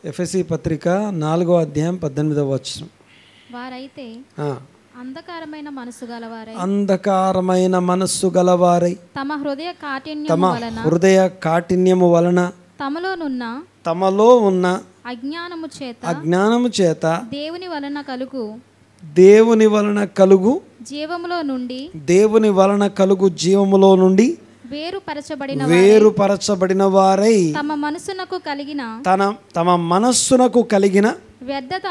ఎఫెసీ పత్రిక 4వ అధ్యాయం 18వ వచనం. వారైతే అంధకారమైన మనస్సు గలవారై తమ హృదయ కాఠిన్యము వలన తమలో ఉన్న అజ్ఞానము చేత దేవుని వలన కలుగు జీవములో నుండి వేరుపరచబడిన వారై తమ మనస్సునకు కలిగిన వ్యర్థత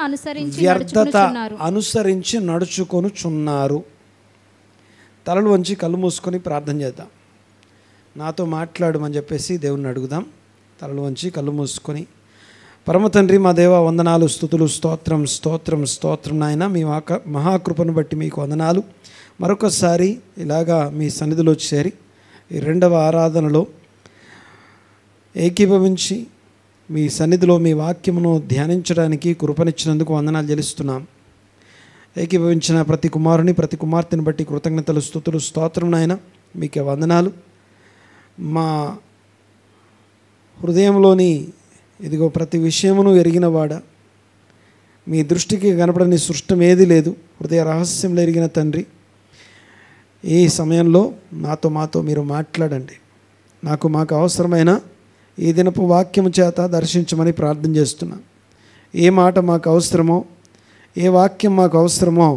అనుసరించి నడుచుకొనుచున్నారు. తలలు వంచి కళ్ళు మూసుకొని ప్రార్థన చేద్దాం. నాతో మాట్లాడమని చెప్పేసి దేవుణ్ణి అడుగుదాం. తలలు వంచి కళ్ళు మూసుకొని, పరమ తండ్రి మా దేవ, వందనాలు, స్తుతులు, స్తోత్రం స్తోత్రం స్తోత్రం నాయన. మీ మహాకృపను బట్టి మీకు వందనాలు. మరొకసారి ఇలాగా మీ సన్నిధిలో చేరి ఈ రెండవ ఆరాధనలో ఏకీభవించి మీ సన్నిధిలో మీ వాక్యమును ధ్యానించడానికి కృపనిచ్చినందుకు వందనాలు చెల్లిస్తున్నాం. ఏకీభవించిన ప్రతి కుమారుని ప్రతి కుమార్తెను బట్టి కృతజ్ఞతలు, స్తుతులు, స్తోత్రం నాయన. మీకే వందనాలు. మా హృదయంలోని ఇదిగో ప్రతి విషయమును ఎరిగినవాడ, మీ దృష్టికి కనపడని సృష్టం ఏది లేదు. హృదయ రహస్యంలో ఎరిగిన తండ్రి, ఈ సమయంలో మాతో మీరు మాట్లాడండి. మాకు అవసరమైన ఈ దినపు వాక్యము చేత దర్శించమని ప్రార్థన చేస్తున్నాం. ఏ మాట మాకు అవసరమో, ఏ వాక్యం మాకు అవసరమో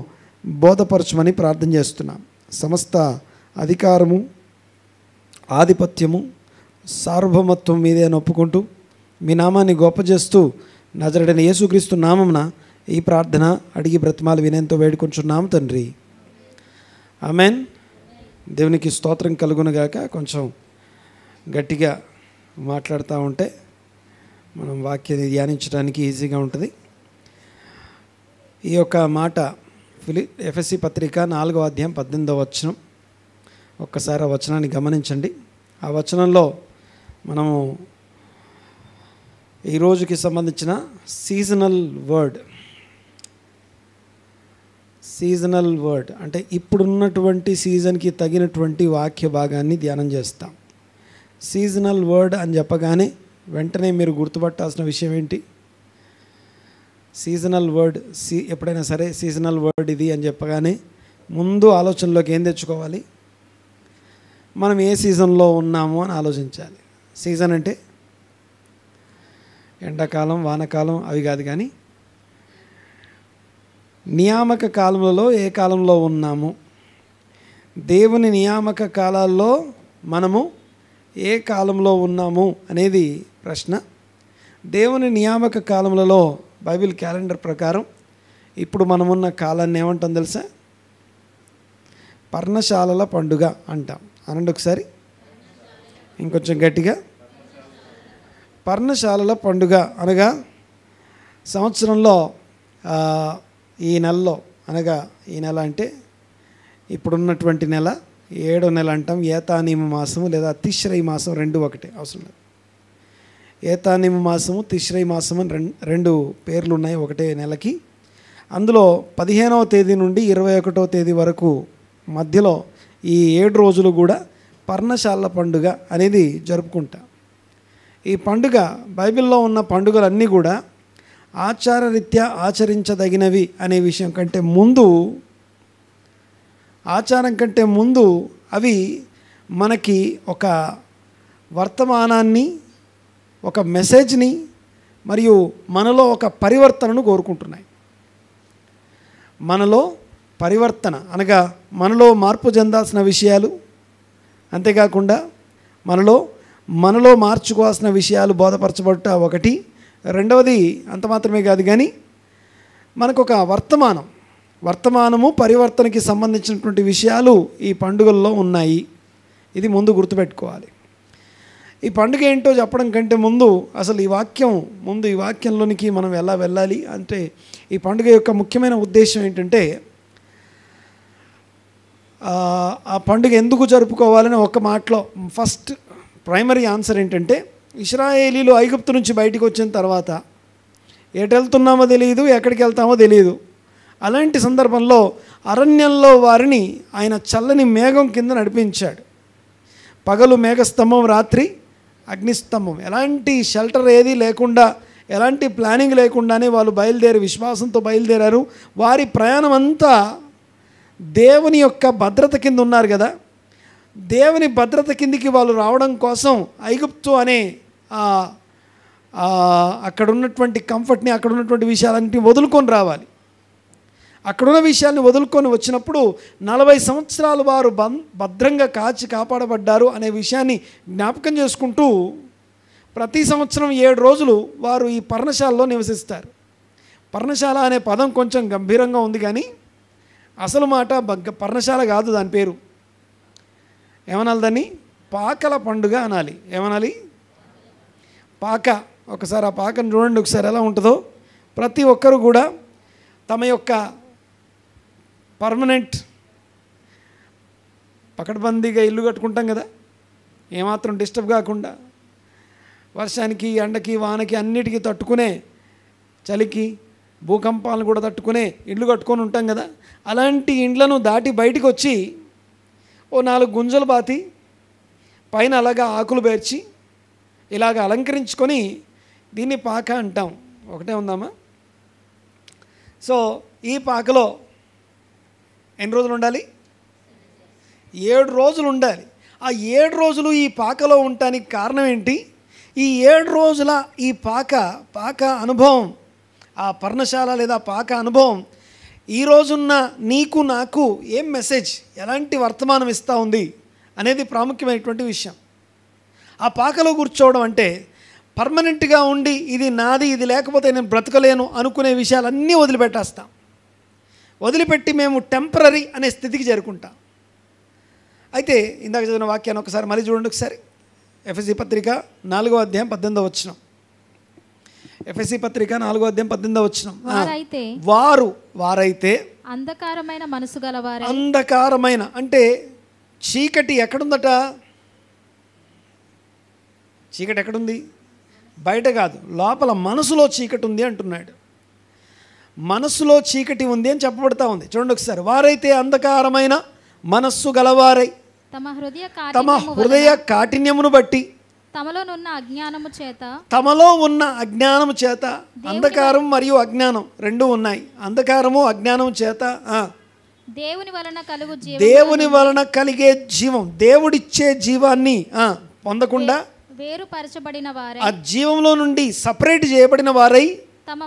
బోధపరచమని ప్రార్థన చేస్తున్నాం. సమస్త అధికారము, ఆధిపత్యము, సార్వభౌమత్వం మీదే ఒప్పుకుంటూ మీ నామాన్ని గొప్ప చేస్తూ నజరేయుడైన యేసుక్రీస్తు నామమున ఈ ప్రార్థన అడిగి బ్రతిమాలు వినయంతో వేడుకొంచున్నాము తండ్రి. ఆమెన్. దేవునికి స్తోత్రం కలుగునుగాక. కొంచెం గట్టిగా మాట్లాడుతూ ఉంటే మనం వాక్యాన్ని ధ్యానించడానికి ఈజీగా ఉంటుంది. ఈ యొక్క మాట ఎఫెసీ పత్రిక 4వ అధ్యాయం 18వ వచనం. ఒక్కసారి ఆ వచనాన్ని గమనించండి. ఆ వచనంలో మనము ఈ రోజుకి సంబంధించిన సీజనల్ వర్డ్ అంటే ఇప్పుడున్నటువంటి సీజన్కి తగినటువంటి వాక్య భాగాన్ని ధ్యానం చేస్తాం. సీజనల్ వర్డ్ అని చెప్పగానే వెంటనే మీరు గుర్తుపట్టాల్సిన విషయం ఏంటి? సీజనల్ వర్డ్ ఎప్పుడైనా సరే సీజనల్ వర్డ్ ఇది అని చెప్పగానే ముందు ఆలోచనలోకి ఏం తెచ్చుకోవాలి? మనం ఏ సీజన్లో ఉన్నాము అని ఆలోచించాలి. సీజన్ అంటే ఎండాకాలం, వానకాలం అవి కాదు, కానీ నియామక కాలంలో ఏ కాలంలో ఉన్నాము, దేవుని నియామక కాలాల్లో మనము ఏ కాలంలో ఉన్నాము అనేది ప్రశ్న. దేవుని నియామక కాలములలో బైబిల్ క్యాలెండర్ ప్రకారం ఇప్పుడు మనమున్న కాలాన్ని ఏమంటాం తెలుసా? పర్ణశాలల పండుగ అంటాం. అనండి ఒకసారి, ఇంకొంచెం గట్టిగా. పర్ణశాలల పండుగ అనగా సంవత్సరంలో ఈ నెలలో, అనగా ఈ నెల అంటే ఇప్పుడున్నటువంటి నెల 7వ నెల అంటాం. ఏతానీము మాసము లేదా తిశ్రై మాసం, రెండు ఒకటే, అవసరం లేదు. ఏతానీము మాసము, తిశ్రై మాసం అని రెండు పేర్లు ఉన్నాయి ఒకటే నెలకి. అందులో 15వ తేదీ నుండి 21వ తేదీ వరకు మధ్యలో ఈ 7 రోజులు కూడా పర్ణశాలల పండుగ అనేది జరుపుకుంటాం. ఈ పండుగ బైబిల్లో ఉన్న పండుగలన్నీ కూడా ఆచారరీత్యా ఆచరించదగినవి అనే విషయం కంటే ముందు, ఆచారం కంటే ముందు అవి మనకి ఒక వర్తమానాన్ని, ఒక మెసేజ్ని మరియు మనలో ఒక పరివర్తనను కోరుకుంటున్నాయి. మనలో పరివర్తన అనగా మనలో మార్పు చెందాల్సిన విషయాలు, అంతేకాకుండా మనలో మార్చుకోవాల్సిన విషయాలు బోధపరచబడట ఒకటి. రెండవది అంత మాత్రమే కాదు, కానీ మనకు ఒక వర్తమానము పరివర్తనకి సంబంధించినటువంటి విషయాలు ఈ పండుగల్లో ఉన్నాయి. ఇది ముందు గుర్తుపెట్టుకోవాలి. ఈ పండుగ ఏంటో చెప్పడం కంటే ముందు అసలు ఈ వాక్యంలోనికి మనం ఎలా వెళ్ళాలి అంటే, ఈ పండుగ యొక్క ముఖ్యమైన ఉద్దేశం ఏంటంటే, ఆ పండుగ ఎందుకు జరుపుకోవాలని ఒక మాటలో ఫస్ట్ ప్రైమరీ ఆన్సర్ ఏంటంటే, ఇశ్రాయేలీలు ఐగుప్తు నుంచి బయటికి వచ్చిన తర్వాత ఎటు వెళ్తున్నామో తెలియదు, ఎక్కడికి వెళ్తామో తెలియదు. అలాంటి సందర్భంలో అరణ్యంలో వారిని ఆయన చల్లని మేఘం కింద నడిపించాడు. పగలు మేఘస్తంభం, రాత్రి అగ్నిస్తంభం. ఎలాంటి షెల్టర్ ఏది లేకుండా, ఎలాంటి ప్లానింగ్ లేకుండానే వాళ్ళు విశ్వాసంతో బయలుదేరారు. వారి ప్రయాణం అంతా దేవుని యొక్క భద్రత కింద ఉన్నారు కదా. దేవుని భద్రత కిందికి వాళ్ళు రావడం కోసం ఐగుప్తు అనే అక్కడ ఉన్నటువంటి కంఫర్ట్ని, అక్కడ ఉన్నటువంటి విషయాలన్నింటినీ వదులుకొని రావాలి. అక్కడున్న విషయాన్ని వదులుకొని వచ్చినప్పుడు 40 సంవత్సరాలు వారు భద్రంగా కాపాడబడ్డారు అనే విషయాన్ని జ్ఞాపకం చేసుకుంటూ ప్రతి సంవత్సరం 7 రోజులు వారు ఈ పర్ణశాలలో నివసిస్తారు. పర్ణశాల అనే పదం కొంచెం గంభీరంగా ఉంది, కానీ అసలు మాట పర్ణశాల కాదు. దాని పేరు ఏమనాలి? దాన్ని పాకల పండుగ అనాలి. ఏమనాలి? పాక. ఒకసారి ఆ పాకను చూడండి ఒకసారి ఎలా ఉంటుందో. ప్రతి ఒక్కరు కూడా తమ యొక్క పర్మనెంట్ పకడ్బందీగా ఇల్లు కట్టుకుంటాం కదా, ఏమాత్రం డిస్టర్బ్ కాకుండా, వర్షానికి, ఎండకి, వానకి అన్నిటికీ తట్టుకునే, చలికి, భూకంపాలను కూడా తట్టుకునే ఇళ్ళు కట్టుకొని ఉంటాం కదా. అలాంటి ఇండ్లను దాటి బయటికి వచ్చి ఓ 4 గుంజలు బాతి పైన అలాగా ఆకులు పేర్చి ఇలాగ అలంకరించుకొని దీన్ని పాక అంటాం. ఒకటే ఉందామా? సో ఈ పాకలో ఎన్ని రోజులు ఉండాలి? 7 రోజులు ఉండాలి. ఆ 7 రోజులు ఈ పాకలో ఉండటానికి కారణం ఏంటి? ఈ 7 రోజుల ఈ పాక అనుభవం, ఆ పర్ణశాల లేదా పాక అనుభవం ఈ రోజున్న నీకు నాకు ఏం మెసేజ్, ఎలాంటి వర్తమానం ఇస్తూ ఉంది అనేది ప్రాముఖ్యమైనటువంటి విషయం. ఆ పాకలో కూర్చోవడం అంటే పర్మనెంట్గా ఉండి ఇది నాది, ఇది లేకపోతే నేను బ్రతకలేను అనుకునే విషయాలన్నీ వదిలిపెట్టేస్తాం. వదిలిపెట్టి మేము టెంపరరీ అనే స్థితికి చేరుకుంటాం. అయితే ఇందాక చదివిన వాక్యాన్ని ఒకసారి మళ్ళీ చూడండి. ఒకసారి ఎఫెసీ పత్రిక 4వ అధ్యాయం 18వ వచనం. ఎఫెసీ పత్రిక 4వ అధ్యాయం 18వ వచనం. వారైతే అంధకారమైన మనసు గలవారై. అంధకారమైన అంటే చీకటి ఎక్కడుందట? చీకటి ఎక్కడుంది? బయట కాదు, లోపల మనసులో చీకటి ఉంది అంటున్నాడు. మనస్సులో చీకటి ఉంది అని చెప్పబడతా ఉంది. చూడండి ఒకసారి. వారైతే అంధకారమైన మనస్సు గలవారై తమ హృదయ కాఠిన్యమును బట్టి తమలో ఉన్న అజ్ఞానము చేత, అంధకారం మరియు అజ్ఞానం రెండు ఉన్నాయి. అంధకారము అజ్ఞానం చేత దేవుని వలన కలిగే జీవం, దేవుడిచ్చే జీవాన్ని పొందకుండా ఆ జీవంలో నుండి సపరేట్ చేయబడిన వారై తమ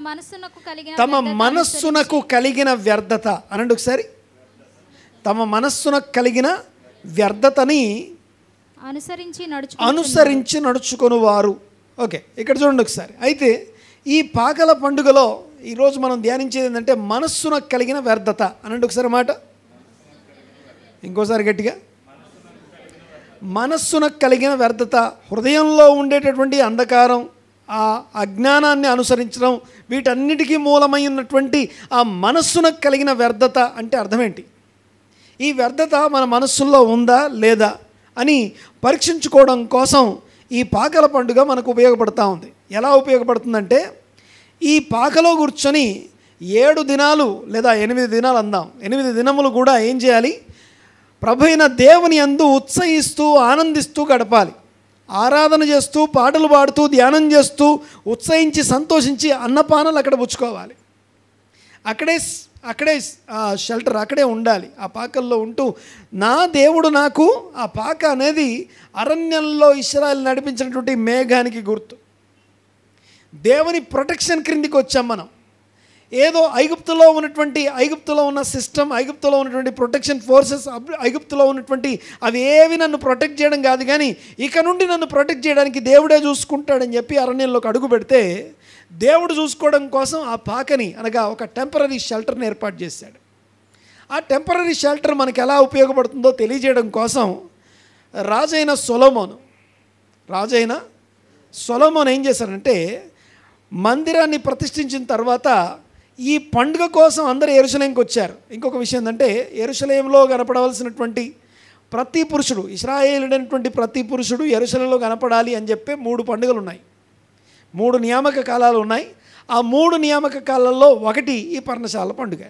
మనస్సునకు కలిగిన వ్యర్థత అనండి ఒకసారి. తమ మనస్సునకు కలిగిన వ్యర్థతని అనుసరించి నడుచుకొని వారు. ఓకే, ఇక్కడ చూడండి ఒకసారి. అయితే ఈ పాకల పండుగలో ఈరోజు మనం ధ్యానించేది ఏంటంటే మనస్సునకు కలిగిన వ్యర్థత అనండి ఒకసారి మాట. ఇంకోసారి గట్టిగా. మనస్సునకు కలిగిన వ్యర్థత, హృదయంలో ఉండేటటువంటి అంధకారం, ఆ అజ్ఞానాన్ని అనుసరించడం, వీటన్నిటికీ మూలమై ఉన్నటువంటి ఆ మనస్సునకు కలిగిన వ్యర్థత అంటే అర్థం ఏంటి? ఈ వ్యర్థత మన మనస్సుల్లో ఉందా లేదా అని పరీక్షించుకోవడం కోసం ఈ పాకల పండుగ మనకు ఉపయోగపడుతూ ఉంది. ఎలా ఉపయోగపడుతుందంటే ఈ పాకలో కూర్చొని 7 దినాలు లేదా 8 దినాలు అందాం, 8 దినములు కూడా ఏం చేయాలి? ప్రభు అయిన దేవుని యందు ఉత్సహిస్తూ ఆనందిస్తూ గడపాలి. ఆరాధన చేస్తూ, పాటలు పాడుతూ, ధ్యానం చేస్తూ, ఉత్సహించి సంతోషించి అన్నపానాలు అక్కడ పుచ్చుకోవాలి. అక్కడే షెల్టర్, అక్కడే ఉండాలి. ఆ పాకల్లో ఉంటూ నా దేవుడు నాకు, ఆ పాక అనేది అరణ్యంలో ఇశ్రాయేలు నడిపించినటువంటి మేఘానికి గుర్తు. దేవుని ప్రొటెక్షన్ క్రిందికి వచ్చాం మనం. ఏదో ఐగుప్తులో ఉన్న సిస్టమ్, ఐగుప్తులో ఉన్నటువంటి ప్రొటెక్షన్ ఫోర్సెస్, ఐగుప్తులో ఉన్నటువంటి అవి ఏవి నన్ను ప్రొటెక్ట్ చేయడం కాదు, కానీ ఇక నుండి నన్ను ప్రొటెక్ట్ చేయడానికి దేవుడే చూసుకుంటాడని చెప్పి అరణ్యంలోకి అడుగు పెడితే దేవుడు చూసుకోవడం కోసం ఆ పాకని అనగా ఒక టెంపరరీ షెల్టర్ని ఏర్పాటు చేశాడు. ఆ టెంపరరీ షెల్టర్ మనకు ఎలా ఉపయోగపడుతుందో తెలియజేయడం కోసం రాజైన సొలొమోన్ ఏం చేశారంటే మందిరాన్ని ప్రతిష్ఠించిన తర్వాత ఈ పండుగ కోసం అందరూ యెరూషలేంకి వచ్చారు. ఇంకొక విషయం ఏంటంటే యెరూషలేంలో కనపడవలసినటువంటి ప్రతి పురుషుడు, ఇశ్రాయేలుడైనటువంటి ప్రతి పురుషుడు యెరూషలేంలో కనపడాలి అని చెప్పి 3 పండుగలు ఉన్నాయి, 3 నియామక కాలాలు ఉన్నాయి. ఆ 3 నియామక కాలాల్లో ఒకటి ఈ పర్ణశాల పండుగ.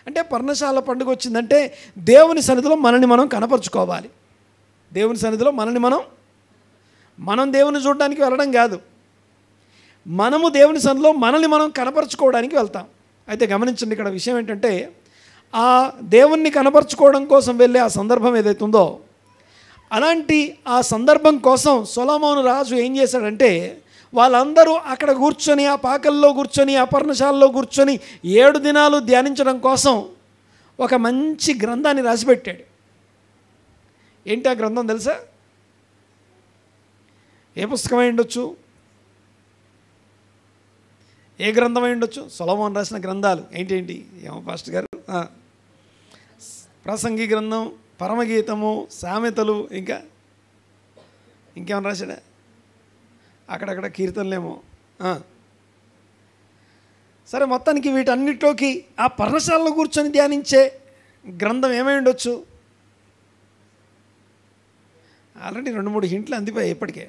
అంటే పర్ణశాల పండుగ వచ్చిందంటే దేవుని సన్నిధిలో మనల్ని మనం కనపరుచుకోవాలి. దేవుని సన్నిధిలో మనం దేవుని చూడడానికి వెళ్ళడం కాదు, మనము దేవుని సన్నిధిలో మనల్ని మనం కనపరుచుకోవడానికి వెళ్తాం. అయితే గమనించండి, ఇక్కడ విషయం ఏంటంటే ఆ దేవుణ్ణి కనపరుచుకోవడం కోసం వెళ్ళే ఆ సందర్భం ఏదైతే ఉందో, అలాంటి ఆ సందర్భం కోసం సొలొమోను రాజు ఏం చేశాడంటే, వాళ్ళందరూ అక్కడ కూర్చొని ఆ పాకల్లో కూర్చొని ఆ పర్ణశాలలో కూర్చొని 7 దినాలు ధ్యానించడం కోసం ఒక మంచి గ్రంథాన్ని రాసిపెట్టాడు. ఏంటి ఆ గ్రంథం తెలుసా? ఏ పుస్తకమై ఉండొచ్చు? ఏ గ్రంథమై ఉండొచ్చు? సొలొమోను రాసిన గ్రంథాలు ఏంటి? ఏమో పాస్టర్ గారు? ప్రసంగి గ్రంథం, పరమగీతము, సామెతలు, ఇంకేమైనా రాశాడా? అక్కడక్కడ కీర్తనలేమో. సరే, మొత్తానికి వీటన్నిటిలోకి ఆ పర్ణశాలలో కూర్చొని ధ్యానించే గ్రంథం ఏమై ఉండొచ్చు? ఆల్రెడీ 2-3 హింట్లు అందిపోయాయి ఇప్పటికే.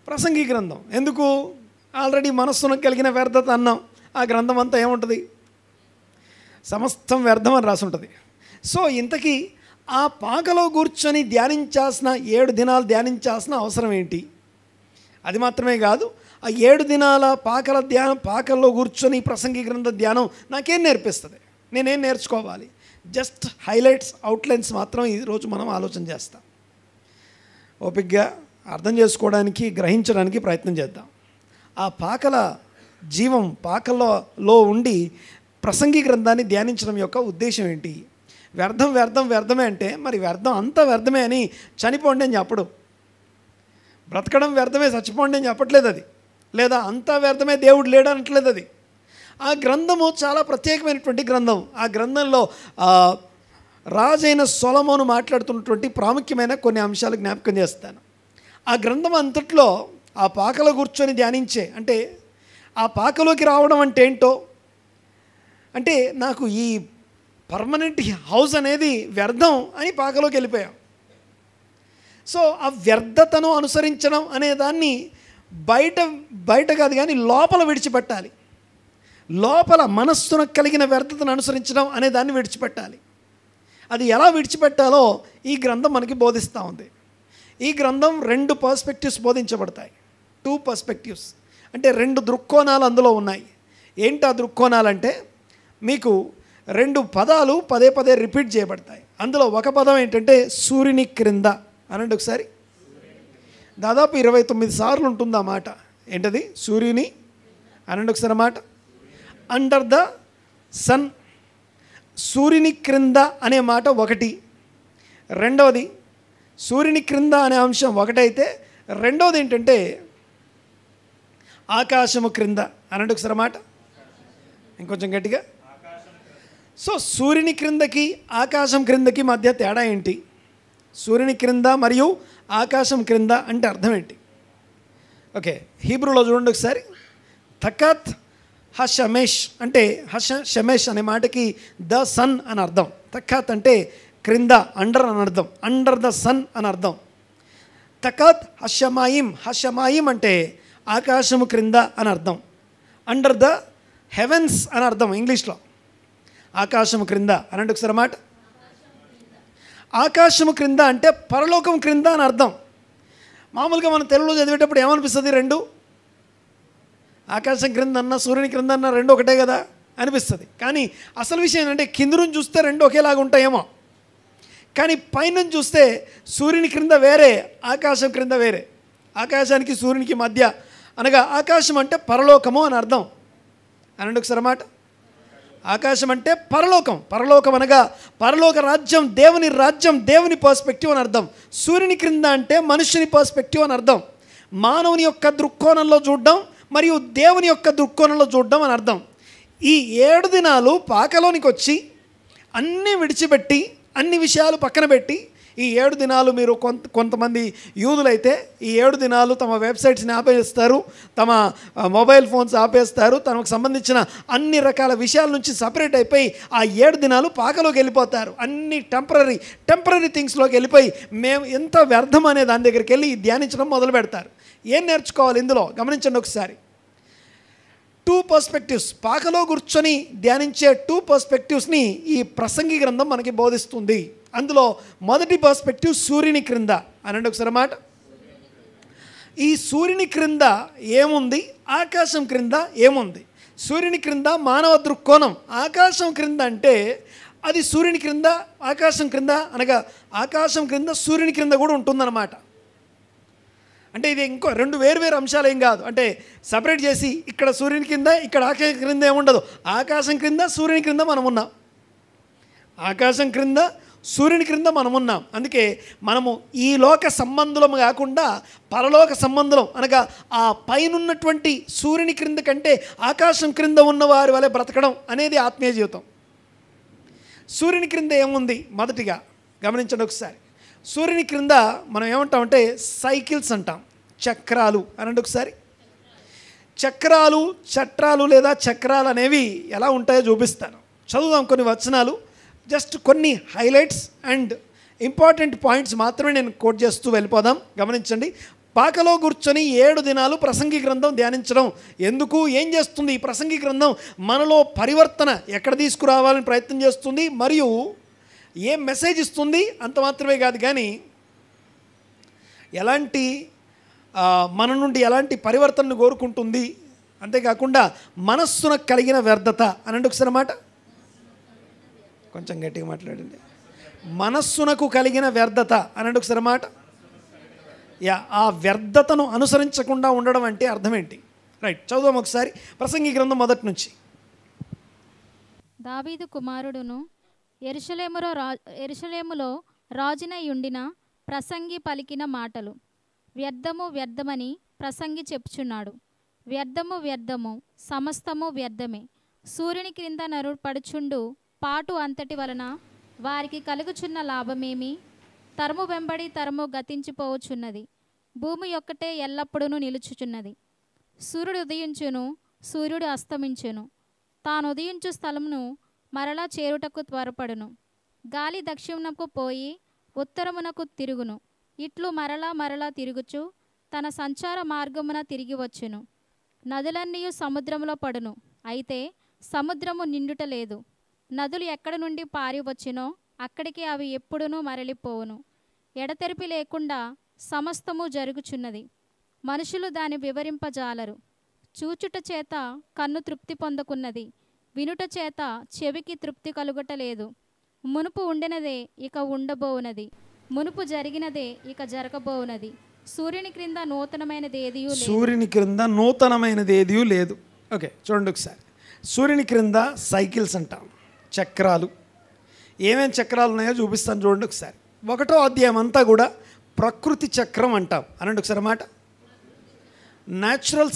ప్రసంగి గ్రంథం. ఎందుకు? ఆల్రెడీ మనస్సును కలిగిన వ్యర్థత అన్నాం. ఆ గ్రంథం అంతా ఏముంటుంది? సమస్తం వ్యర్థం అని రాసి ఉంటుంది. సో ఇంతకీ ఆ పాకలో కూర్చొని ధ్యానించాల్సిన 7 దినాలు ధ్యానించాల్సిన అవసరం ఏంటి? అది మాత్రమే కాదు, ఆ 7 దినాల పాకల్లో కూర్చొని ప్రసంగి గ్రంథ ధ్యానం నాకేం నేర్పిస్తుంది? నేనేం నేర్చుకోవాలి? జస్ట్ హైలైట్స్, అవుట్లైన్స్ మాత్రం ఈరోజు మనం ఆలోచన చేస్తాం. ఓపికగా అర్థం చేసుకోవడానికి, గ్రహించడానికి ప్రయత్నం చేద్దాం. ఆ పాకల జీవం పాకల్లో ఉండి ప్రసంగి గ్రంథాన్ని ధ్యానించడం యొక్క ఉద్దేశం ఏంటి? వ్యర్థమే అంటే మరి వ్యర్థం అంతా వ్యర్థమే అని చనిపోండి అని చెప్పడు. బ్రతకడం వ్యర్థమే, చచ్చిపోండి అని చెప్పట్లేదు అది. లేదా అంతా వ్యర్థమే, దేవుడు లేడు అనట్లేదు అది. ఆ గ్రంథము చాలా ప్రత్యేకమైనటువంటి గ్రంథం. ఆ గ్రంథంలో రాజైన సొలొమోను మాట్లాడుతున్నటువంటి ప్రాముఖ్యమైన కొన్ని అంశాలు జ్ఞాపకం చేస్తాను. ఆ గ్రంథం అంతట్లో ఆ పాకలో కూర్చొని ధ్యానించే, అంటే ఆ పాకలోకి రావడం అంటే ఏంటో, అంటే నాకు ఈ పర్మనెంట్ హౌస్ అనేది వ్యర్థం అని పాకలోకి వెళ్ళిపోయాం. సో ఆ వ్యర్థతను అనుసరించడం అనే దాన్ని బయట కాదు కానీ లోపల విడిచిపెట్టాలి. లోపల మనస్సును కలిగిన వ్యర్థతను అనుసరించడం అనే దాన్ని విడిచిపెట్టాలి. అది ఎలా విడిచిపెట్టాలో ఈ గ్రంథం మనకి బోధిస్తూ ఉంది. ఈ గ్రంథం 2 పర్స్పెక్టివ్స్ బోధించబడతాయి. 2 పర్స్పెక్టివ్స్ అంటే 2 దృక్కోణాలు అందులో ఉన్నాయి. ఏంటి ఆ దృక్కోణాలంటే, మీకు 2 పదాలు పదే రిపీట్ చేయబడతాయి. అందులో ఒక పదం ఏంటంటే సూర్యుని క్రింద అనండి ఒకసారి. దాదాపు 29 సార్లు ఉంటుంది ఆ మాట. ఏంటది? సూర్యుని అనండి ఒకసారి మాట. Under the sun. సూర్యుని క్రింద అనే మాట ఒకటి. రెండవది సూర్యుని క్రింద అనే అంశం ఒకటైతే, రెండవది ఏంటంటే ఆకాశము క్రింద అనండి ఒకసారి మాట. ఇంకొంచెం గట్టిగా. సో సూర్యుని క్రిందకి ఆకాశం క్రిందకి మధ్య తేడా ఏంటి? సూర్యుని క్రింద మరియు ఆకాశం క్రింద అంటే అర్థం ఏంటి? ఓకే, హీబ్రూలో చూడండి ఒకసారి. తకత్ హషమేష్ అంటే షమేష్ అనే మాటకి ద సన్ అని అర్థం. తకత్ అంటే క్రింద, అండర్ అని అర్థం. అండర్ ద సన్ అని అర్థం. తకత్ హషమాయిం అంటే ఆకాశము క్రింద అని అర్థం. అండర్ ద హెవెన్స్ అని అర్థం ఇంగ్లీష్లో. ఆకాశము క్రింద అనండి ఒకసారి మాట. ఆకాశము క్రింద అంటే పరలోకం క్రింద అని అర్థం. మామూలుగా మనం తెలుగులో చదివేటప్పుడు ఏమనిపిస్తుంది? 2 ఆకాశం క్రింద అన్న సూర్యుని క్రింద అన్న 2 ఒకటే కదా అనిపిస్తుంది. కానీ అసలు విషయం ఏంటంటే కింద నుంచి చూస్తే 2 ఒకేలాగా ఉంటాయేమో, కానీ పైనుంచి చూస్తే సూర్యుని క్రింద వేరే, ఆకాశం క్రింద వేరే. ఆకాశానికి సూర్యునికి మధ్య అనగా ఆకాశం అంటే పరలోకము అని అర్థం. అనండి ఒకసారి మాట. ఆకాశం అంటే పరలోకం. పరలోకం అనగా పరలోక రాజ్యం, దేవుని రాజ్యం, దేవుని పర్స్పెక్టివ్ అని అర్థం. సూర్యుని క్రింద అంటే మనుషుని పర్స్పెక్టివ్ అని అర్థం. మానవుని యొక్క దృక్కోణంలో చూడడం మరియు దేవుని యొక్క దృక్కోణంలో చూడడం అని అర్థం. ఈ 7 దినాలు పాకలోనికి వచ్చి అన్నీ విడిచిపెట్టి, అన్ని విషయాలు పక్కన పెట్టి, ఈ 7 దినాలు మీరు కొంతమంది యూదులైతే ఈ 7 దినాలు తమ వెబ్సైట్స్ని ఆపేస్తారు, తమ మొబైల్ ఫోన్స్ ఆపేస్తారు, తమకు సంబంధించిన అన్ని రకాల విషయాల నుంచి సపరేట్ అయిపోయి ఆ 7 దినాలు పాకలోకి వెళ్ళిపోతారు. అన్ని టెంపరీ థింగ్స్లోకి వెళ్ళిపోయి మేము ఎంత వ్యర్థం అనే దాని దగ్గరికి వెళ్ళి ధ్యానించడం మొదలు పెడతారు. ఏం నేర్చుకోవాలి ఇందులో గమనించండి ఒకసారి. 2 పర్స్పెక్టివ్స్, పాకలో కూర్చొని ధ్యానించే 2 పర్స్పెక్టివ్స్ని ఈ ప్రసంగి గ్రంథం మనకి బోధిస్తుంది. అందులో మొదటి పర్స్పెక్టివ్ సూర్యుని క్రింద అనండి ఒకసారి మాట. ఈ సూర్యుని క్రింద ఏముంది, ఆకాశం క్రింద ఏముంది? సూర్యుని క్రింద మానవ దృక్కోణం, ఆకాశం క్రింద అంటే అది సూర్యుని క్రింద ఆకాశం క్రింద అనగా ఆకాశం క్రింద సూర్యుని క్రింద కూడా ఉంటుందన్నమాట. అంటే ఇది ఇంకో రెండు వేరు అంశాలు ఏం కాదు. అంటే సపరేట్ చేసి ఇక్కడ సూర్యుని కింద ఇక్కడ ఆకాశం క్రింద ఏముండదు. ఆకాశం క్రింద సూర్యుని క్రింద మనం ఉన్నాం, ఆకాశం క్రింద సూర్యుని క్రింద మనం ఉన్నాం. అందుకే మనము ఈ లోక సంబంధులం కాకుండా పరలోక సంబంధులం అనగా ఆ పైనున్నటువంటి సూర్యుని క్రింద కంటే ఆకాశం క్రింద ఉన్నవారి వలె బ్రతకడం అనేది ఆత్మీయ జీవితం. సూర్యుని క్రింద ఏముంది? మొదటిగా గమనించండి ఒకసారి. సూర్యుని క్రింద మనం ఏమంటామంటే సైకిల్స్ అంటాం, చక్రాలు అనండి ఒకసారి. చక్రాలు, చట్రాలు లేదా చక్రాలు అనేవి ఎలా ఉంటాయో చూపిస్తాను. చదువుదాం కొన్ని వచనాలు, జస్ట్ కొన్ని హైలైట్స్ అండ్ ఇంపార్టెంట్ పాయింట్స్ మాత్రమే నేను కోట్ చేస్తూ వెళ్ళిపోదాం. గమనించండి. పాకలో కూర్చొని 7 దినాలు ప్రసంగి గ్రంథం ధ్యానించడం ఎందుకు, ఏం చేస్తుంది ఈ ప్రసంగి గ్రంథం? మనలో పరివర్తన ఎక్కడ తీసుకురావాలని ప్రయత్నం చేస్తుంది, మరియు ఏం మెసేజ్ ఇస్తుంది అంత మాత్రమే కాదు, కానీ ఎలాంటి మన నుండి ఎలాంటి పరివర్తనను కోరుకుంటుంది. అంతేకాకుండా మనస్సునకు కలిగిన వ్యర్థత అనండి ఒకసారి మాట, కొంచెం గట్టిగా మాట్లాడండి. మనస్సునకు కలిగిన వ్యర్థత అనండి ఒకసారి మాట. ఆ వ్యర్థతను అనుసరించకుండా ఉండడం అంటే అర్థం ఏంటి? రైట్, చదువుదాం ఒకసారి ప్రసంగి గ్రంథం మొదటి నుంచి. దావీదు కుమారుడును యెరూషలేములో రాజునై ఉండిన ప్రసంగి పలికిన మాటలు. వ్యర్థము వ్యర్థమని ప్రసంగి చెప్పుచున్నాడు. వ్యర్థము వ్యర్థము, సమస్తము వ్యర్థమే. సూర్యుని క్రింద నరుడు పడుచుండు పాటు అంతటి వలన వారికి కలుగుచున్న లాభమేమి? తరము వెంబడి తరము గతించిపోవచున్నది, భూమి ఒక్కటే ఎల్లప్పుడూ నిలుచుచున్నది. సూర్యుడు ఉదయించును, సూర్యుడు అస్తమించును, తాను ఉదయించు స్థలమును మరలా చేరుటకు త్వరపడును. గాలి దక్షిణమునకు పోయి ఉత్తరమునకు తిరుగును, ఇట్లు మరలా తిరుగుచు తన సంచార మార్గమున తిరిగి వచ్చును. నదులన్నీ సముద్రములో పడును, అయితే సముద్రము నిండుట లేదు. నదులు ఎక్కడి నుండి పారి వచ్చినో అక్కడికి అవి ఎప్పుడునూ మరలిపోవును. ఎడతెరిపి లేకుండా సమస్తము జరుగుచున్నది, మనుషులు దాని వివరింపజాలరు. చూచుట చేత కన్ను తృప్తి పొందుకున్నది, వినుట చేత చెవికి తృప్తి కలుగటలేదు. మునుపు ఉండినదే ఇక ఉండబోవునది, మునుపు జరిగినదే ఇక జరగబోవునది. సూర్యుని క్రింద నూతనమైనది ఏదియూ లేదు. ఓకే, చూడండి ఒకసారి. సూర్యుని క్రింద సైకిల్స్ అంటాం, చక్రాలు. ఏమేమి చక్రాలు ఉన్నాయో చూపిస్తాను చూడండి ఒకసారి. 1వ అధ్యాయం అంతా కూడా ప్రకృతి చక్రం అంటాం అనండి ఒకసారి మాట. న్యాచురల్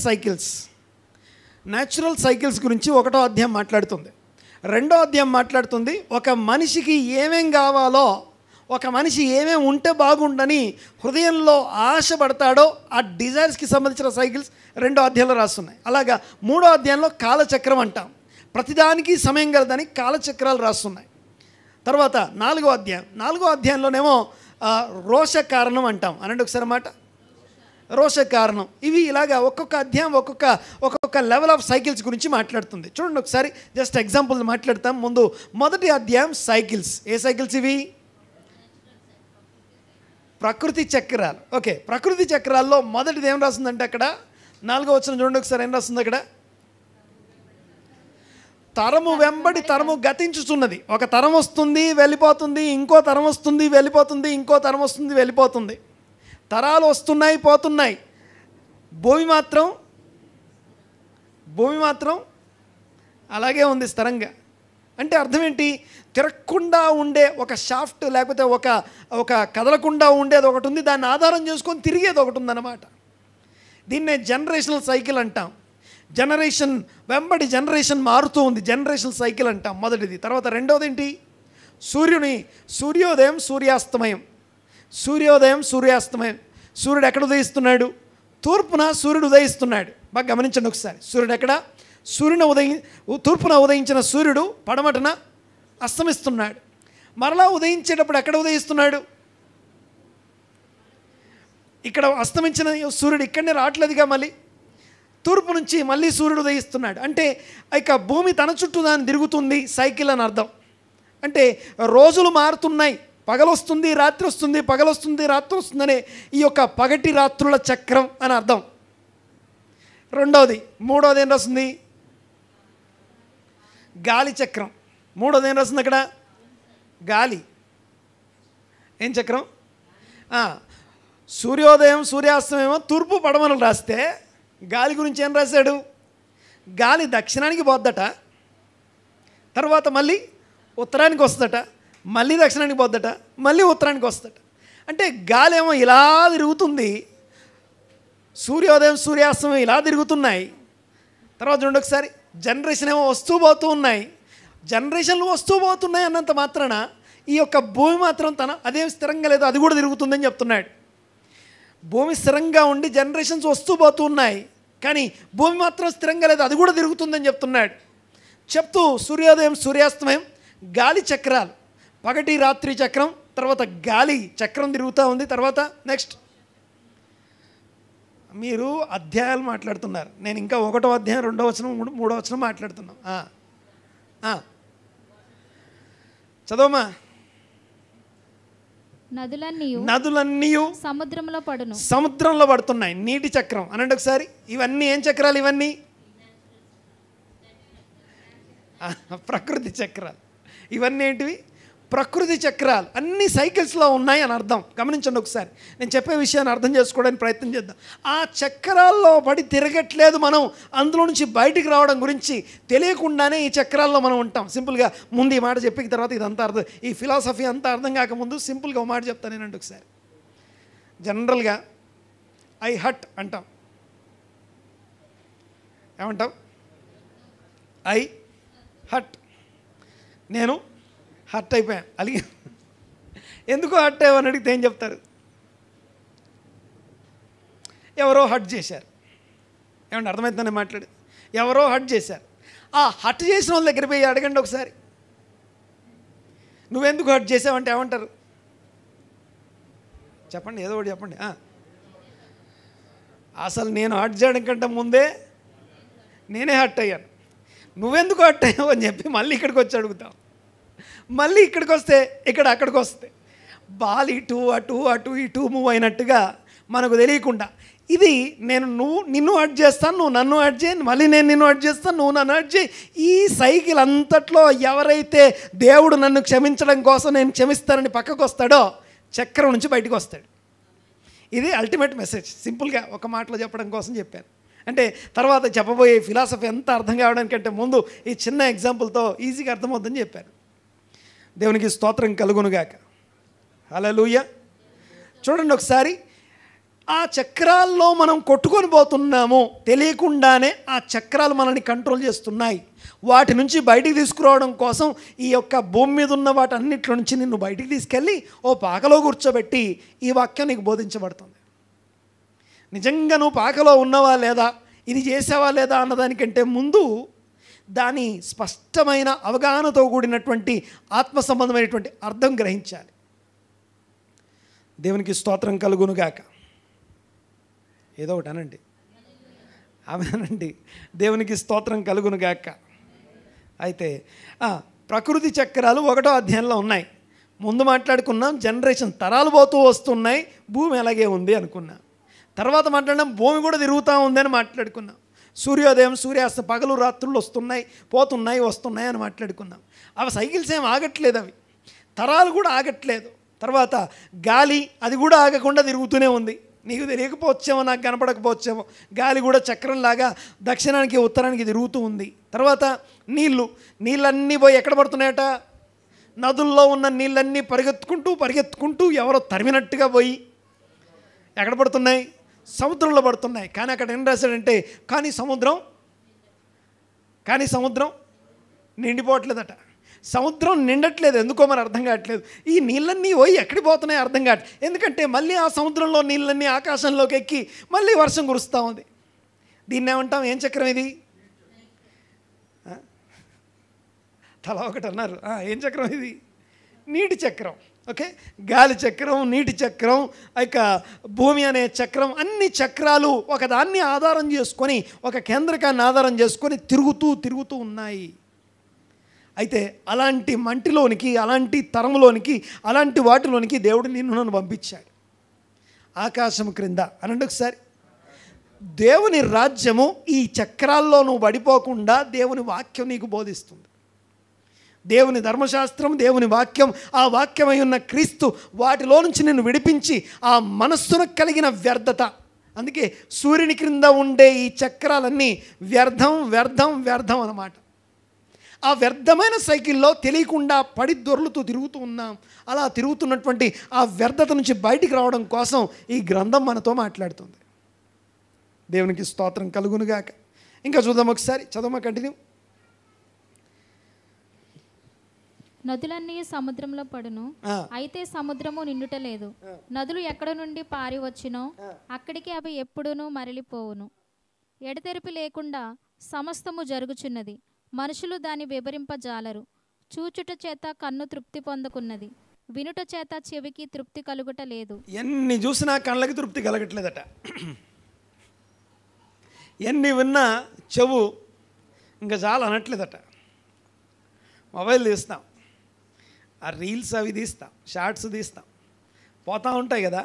సైకిల్స్ గురించి 1వ అధ్యాయం మాట్లాడుతుంది. 2వ అధ్యాయం మాట్లాడుతుంది ఒక మనిషికి ఏమేం కావాలో, ఒక మనిషి ఏమేమి ఉంటే బాగుండని హృదయంలో ఆశపడతాడో ఆ డిజైర్స్కి సంబంధించిన సైకిల్స్ 2వ అధ్యాయంలో రాస్తున్నాయి. అలాగా 3వ అధ్యాయంలో కాలచక్రం అంటాం, ప్రతిదానికి సమయం కలదని కాలచక్రాలు రాస్తున్నాయి. తర్వాత 4వ అధ్యాయంలోనేమో రోష కారణం అంటాం అనండి ఒకసారి మాట. రోష కారణం. ఇవి ఇలాగా ఒక్కొక్క అధ్యాయం ఒక్కొక్క లెవెల్ ఆఫ్ సైకిల్స్ గురించి మాట్లాడుతుంది. చూడండి ఒకసారి, జస్ట్ ఎగ్జాంపుల్ మాట్లాడతాం. ముందు 1వ అధ్యాయం సైకిల్స్. ఏ సైకిల్స్ ఇవి? ప్రకృతి చక్రాలు. ఓకే, ప్రకృతి చక్రాల్లో మొదటిది ఏం రాస్తుందంటే అక్కడ 4వ వచనం చూడండి ఒకసారి. ఏం రాస్తుంది అక్కడ? తరము వెంబడి తరము గతించుచున్నది. ఒక తరం వస్తుంది వెళ్ళిపోతుంది, ఇంకో తరం వస్తుంది వెళ్ళిపోతుంది, ఇంకో తరం వస్తుంది వెళ్ళిపోతుంది. తరాలు వస్తున్నాయి పోతున్నాయి, భూమి మాత్రం అలాగే ఉంది స్థిరంగా. అంటే అర్థం ఏంటి? తిరగకుండా ఉండే ఒక షాఫ్ట్, లేకపోతే ఒక కదలకుండా ఉండేది ఒకటి ఉంది, దాన్ని ఆధారం చేసుకొని తిరిగేది ఒకటి ఉందన్నమాట. దీన్నే జనరేషనల్ సైకిల్ అంటాం. జనరేషన్ వెంబడి జనరేషన్ మారుతూ ఉంది, జనరేషనల్ సైకిల్ అంటాం మొదటిది. తర్వాత 2వది ఏంటి? సూర్యోదయం సూర్యాస్తమయం. సూర్యుడు ఎక్కడ ఉదయిస్తున్నాడు? తూర్పున సూర్యుడు ఉదయిస్తున్నాడు. బాగా గమనించండి ఒకసారి. సూర్యుడు ఎక్కడ? తూర్పున ఉదయించిన సూర్యుడు పడమటన అస్తమిస్తున్నాడు. మరలా ఉదయించేటప్పుడు ఎక్కడ ఉదయిస్తున్నాడు? ఇక్కడ అస్తమించిన సూర్యుడు ఇక్కడనే రావట్లేదుగా, మళ్ళీ తూర్పు నుంచి మళ్ళీ సూర్యుడు ఉదయిస్తున్నాడు. అంటే ఇక భూమి తన చుట్టూ దాన్ని తిరుగుతుంది, సైకిల్ అని అర్థం. అంటే రోజులు మారుతున్నాయి, పగలొస్తుంది రాత్రి వస్తుంది, పగలొస్తుంది రాత్రి వస్తుందనే ఈ యొక్క పగటి రాత్రుల చక్రం అని అర్థం. మూడవది ఏం రాస్తుంది? గాలి చక్రం. మూడవది ఏం రాస్తుంది అక్కడ? గాలి. ఏం చక్రం? సూర్యోదయం సూర్యాస్తమేమో తూర్పు పడమలు రాస్తే గాలి గురించి ఏం రాశాడు? గాలి దక్షిణానికి పోద్దట, తర్వాత మళ్ళీ ఉత్తరానికి వస్తుందట, మళ్ళీ దక్షిణానికి పోద్దట, మళ్ళీ ఉత్తరానికి వస్తుందట. అంటే గాలి ఏమో ఇలా తిరుగుతుంది, సూర్యోదయం సూర్యాస్తమయం ఇలా తిరుగుతున్నాయి. తర్వాత చూడండి ఒకసారి, జనరేషన్ ఏమో వస్తూ పోతూ ఉన్నాయి. జనరేషన్లు వస్తూ పోతున్నాయి అన్నంత మాత్రాన ఈ యొక్క భూమి మాత్రం అదేం స్థిరంగా లేదు, అది కూడా తిరుగుతుందని చెప్తున్నాడు. భూమి స్థిరంగా ఉండి జనరేషన్స్ వస్తూ పోతూ ఉన్నాయి, కానీ భూమి మాత్రం స్థిరంగా లేదు, అది కూడా తిరుగుతుందని చెప్తున్నాడు. చెప్తూ సూర్యోదయం సూర్యాస్తమయం, గాలి చక్రాలు, పగటి రాత్రి చక్రం, తర్వాత గాలి చక్రం తిరుగుతూ ఉంది. తర్వాత నెక్స్ట్ మీరు అధ్యాయాలు మాట్లాడుతున్నారు, నేను ఇంకా 1వ అధ్యాయం 2వ వచనం 3వ వచనం మాట్లాడుతున్నాం. చదవమా. నదులన్నీ సముద్రంలో పడుతున్నాయి. నీటి చక్రం అనండి ఒకసారి. ఇవన్నీ ఏం చక్రాలు? ఇవన్నీ ప్రకృతి చక్రాలు. ఇవన్నీ ఏంటివి? ప్రకృతి చక్రాలు. అన్ని సైకిల్స్లో ఉన్నాయి అని అర్థం. గమనించండి ఒకసారి, నేను చెప్పే విషయాన్ని అర్థం చేసుకోవడానికి ప్రయత్నం చేద్దాం. ఆ చక్రాల్లో పడి తిరగట్లేదు మనం, అందులో నుంచి బయటికి రావడం గురించి తెలియకుండానే ఈ చక్రాల్లో మనం ఉంటాం. సింపుల్గా ముందు ఈ మాట చెప్పిన తర్వాత ఇదంతా అర్థం, ఈ ఫిలాసఫీ అంతా అర్థం కాకముందు సింపుల్గా ఒక మాట చెప్తాను నేనండి ఒకసారి. జనరల్గా ఐ హట్ అంటాం. ఏమంటాం? I hot. నేను హర్ట్ అయిపోయాను. అలిగి ఎందుకు హర్ట్ అయ్యామని అడిగితే ఏం చెప్తారు? ఎవరో హర్ట్ చేశారు. ఏమంటే అర్థమవుతుందని మాట్లాడి, ఎవరో హర్ట్ చేశారు. ఆ హర్ట్ చేసిన వాళ్ళ దగ్గర పోయి అడగండి ఒకసారి, నువ్వెందుకు హర్ట్ చేసావంటే ఏమంటారు? చెప్పండి, ఏదో ఒకటి చెప్పండి. అసలు నేను హర్ట్ చేయడం కంటే ముందే నేనే హర్ట్ అయ్యాను, నువ్వెందుకు హర్ట్ అయ్యావు అని చెప్పి మళ్ళీ ఇక్కడికి వచ్చి అడుగుతాం. మళ్ళీ ఇక్కడికి వస్తే ఇక్కడ అక్కడికి వస్తే బాల్ ఇటు అటు అటు ఇటు మూవ్ అయినట్టుగా మనకు తెలియకుండా ఇది నిన్ను హర్ట్ చేస్తాను, నువ్వు నన్ను హర్ట్ చేయి, మళ్ళీ నేను నిన్ను హర్ట్ చేస్తాను, నువ్వు నన్ను హర్ట్ చేయి. ఈ సైకిల్ అంతట్లో ఎవరైతే దేవుడు నన్ను క్షమించడం కోసం నేను క్షమిస్తానని పక్కకు వస్తాడో చక్రం నుంచి బయటకు వస్తాడు. ఇది అల్టిమేట్ మెసేజ్. సింపుల్గా ఒక మాటలో చెప్పడం కోసం చెప్పాను. అంటే తర్వాత చెప్పబోయే ఫిలాసఫీ ఎంత అర్థం కావడానికంటే ముందు ఈ చిన్న ఎగ్జాంపుల్తో ఈజీగా అర్థమవుతుందని చెప్పాను. దేవునికి స్తోత్రం కలుగునుగాక. హల్లెలూయా. చూడండి ఒకసారి, ఆ చక్రాల్లో మనం కొట్టుకొని పోతున్నాము, తెలియకుండానే ఆ చక్రాలు మనల్ని కంట్రోల్ చేస్తున్నాయి. వాటి నుంచి బయటికి తీసుకురావడం కోసం ఈ యొక్క భూమి మీద ఉన్న వాటి అన్నింటిలో నుంచి నిన్ను బయటికి తీసుకెళ్ళి ఓ పాకలో కూర్చోబెట్టి ఈ వాక్యం నీకు బోధించబడుతుంది. నిజంగా నువ్వు పాకలో ఉన్నావా లేదా, ఇది చేసావా లేదా అన్నదానికంటే ముందు దాని స్పష్టమైన అవగాహనతో కూడినటువంటి ఆత్మ సంబంధమైనటువంటి అర్థం గ్రహించాలి. దేవునికి స్తోత్రం కలుగునుగాక. ఏదో ఒకటి అనండి, అనండి. దేవునికి స్తోత్రం కలుగునుగాక. అయితే ప్రకృతి చక్రాలు 1వ అధ్యాయంలో ఉన్నాయి. ముందు మాట్లాడుకున్నాం జనరేషన్, తరాలు పోతూ వస్తున్నాయి, భూమి అలాగే ఉంది అనుకున్నాం. తర్వాత మాట్లాడినాం భూమి కూడా తిరుగుతూ ఉందని మాట్లాడుకున్నాం. సూర్యోదయం సూర్యాస్త పగలు రాత్రులు వస్తున్నాయి, పోతున్నాయి, వస్తున్నాయి అని మాట్లాడుకున్నాం. అవి సైకిల్స్ ఏం ఆగట్లేదు, అవి తరాలు కూడా ఆగట్లేదు. తర్వాత గాలి, అది కూడా ఆగకుండా తిరుగుతూనే ఉంది. నీకు తెలియకపోవచ్చేమో, నాకు కనపడకపోవచ్చేమో, గాలి కూడా చక్రంలాగా దక్షిణానికి ఉత్తరానికి తిరుగుతూ ఉంది. తర్వాత నీళ్ళన్నీ పోయి ఎక్కడ పడుతున్నాయట? నదుల్లో ఉన్న నీళ్ళన్నీ పరిగెత్తుకుంటూ ఎవరో తరిమినట్టుగా పోయి ఎక్కడ పడుతున్నాయి? సముద్రంలో పడుతున్నాయి. కానీ అక్కడ ఏం రాశాడంటే, కానీ సముద్రం నిండిపోవట్లేదట. సముద్రం నిండట్లేదు, ఎందుకో మరి అర్థం కావట్లేదు. ఈ నీళ్ళన్నీ పోయి ఎక్కడికి పోతున్నాయి అర్థం కావట్లేదు. ఎందుకంటే మళ్ళీ ఆ సముద్రంలో నీళ్ళన్నీ ఆకాశంలోకి ఎక్కి మళ్ళీ వర్షం కురుస్తూ ఉంది. దీన్ని ఏమంటాం? ఏం చక్రం ఇది? తల ఒకటి అన్నారు. ఏం చక్రం ఇది? నీటి చక్రం. ఓకే, గాలి చక్రం, నీటి చక్రం, ఇక భూమి అనే చక్రం, అన్ని చక్రాలు ఒకదాన్ని ఆధారం చేసుకొని, ఒక కేంద్రకాన్ని ఆధారం చేసుకొని తిరుగుతూ ఉన్నాయి. అయితే అలాంటి మంటిలోనికి, అలాంటి తరములోనికి, అలాంటి వాటిలోనికి దేవుడు నిన్ను నన్ను పంపించాడు. ఆకాశం క్రింద అనండి ఒకసారి. దేవుని రాజ్యము ఈ చక్రాల్లో నువ్వు పడిపోకుండా దేవుని వాక్యం నీకు బోధిస్తుంది. దేవుని ధర్మశాస్త్రం, దేవుని వాక్యం, ఆ వాక్యమై ఉన్న క్రీస్తు వాటిలో నుంచి నిన్ను విడిపించి ఆ మనస్సును కలిగిన వ్యర్థత. అందుకే సూర్యుని క్రింద ఉండే ఈ చక్రాలన్నీ వ్యర్థం వ్యర్థం వ్యర్థం అన్నమాట. ఆ వ్యర్థమైన సైకిల్లో తెలియకుండా పడి దొర్లుతూ తిరుగుతూ ఉన్నాం. అలా తిరుగుతున్నటువంటి ఆ వ్యర్థత నుంచి బయటికి రావడం కోసం ఈ గ్రంథం మనతో మాట్లాడుతుంది. దేవునికి స్తోత్రం కలుగునుగాక. ఇంకా చూద్దాం ఒకసారి, చదవమా, కంటిన్యూ. నదులన్నీ సముద్రంలో పడును, అయితే సముద్రము నిండుట లేదు. నదులు ఎక్కడ నుండి పారి వచ్చినో అక్కడికి అవి ఎప్పుడూనూ మరలిపోవును. ఎడతెరిపి లేకుండా సమస్తము జరుగుచున్నది, మనుషులు దాన్ని వివరింపజాలరు. చూచుట చేత కన్ను తృప్తి పొందుకున్నది, వినుట చేత చెవికి తృప్తి కలుగుట లేదు. ఎన్ని చూసినా కళ్ళకి తృప్తి కలగట్లేదట. ఎన్ని విన్నా చెవు ఇంకా చాలా అనట్లేదట. మొబైల్ తీస్తాం, ఆ రీల్స్ అవి తీస్తాం, షార్ట్స్ తీస్తాం, పోతూ ఉంటాయి కదా,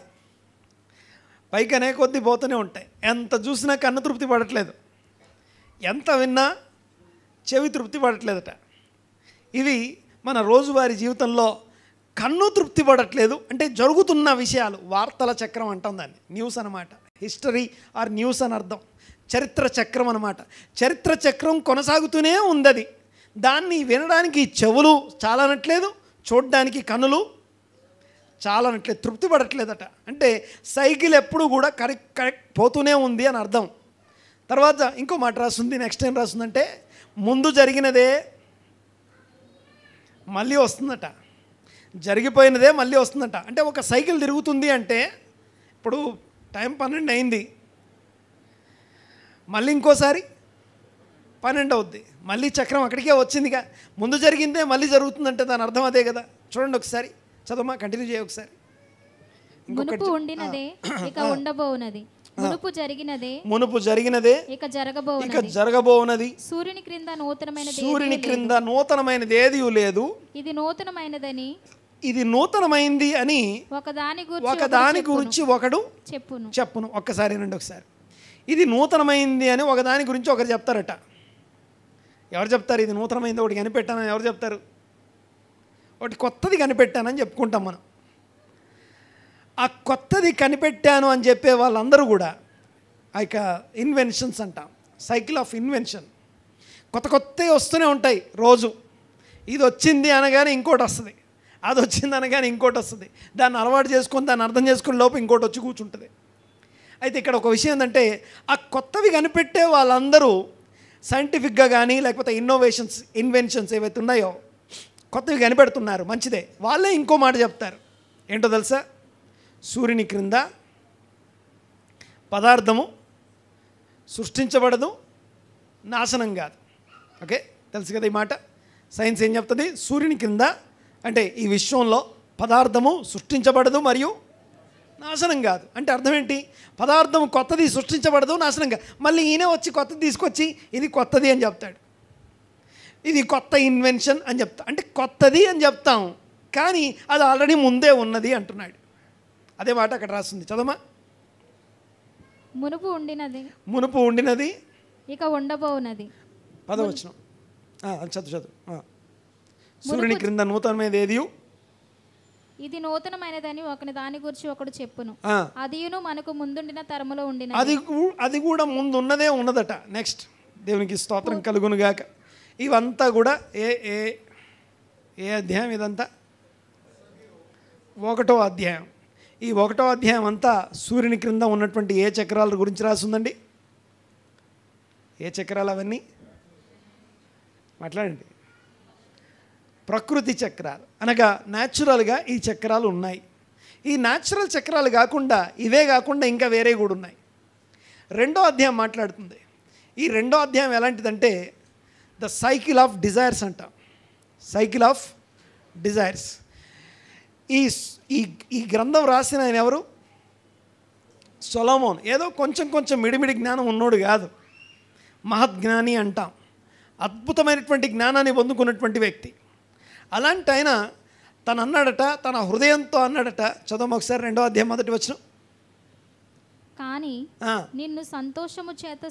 పైకి అనే కొద్దీ పోతూనే ఉంటాయి. ఎంత చూసినా కన్ను తృప్తి పడట్లేదు, ఎంత విన్నా చెవి తృప్తి పడట్లేదట. ఇవి మన రోజువారీ జీవితంలో కన్ను తృప్తి పడట్లేదు అంటే జరుగుతున్న విషయాలు, వార్తల చక్రం అంటాం దాన్ని, న్యూస్ అన్నమాట. హిస్టరీ ఆర్ న్యూస్ అని అర్థం. చరిత్ర చక్రం అన్నమాట. చరిత్ర చక్రం కొనసాగుతూనే ఉంది. దాన్ని వినడానికి చెవులు చాలనట్లేదు, చూడడానికి కన్నులు చాలనట్లేదు, తృప్తి పడట్లేదట. అంటే సైకిల్ ఎప్పుడు కూడా కరెక్ట్ పోతూనే ఉంది అని అర్థం. తర్వాత ఇంకో మాట రాస్తుంది, నెక్స్ట్ ఏం రాస్తుందంటే ముందు జరిగినదే మళ్ళీ వస్తుందట, జరిగిపోయినదే మళ్ళీ వస్తుందట. అంటే ఒక సైకిల్ తిరుగుతుంది అంటే ఇప్పుడు టైం 12 అయింది, మళ్ళీ ఇంకోసారి 12 అవుద్ది, మళ్ళీ చక్రం అక్కడికే వచ్చిందిగా. ముందు జరిగిందే మళ్ళీ జరుగుతుందంటే దాని అర్థం అదే కదా. చూడండి ఒకసారి, చదవమా, కంటిన్యూ చేయ ఒకసారి. మునుపు ఉండినదే ఇక ఉండబోవునది, మునుపు జరిగినదే ఇక జరగబోవునది. సూర్యుని క్రింద నూతనమైనది ఏదీ లేదు, ఇది నూతనమైంది అని ఒకదాని గురించి ఒకడు చెప్పును. ఒక్కసారి రండి ఒకసారి. ఇది నూతనమైంది అని ఒకదాని గురించి ఒకరు చెప్తారట. ఎవరు చెప్తారు? ఇది నూతనమైంది ఒకటి కనిపెట్టానని ఎవరు చెప్తారు? ఒకటి కొత్తది కనిపెట్టానని చెప్పుకుంటాం మనం. ఆ కొత్తది కనిపెట్టాను అని చెప్పే వాళ్ళందరూ కూడా ఆ యొక్క ఇన్వెన్షన్స్ అంటాం, సైకిల్ ఆఫ్ ఇన్వెన్షన్. కొత్త కొత్తవి వస్తూనే ఉంటాయి రోజు. ఇది వచ్చింది అనగానే ఇంకోటి వస్తుంది, అది వచ్చింది అనగానే ఇంకోటి వస్తుంది. దాన్ని అలవాటు చేసుకొని, దాన్ని అర్థం చేసుకునే లోపు ఇంకోటి వచ్చి కూర్చుంటుంది. అయితే ఇక్కడ ఒక విషయం ఏంటంటే, ఆ కొత్తవి కనిపెట్టే వాళ్ళందరూ సైంటిఫిక్గా కానీ లేకపోతే ఇన్వెన్షన్స్ ఏవైతే ఉన్నాయో కొత్తవి కనిపెడుతున్నారు, మంచిదే. వాళ్ళే ఇంకో మాట చెప్తారు. ఏంటో తెలుసా? సూర్యుని క్రింద పదార్థము సృష్టించబడదు, నాశనం కాదు. ఓకే, తెలుసు కదా ఈ మాట. సైన్స్ ఏం చెప్తుంది? సూర్యుని క్రింద అంటే ఈ విశ్వంలో పదార్థము సృష్టించబడదు మరియు నాశనం కాదు. అంటే అర్థం ఏంటి? పదార్థం కొత్తది సృష్టించబడదు, నాశనం కాదు. మళ్ళీ ఈయన వచ్చి కొత్తది తీసుకొచ్చి ఇది కొత్తది అని చెప్తాడు, ఇది కొత్త ఇన్వెన్షన్ అని చెప్తా. అంటే కొత్తది అని చెప్తాం, కానీ అది ఆల్రెడీ ముందే ఉన్నది అంటున్నాడు. అదే మాట అక్కడ రాస్తుంది, చదవమా. మునుపు ఉండినది ఇక ఉండబోవునది. 10వ వచనం చదువు. సూర్యుని క్రింద నూతనమైనది ఏది, ఇది నూతనమైనదని ఒకని దాని గురించి ఒకడు చెప్పును, అదియును మనకు ముందుండిన తరములో ఉండిన. అది కూడా ముందు ఉన్నదే ఉన్నదట. నెక్స్ట్, దేవునికి స్తోత్రం కలుగునుగాక. ఇవంతా కూడా ఏ అధ్యాయం ఇదంతా? 1వ అధ్యాయం. ఈ 1వ అధ్యాయం అంతా సూర్యుని క్రింద ఉన్నటువంటి ఏ చక్రాల గురించి రాస్తుందండి? ఏ చక్రాలు అవన్నీ? మాట్లాడండి. ప్రకృతి చక్రాలు అనగా న్యాచురల్గా ఈ చక్రాలు ఉన్నాయి. ఈ న్యాచురల్ చక్రాలు కాకుండా, ఇవే కాకుండా ఇంకా వేరే కూడా ఉన్నాయి. 2వ అధ్యాయం మాట్లాడుతుంది. ఈ 2వ అధ్యాయం ఎలాంటిదంటే ద సైకిల్ ఆఫ్ డిజైర్స్ అంటాం. Cycle of desires. ఈ గ్రంథం రాసిన ఆయన ఎవరు? సొలొమోన్. ఏదో కొంచెం మిడిమిడి జ్ఞానం ఉన్నోడు కాదు, మహజ్ఞాని అంటాం. అద్భుతమైనటువంటి జ్ఞానాన్ని పొందుకున్నటువంటి వ్యక్తి. అలాంటి ఆయన తను అన్నాడట, తన హృదయంతో అన్నాడట. చదవం ఒకసారి 2వ అధ్యాయం 1వ వచనం. కానీ నిన్ను సంతోషము చేత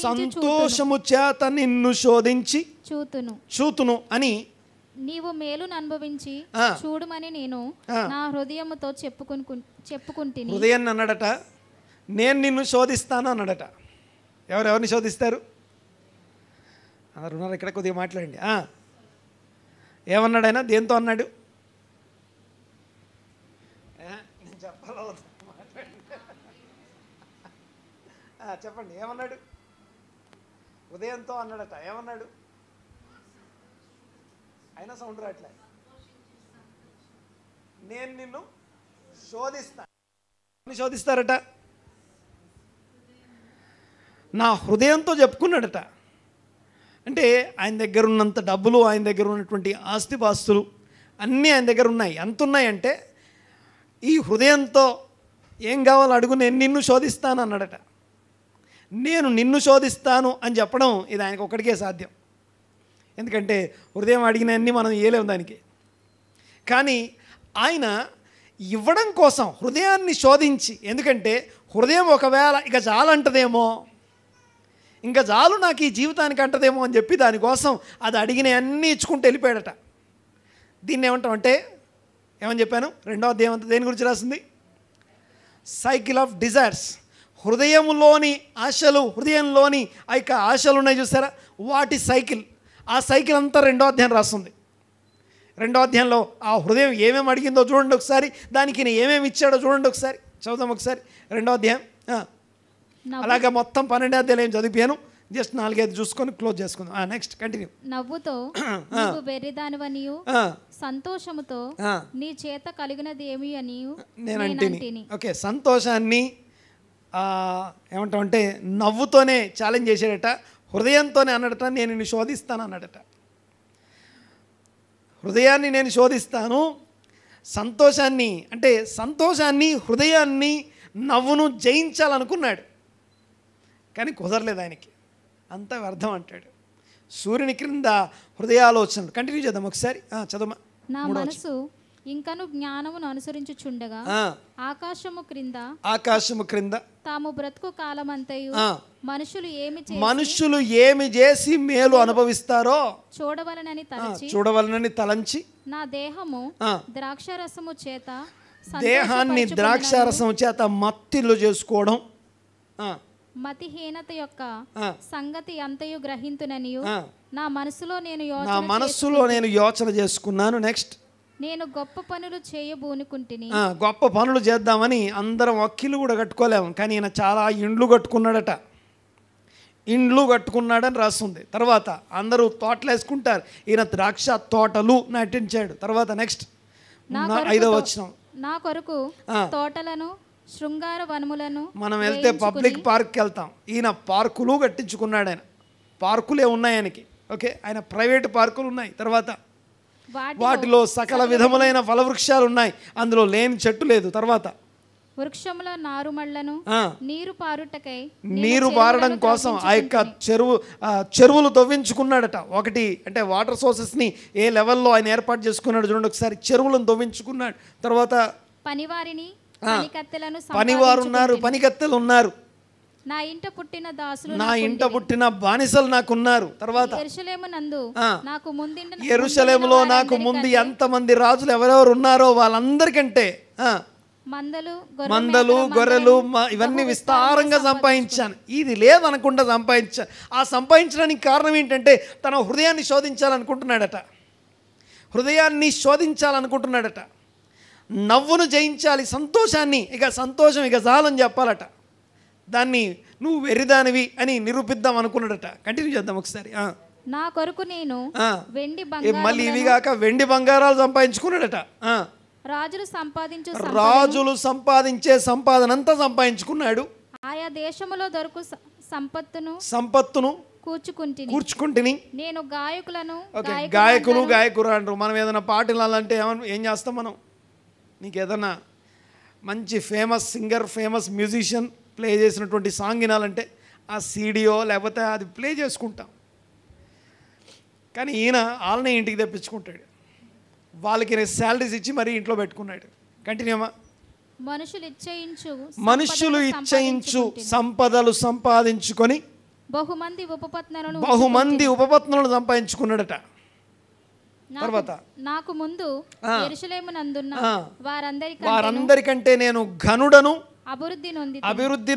సంతోషము చేత నిన్ను శోధించి చూతును అని నీవు మేలును అనుభవించి చూడమని నేను నా హృదయముతో చెప్పుకుంటుని. హృదయాన్ని అన్నాడట, నేను నిన్ను శోధిస్తాను అన్నాడట. ఎవరెవరిని శోధిస్తారు? అందరు ఉన్నారు ఇక్కడ, కొద్దిగా మాట్లాడండి. ఏమన్నాడు ఆయన? దేంతో అన్నాడు? నేను చెప్పాలి, చెప్పండి. ఏమన్నాడు? హృదయంతో అన్నాడట. ఏమన్నాడు? అయినా సౌండ్ రాట్లే. నేను నిన్ను శోధిస్తారట. నా హృదయంతో చెప్పుకున్నాడట. అంటే ఆయన దగ్గర ఉన్నంత డబ్బులు, ఆయన దగ్గర ఉన్నటువంటి ఆస్తిపాస్తులు అన్నీ ఆయన దగ్గర ఉన్నాయి. ఎంత ఉన్నాయంటే ఈ హృదయంతో ఏం కావాలో అడుగు, నేను నిన్ను శోధిస్తాను అన్నాడట. నేను నిన్ను శోధిస్తాను అని చెప్పడం ఇది ఆయనకు ఒక్కడికే సాధ్యం. ఎందుకంటే హృదయం అడిగినవన్నీ మనం ఇవ్వలేము దానికి. కానీ ఆయన ఇవ్వడం కోసం హృదయాన్ని శోధించి, ఎందుకంటే హృదయం ఒకవేళ ఇక చాలంటదేమో, ఇంకా చాలు నాకు ఈ జీవితానికి అంటదేమో అని చెప్పి దానికోసం అది అడిగినవన్నీ ఇచ్చుకుంటూ వెళ్ళిపోయాడట. దీన్ని ఏమంటామంటే, ఏమని చెప్పాను? 2వ అధ్యాయం అంతా దేని గురించి రాసింది? Cycle of desires. హృదయంలోని ఆశలు, హృదయంలోని ఆ యొక్క ఆశలు ఉన్నాయి చూసారా, వాటి సైకిల్. ఆ సైకిల్ అంతా 2వ అధ్యాయం రాస్తుంది. 2వ అధ్యాయంలో ఆ హృదయం ఏమేమి అడిగిందో చూడండి ఒకసారి, దానికి ఏమేమి ఇచ్చాడో చూడండి ఒకసారి. చదువుదాం ఒకసారి 2వ అధ్యాయం. అలాగే మొత్తం 12 అధ్యాయాలు ఏం చదివాను, జస్ట్ 4-5 చూసుకొని క్లోజ్ చేసుకుందాం. Next continue. నవ్వుతో నీవు వెర్రిదానివనియు సంతోషముతో నీ చేత కలిగినది ఏమి అని నేనంటిని. ఓకే, సంతోషాన్ని ఏమంటామంటే నవ్వుతోనే ఛాలెంజ్ చేశాడట. హృదయంతోనే అన్నాడట, నేను నిన్ను శోధిస్తాను అన్నాడట. హృదయాన్ని నేను శోధిస్తాను, సంతోషాన్ని అంటే సంతోషాన్ని, హృదయాన్ని, నవ్వును జయించాలనుకున్నాడు. కానీ కుదరలేదు ఆయనకి, అంత వ్యర్థం అంటాడు. సూర్యుని క్రింద హృదయాలోచనలు. కంటిన్యూ చేద్దాం ఒకసారి, చదువు. నా మనసు ఇంకను జ్ఞానమును అనుసరించుచుండగా ఆకాశము క్రింద తాము బ్రతుకు కాలమంతయు మనుషులు ఏమి చేసి మేలు అనుభవిస్తారో చూడవలనని తలంచి నా దేహము ద్రాక్షారసము చేత దేహాన్ని ద్రాక్షారసము చేత మత్తిలో చేసుకోవడం, మతిహీనత యొక్క సంగతి అంతయు గ్రహింతుననియు నా మనసులో నేను యోచన చేసుకున్నాను. నెక్స్ట్, నేను గొప్ప పనులు చేయబూనుకుంటుని. గొప్ప పనులు చేద్దామని అందరం అక్కిలు కూడా కట్టుకోలేము, కానీ ఈయన చాలా ఇండ్లు కట్టుకున్నాడట. ఇండ్లు కట్టుకున్నాడని రాస్తుంది. తర్వాత అందరూ తోటలు వేసుకుంటారు, ఈయన ద్రాక్ష తోటలు నాటించాడు. తర్వాత నెక్స్ట్ 5వ వచనం. నా కొరకు తోటలను శృంగార వనములను. మనం వెళ్తే పబ్లిక్ పార్క్కి వెళ్తాం, ఈయన పార్కులు కట్టించుకున్నాడు. ఆయన పార్కులే ఉన్నాయి ఆయనకి. ఓకే, ఆయన ప్రైవేట్ పార్కులు ఉన్నాయి. తర్వాత వాటిలో సకల విధములైన ఫలవృక్షాలు ఉన్నాయి, అందులో లేని చెట్టు లేదు. తర్వాత వృక్షముల నారుమళ్లను నీరు పారడం కోసం ఆ యొక్క చెరువులు తవ్వించుకున్నాడట. ఒకటి అంటే వాటర్ సోర్సెస్ని ఏ లెవెల్లో ఆయన ఏర్పాటు చేసుకున్నాడు చూడండి ఒకసారి. చెరువులను తవ్వించుకున్నాడు. తర్వాత పనివారు ఉన్నారు, పనికత్తెలు ఉన్నారు. నా ఇంట పుట్టిన బానిసలు నాకున్నారు. తర్వాత యెరూషలేములో నాకు ముందు ఎంతమంది రాజులు ఎవరెవరు ఉన్నారో వాళ్ళందరికంటే మందలు, గొర్రెలు, ఇవన్నీ విస్తారంగా సంపాదించాను. ఇది లేదనకుండా సంపాదించాను. ఆ సంపాదించడానికి కారణం ఏంటంటే తన హృదయాన్ని శోధించాలనుకుంటున్నాడట. హృదయాన్ని శోధించాలనుకుంటున్నాడట. నవ్వును జయించాలి, సంతోషాన్ని. సంతోషం ఇక చాలని చెప్పాలట. దాన్ని నువ్వు వెర్రిదానివి అని నిరూపిద్దాం అనుకున్నాడట. కంటిన్యూ చేద్దాం ఒకసారి. నా కొరకు నేను మళ్ళీ ఇవి కాక వెండి బంగారాలు సంపాదించుకున్నాడట. రాజులు సంపాదించే సంపాదనంతా సంపాదించుకున్నాడు. ఆయా దేశములో దొరుకు సంపత్తును కూర్చుకుంటుని నేను గాయకులు అంటారు. మనం ఏదైనా పాటలు వినాలంటే ఏం చేస్తాం మనం? నీకు ఏదైనా మంచి famous singer, famous musician play చేసినటువంటి సాంగ్ వినాలంటే ఆ సీడీయో లేకపోతే అది ప్లే చేసుకుంటాం. కానీ ఈయన వాళ్ళని ఇంటికి తెప్పించుకుంటాడు, వాళ్ళకి శాలరీస్ ఇచ్చి మరీ ఇంట్లో పెట్టుకున్నాడు. కంటిన్యూమా. మనుషులు ఇచ్చయించు సంపదలు సంపాదించుకొని బహుమంది ఉపపత్నులను సంపాదించుకున్నాడట. తర్వాత నాకు ముందు యెరూషలేమునందున్న వారందరికంటే నేను ఘనుడను, అభివృద్ధి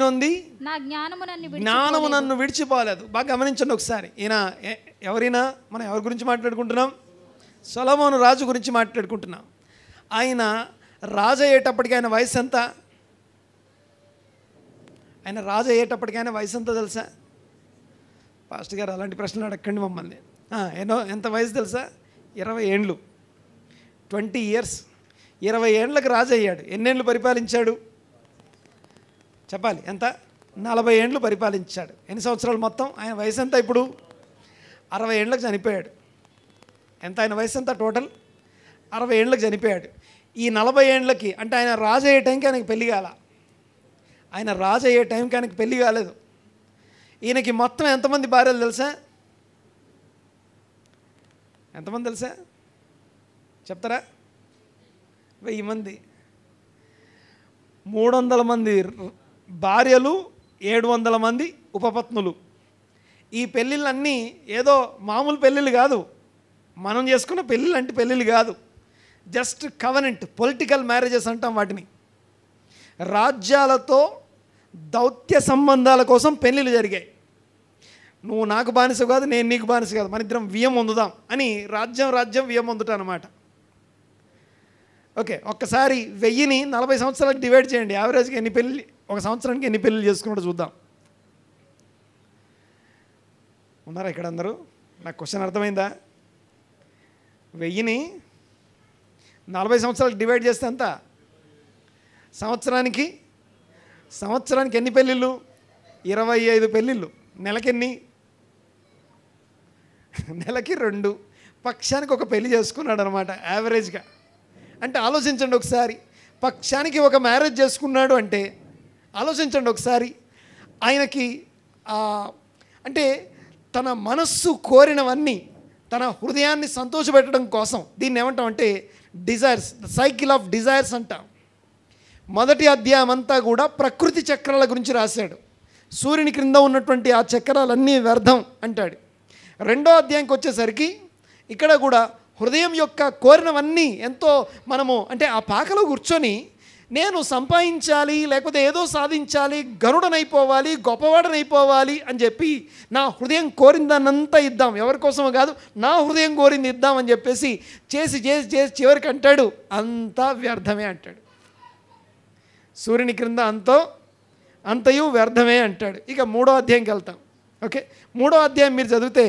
నొంది నా జ్ఞానము నన్ను విడిచిపోలేదు. బాగా గమనించండి ఒకసారి. ఈయన ఎవరైనా మనం ఎవరి గురించి మాట్లాడుకుంటున్నాం? సొలొమోను రాజు గురించి మాట్లాడుకుంటున్నాం. ఆయన రాజు అయ్యేటప్పటికి ఆయన వయసు ఎంత? ఆయన వయసు ఎంత తెలుసా? పాస్టర్ గారు అలాంటి ప్రశ్నలు అడగండి మమ్మల్ని. ఎంత వయసు తెలుసా? 20 ఏండ్లు, 20 years. 20 ఏండ్లకు రాజు అయ్యాడు. ఎన్నేళ్ళు పరిపాలించాడు చెప్పాలి? ఎంత? 40 ఏండ్లు పరిపాలించాడు. ఎన్ని సంవత్సరాలు మొత్తం? ఆయన వయసు ఎంత ఇప్పుడు? 60 ఏండ్లకు చనిపోయాడు. ఎంత ఆయన వయసు ఎంత టోటల్? 60 ఏండ్లకు చనిపోయాడు. ఈ 40 ఏండ్లకి అంటే ఆయన రాజు అయ్యే టైంకి ఆయనకి పెళ్లి కాలేదు. ఈయనకి మొత్తం ఎంతమంది భార్యలు తెలుసా? ఎంతమంది తెలుసా? చెప్తారా? 1000 మంది. 300 మంది భార్యలు, 700 మంది ఉపపత్నులు. ఈ పెళ్ళిళ్ళన్నీ ఏదో మామూలు పెళ్ళిళ్ళు కాదు, మనం చేసుకున్న పెళ్ళిళ్ళు అంటే పెళ్ళిళ్ళు కాదు. జస్ట్ కవనెంట్, పొలిటికల్ మ్యారేజెస్ అంటాం వాటిని. రాజ్యాలతో దౌత్య సంబంధాల కోసం పెళ్ళిళ్ళు జరిగాయి. నువ్వు నాకు బానిస కాదు, నేను నీకు బానిస కాదు, మన ఇద్దరం వియ్యం పొందుదాం అని రాజ్యం వియ్యం పొందుతా అన్నమాట. ఓకే, ఒక్కసారి 1000ని 40 సంవత్సరాలకు డివైడ్ చేయండి. యావరేజ్గా ఎన్ని పెళ్ళి, ఒక సంవత్సరానికి ఎన్ని పెళ్ళిళ్ళు చేసుకున్నాడో చూద్దాం. ఉన్నారా ఇక్కడ అందరూ? నాకు క్వశ్చన్ అర్థమైందా? 1000ని 40 సంవత్సరాలకు డివైడ్ చేస్తే ఎంత? సంవత్సరానికి ఎన్ని పెళ్ళిళ్ళు? 25 పెళ్ళిళ్ళు. నెలకెన్ని? నెలకి 2. పక్షానికి ఒక పెళ్ళి చేసుకున్నాడు అనమాట యావరేజ్గా. అంటే ఆలోచించండి ఒకసారి, పక్షానికి ఒక మ్యారేజ్ చేసుకున్నాడు అంటే ఆలోచించండి ఒకసారి. ఆయనకి అంటే తన మనస్సు కోరినవన్నీ, తన హృదయాన్ని సంతోషపెట్టడం కోసం దీన్ని ఏమంటామంటే desires, the cycle of desires అంటాం. మొదటి అధ్యాయం అంతా కూడా ప్రకృతి చక్రాల గురించి రాశాడు. సూర్యుని క్రింద ఉన్నటువంటి ఆ చక్రాలన్నీ వ్యర్థం అంటాడు. రెండో అధ్యాయంకి వచ్చేసరికి ఇక్కడ కూడా హృదయం యొక్క కోరినవన్నీ ఎంతో మనము అంటే ఆ పాకలో కూర్చొని నేను సంపాదించాలి, లేకపోతే ఏదో సాధించాలి, గరుడనైపోవాలి, గొప్పవాడనైపోవాలి అని చెప్పి నా హృదయం కోరిందాన్నంతా ఇద్దాం, ఎవరి కోసమో కాదు, నా హృదయం కోరింది ఇద్దామని చెప్పేసి చేసి చివరికి అంటాడు అంతా వ్యర్థమే అంటాడు. సూర్యుని క్రింద అంతయు వ్యర్థమే అంటాడు. ఇక 3వ అధ్యాయంకి వెళ్తాం. ఓకే, 3వ అధ్యాయం మీరు చదివితే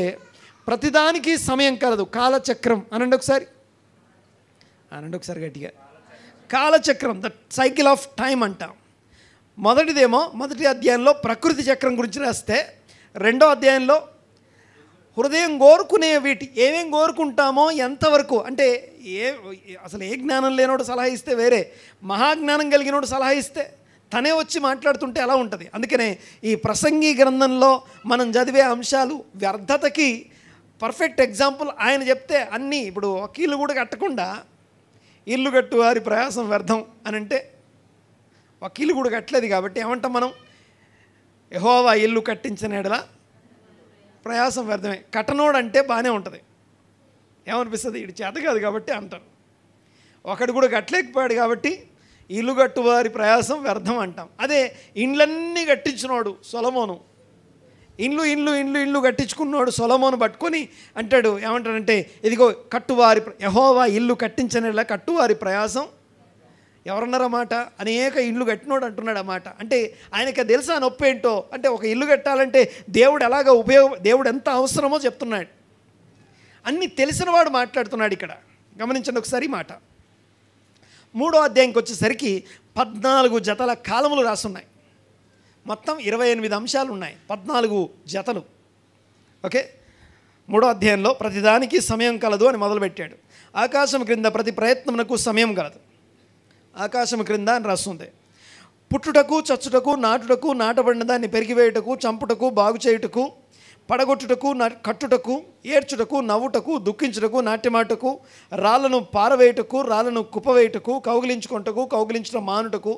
ప్రతిదానికి సమయం కలదు. కాలచక్రం అనండి ఒకసారి గట్టిగా. కాలచక్రం, ద సైకిల్ ఆఫ్ టైం అంటాం. మొదటి అధ్యాయంలో ప్రకృతి చక్రం గురించి రాస్తే, రెండో అధ్యాయంలో హృదయం కోరుకునే ఏమేం కోరుకుంటామో ఎంతవరకు అంటే అసలు ఏ జ్ఞానం లేనోడు సలహా ఇస్తే వేరే, మహాజ్ఞానం కలిగినోడు సలహా ఇస్తే తనే వచ్చి మాట్లాడుతుంటే ఎలా ఉంటుంది. అందుకనే ఈ ప్రసంగి గ్రంథంలో మనం చదివే అంశాలు వ్యర్థతకి పర్ఫెక్ట్ ఎగ్జాంపుల్. ఆయన చెప్తే అన్నీ, ఇప్పుడు ఒక ఇల్లు కూడా కట్టకుండా ఇల్లు కట్టు వారి ప్రయాసం వ్యర్థం అని అంటే, ఒక ఇల్లు కూడా కట్టలేదు కాబట్టి ఏమంటాం మనం? యెహోవా ఇల్లు కట్టించిన ఎడల ప్రయాసం వ్యర్థమే. కట్టనోడు అంటే బాగానే ఉంటుంది, ఏమనిపిస్తుంది? ఇటు చేత కాదు కాబట్టి అంటారు. ఒకడు కూడా కట్టలేకపోయాడు కాబట్టి ఇల్లు కట్టు వారి ప్రయాసం వ్యర్థం అంటాం. అదే ఇండ్లన్నీ కట్టించినోడు సొలొమోను, ఇల్లు కట్టించుకున్నాడు సొలొమోను పట్టుకొని అంటాడు, ఏమంటాడంటే ఇదిగో యెహోవా ఇల్లు కట్టించనేలా కట్టువారి ప్రయాసం. ఎవరన్నారన్నమాట? అనేక ఇల్లు కట్టినోడు అంటున్నాడు అన్నమాట. అంటే ఆయనకి తెలుసా నొప్పి ఏంటో. అంటే ఒక ఇల్లు కట్టాలంటే దేవుడు ఎంత అవసరమో చెప్తున్నాడు. అన్నీ తెలిసినవాడు మాట్లాడుతున్నాడు ఇక్కడ. గమనించండి ఒకసారి మాట. 3వ అధ్యాయంకి వచ్చేసరికి 14 జతల కాలములు రాసున్నాయి. మొత్తం 28 అంశాలు ఉన్నాయి, 14 జతలు. ఓకే, 3వ అధ్యాయంలో ప్రతిదానికి సమయం కలదు అని మొదలుపెట్టాడు. ఆకాశం క్రింద ప్రతి ప్రయత్నమునకు సమయం కలదు. ఆకాశం క్రింద అని రాస్తుంది. పుట్టుటకు, చచ్చుటకు, నాటుటకు, నాటబడిన దాన్ని పెరిగివేయుటకు, చంపుటకు, బాగు చేయుటకు, పడగొట్టుటకు కట్టుటకు, ఏడ్చుటకు, నవ్వుటకు, దుఃఖించుటకు, నాట్యమాటకు, రాళ్లను పారవేయుటకు, రాళ్లను కుప్పవేయుటకు, కౌగిలించుకొనుటకు, కౌగిలించడం మానుటకు,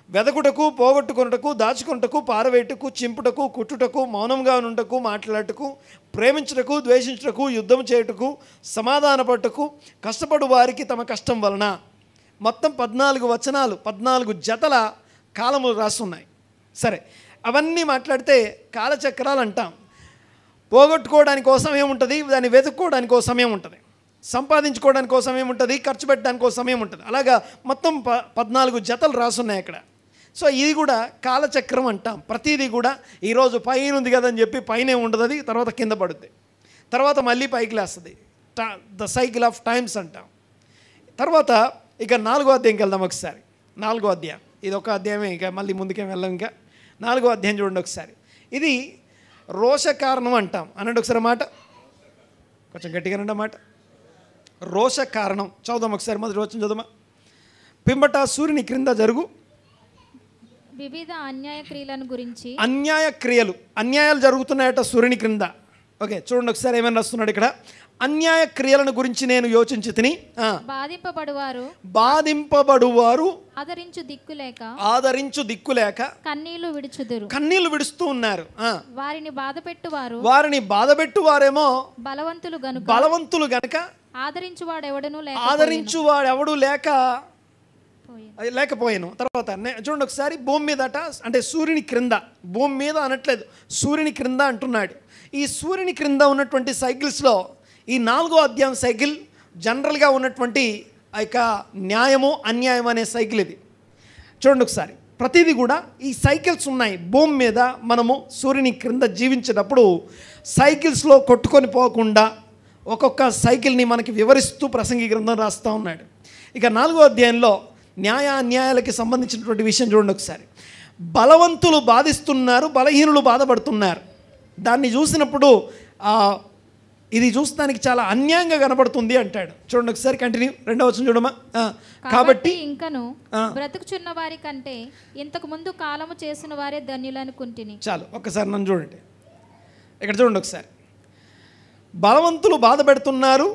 వెదకుటకు, పోగొట్టుకొనుటకు, దాచుకొనుటకు, పారవేయుటకు, చింపుటకు, కుట్టుటకు, మౌనంగా నుంటకు, మాట్లాడుటకు, ప్రేమించుటకు, ద్వేషించుటకు, యుద్ధం చేయుటకు, సమాధానపడుటకు, కష్టపడు వారికి తమ కష్టం వలన. మొత్తం 14 వచనాలు, 14 జతల కాలములు రాస్తున్నాయి. సరే, అవన్నీ మాట్లాడితే కాలచక్రాలు అంటాం. పోగొట్టుకోవడానికి కోసం ఏముంటుంది, దాన్ని వెతుక్కోవడానికి ఒక సమయం ఉంటుంది, సంపాదించుకోవడానికి ఒక సమయం ఉంటుంది, ఖర్చు పెట్టడానికి ఒక సమయం ఉంటుంది. అలాగా మొత్తం 14 జతలు రాసున్నాయి అక్కడ. సో ఇది కూడా కాలచక్రం అంటాం. ప్రతిదీ కూడా ఈరోజు పైన ఉంది కదని చెప్పి పైనే ఉండదు, అది తర్వాత కింద పడుద్ది, తర్వాత మళ్ళీ పైకి లేస్తుంది. ద సైకిల్ ఆఫ్ టైమ్స్ అంటాం. తర్వాత ఇక 4వ అధ్యాయంకి వెళ్దాం ఒకసారి. 4వ అధ్యాయం, ఇది ఒక అధ్యాయమే, ఇక మళ్ళీ ముందుకేం వెళ్ళాం. ఇంకా 4వ అధ్యాయం చూడండి ఒకసారి. ఇది రోష కారణం అంటాం. అనండి ఒకసారి మాట, కొంచెం గట్టిగా అనండి మాట. రోష కారణం చదువుదాం ఒకసారి. మొదటి వచనం చదువుమా. పిమ్మట సూర్యుని క్రింద జరుగు వివిధ అన్యాయ క్రియలను గురించి. అన్యాయ క్రియలు, అన్యాయాలు జరుగుతున్నాయట సూర్యుని క్రింద. ఓకే, చూడండి ఒకసారి ఏమైనా రాస్తున్నాడు ఇక్కడ. అన్యాయ క్రియలను గురించి నేను యోచించి తిని, బాధింపబడువారు ఆదరించు దిక్కులేక కన్నీళ్లు విడుస్తూ ఉన్నారు. వారిని బాధపెట్టువారేమో బలవంతులు గనుక ఆదరించువాడెవడు లేకపోయాను. తర్వాత చూడండి ఒకసారి. భూమి మీదట, అంటే సూర్యుని క్రింద, భూమి మీద అనట్లేదు, సూర్యుని క్రింద అంటున్నాడు. ఈ సూర్యుని క్రింద ఉన్నటువంటి సైకిల్స్లో ఈ 4వ అధ్యాయం సైకిల్ జనరల్గా ఉన్నటువంటి ఆ యొక్క న్యాయము అన్యాయం అనే సైకిల్ ఇది. చూడండి ఒకసారి. ప్రతిదీ కూడా ఈ సైకిల్స్ ఉన్నాయి భూమి మీద. మనము సూర్యుని క్రింద జీవించేటప్పుడు సైకిల్స్లో కొట్టుకొని పోకుండా ఒక్కొక్క సైకిల్ని మనకి వివరిస్తూ ప్రసంగి గ్రంథం రాస్తూ ఉన్నాడు. ఇక 4వ అధ్యాయంలో న్యాయ అన్యాయాలకి సంబంధించినటువంటి విషయం చూడండి ఒకసారి. బలవంతులు బాధిస్తున్నారు, బలహీనులు బాధపడుతున్నారు. దాన్ని చూసినప్పుడు ఇది చూస్తానికి చాలా అన్యాయంగా కనబడుతుంది అంటాడు. చూడండి ఒకసారి, కంటిన్యూ. 2వ వచనం చూడమా. కాబట్టి ఇంకను బ్రతుకుచున్న వారి కంటే ఇంతకు ముందు కాలము చేసిన వారే ధన్యులనుకుంటుని. చాలు, ఒక్కసారి నన్ను చూడండి. ఇక్కడ చూడండి ఒకసారి. బలవంతులు బాధ పెడుతున్నారు,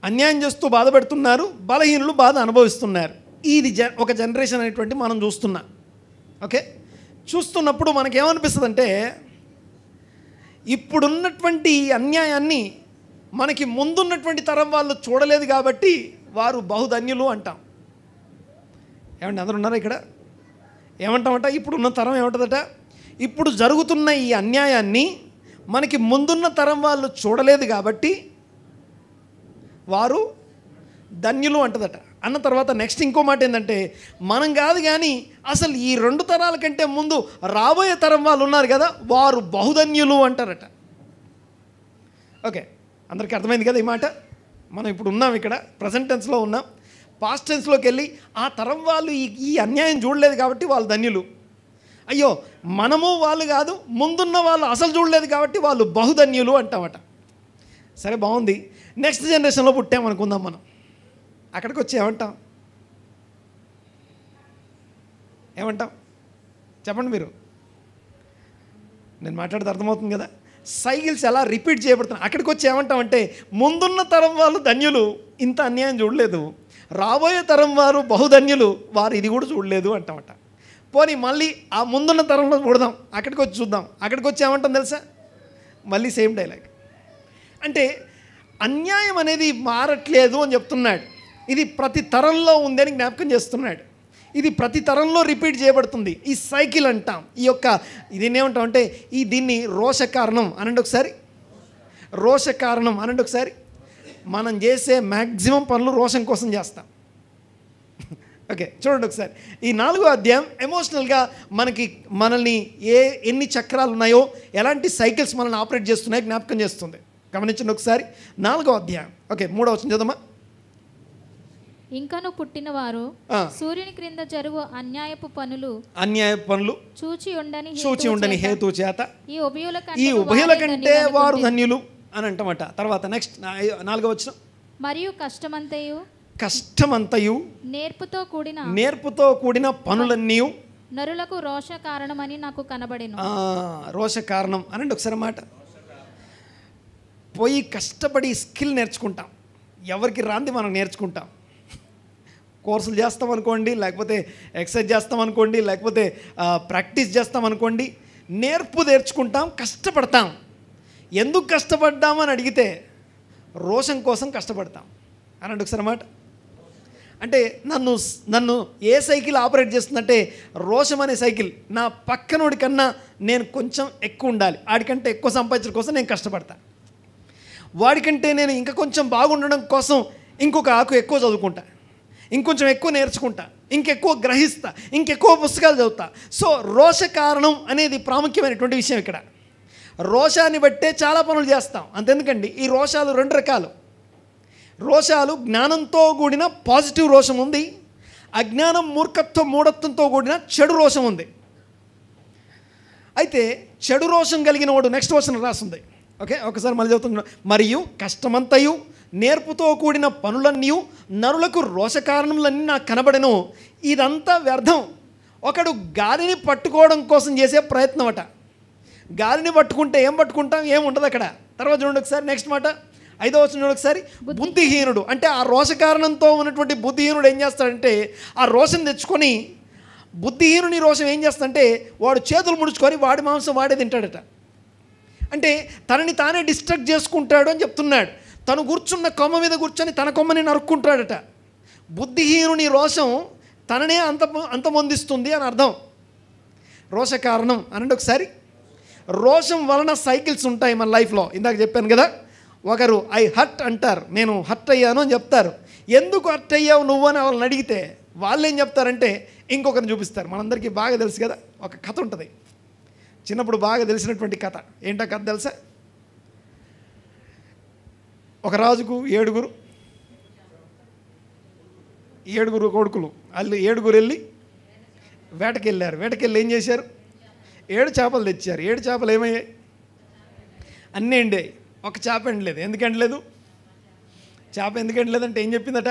అన్యాయం చేస్తూ బాధ పెడుతున్నారు, బలహీనులు బాధ అనుభవిస్తున్నారు. ఇది ఒక జనరేషన్ అనేటువంటి మనం చూస్తున్నాం. ఓకే, చూస్తున్నప్పుడు మనకేమనిపిస్తుంది అంటే, ఇప్పుడున్నటువంటి అన్యాయాన్ని మనకి ముందున్నటువంటి తరం వాళ్ళు చూడలేదు కాబట్టి వారు బహుధన్యులు అంటాం. ఏమంటే అందరూ ఉన్నారా ఇక్కడ? ఏమంటామట, ఇప్పుడున్న తరం ఏమంటుందట, ఇప్పుడు జరుగుతున్న ఈ అన్యాయాన్ని మనకి ముందున్న తరం వాళ్ళు చూడలేదు కాబట్టి వారు ధన్యులు అంటదట. అన్న తర్వాత నెక్స్ట్ ఇంకో మాట ఏంటంటే, మనం కాదు కానీ అసలు ఈ 2 తరాల కంటే ముందు రాబోయే తరం వాళ్ళు ఉన్నారు కదా, వారు బహుధన్యులు అంటారట. ఓకే, అందరికీ అర్థమైంది కదా ఈ మాట? మనం ఇప్పుడు ఉన్నాం ఇక్కడ, ప్రజెంట్ టెన్స్లో ఉన్నాం. పాస్ట్ టెన్స్లోకి వెళ్ళి ఆ తరం వాళ్ళు ఈ అన్యాయం చూడలేదు కాబట్టి వాళ్ళు ధన్యులు. అయ్యో, మనము వాళ్ళు కాదు, ముందున్న వాళ్ళు అసలు చూడలేదు కాబట్టి వాళ్ళు బహుధన్యులు అంటామట. సరే, బాగుంది. నెక్స్ట్ జనరేషన్లో పుట్టామనుకుందాం మనం. అక్కడికి వచ్చి ఏమంటాం చెప్పండి మీరు. నేను మాట్లాడితే అర్థమవుతుంది కదా. సైకిల్స్ ఎలా రిపీట్ చేయబడుతున్నాయి. అక్కడికి వచ్చి ఏమంటామంటే, ముందున్న తరం వాళ్ళు ధన్యులు, ఇంత అన్యాయం చూడలేదు, రాబోయే తరం వారు బహుధన్యులు, వారు ఇది కూడా చూడలేదు అంటామట. పోనీ మళ్ళీ ఆ ముందున్న తరంలో చూడదాం, అక్కడికి వచ్చి చూద్దాం. అక్కడికి వచ్చి ఏమంటాం తెలుసా, మళ్ళీ సేమ్ డైలాగ్. అంటే అన్యాయం అనేది మారట్లేదు అని చెప్తున్నాడు. ఇది ప్రతి తరంలో ఉందని జ్ఞాపకం చేస్తున్నాడు. ఇది ప్రతి తరంలో రిపీట్ చేయబడుతుంది. ఈ సైకిల్ అంటాం. ఈ యొక్క దీన్ని ఏమంటాం అంటే, దీన్ని రోష కారణం అనండి ఒకసారి. రోష కారణం అనండి ఒకసారి. మనం చేసే మ్యాక్సిమం పనులు రోషం కోసం చేస్తాం. ఓకే, చూడండి ఒకసారి. ఈ 4వ అధ్యాయం ఎమోషనల్గా మనల్ని ఎన్ని చక్రాలు ఉన్నాయో, ఎలాంటి సైకిల్స్ మనల్ని ఆపరేట్ చేస్తున్నాయో జ్ఞాపకం చేస్తుంది. గమనించండి ఒకసారి. 4వ అధ్యాయం. ఓకే, 3వ వచనం చదవమా. ఇంకను పుట్టినవారు సూర్యుని క్రింద జరుగు అన్యాయపు పనులు చూచి ఉండని హేతు చేత ఈ ఉభయుల కంటే వారు ధన్యులు అని అంటమాట. తర్వాత నెక్స్ట్ 4వ వచనం. మరియు కష్టమంతయు నేర్పుతో కూడిన పనులన్నీ నరులకు రోష కారణమని నాకు కనబడెను. రోష కారణం అనండి ఒకసారి మాట. పోయి కష్టపడి స్కిల్ నేర్చుకుంటాం. ఎవరికి రాంది మనం నేర్చుకుంటాం. కోర్సులు చేస్తాం అనుకోండి, లేకపోతే ఎక్సర్సైజ్ చేస్తాం అనుకోండి, లేకపోతే ప్రాక్టీస్ చేస్తాం అనుకోండి, నేర్చుకుంటాం, కష్టపడతాం. ఎందుకు కష్టపడ్డామని అడిగితే రోషం కోసం కష్టపడతాం అనండి ఒకసారి మాట. అంటే నన్ను ఏ సైకిల్ ఆపరేట్ చేస్తుందంటే రోషం అనే సైకిల్. నా పక్కనోడి కన్నా నేను కొంచెం ఎక్కువ ఉండాలి, వాడికంటే ఎక్కువ సంపాదించడం కోసం నేను కష్టపడతా. వాడికంటే నేను ఇంకా కొంచెం బాగుండడం కోసం ఇంకొక ఆకు ఎక్కువ చదువుకుంటా, ఇంకొంచెం ఎక్కువ నేర్చుకుంటా, ఇంకెక్కువ గ్రహిస్తా, ఇంకెక్కువ పుస్తకాలు చదువుతా. సో రోష కారణం అనేది ప్రాముఖ్యమైనటువంటి విషయం. ఇక్కడ రోషాన్ని బట్టే చాలా పనులు చేస్తాం. అంతెందుకండి, ఈ రోషాలు 2 రకాలు. రోషాలు జ్ఞానంతో కూడిన పాజిటివ్ రోషం ఉంది, అజ్ఞానం, మూర్ఖత్వం, మూఢత్వంతో కూడిన చెడు రోషం ఉంది. అయితే చెడు రోషం కలిగిన వాడు నెక్స్ట్ వర్షన్ రాస్తుంది. ఓకే, ఒకసారి మళ్ళీ చదువుతున్నా. మరియు కష్టమంతయు నేర్పుతో కూడిన పనులన్నీ నరులకు రోష కారణములన్నీ నాకు కనబడెను, ఇదంతా వ్యర్థం. ఒకడు గాలిని పట్టుకోవడం కోసం చేసే ప్రయత్నం అట. గాలిని పట్టుకుంటే ఏం పట్టుకుంటాం? ఏం ఉండదు అక్కడ. తర్వాత చూడండి ఒకసారి నెక్స్ట్ మాట, 5వ వచనం చూడండి ఒకసారి. బుద్ధిహీనుడు అంటే ఆ రోష కారణంతో ఉన్నటువంటి బుద్ధిహీనుడు ఏం చేస్తాడంటే ఆ రోషం తెచ్చుకొని, బుద్ధిహీనుని రోషం ఏం చేస్తాడంటే వాడు చేతులు ముడుచుకొని వాడి మాంసం వాడే తింటాడట. అంటే తనని తానే డిస్ట్రాక్ట్ చేసుకుంటాడు అని చెప్తున్నాడు. తను కూర్చున్న కొమ్మ మీద కూర్చొని తన కొమ్మని నరుక్కుంటాడట. బుద్ధిహీనుని రోషం తననే అంతమొందిస్తుంది అని అర్థం. రోష కారణం అనండి ఒకసారి. రోషం వలన సైకిల్స్ ఉంటాయి మన లైఫ్లో. ఇందాక చెప్పాను కదా, ఒకరు ఐ హర్ట్ అంటారు, నేను హర్ట్ అయ్యాను అని చెప్తారు. ఎందుకు హర్ట్ అయ్యావు నువ్వు అని వాళ్ళని అడిగితే వాళ్ళు ఏం చెప్తారంటే ఇంకొకరిని చూపిస్తారు. మనందరికీ బాగా తెలుసు కదా, ఒక కథ ఉంటుంది, చిన్నప్పుడు బాగా తెలిసినటువంటి కథ. ఏంటో కథ తెలుసా? ఒక రాజుకు 7 కొడుకులు. వాళ్ళు 7 వెళ్ళి వేటకెళ్ళారు. వేటకెళ్ళి ఏం చేశారు? 7 చేపలు తెచ్చారు. 7 చేపలు ఏమయ్యాయి? అన్నీ ఎండాయి. ఒక చేప ఎండలేదు. ఎందుకు ఎండలేదు? చేప ఎందుకు ఎండలేదంటే ఏం చెప్పిందట?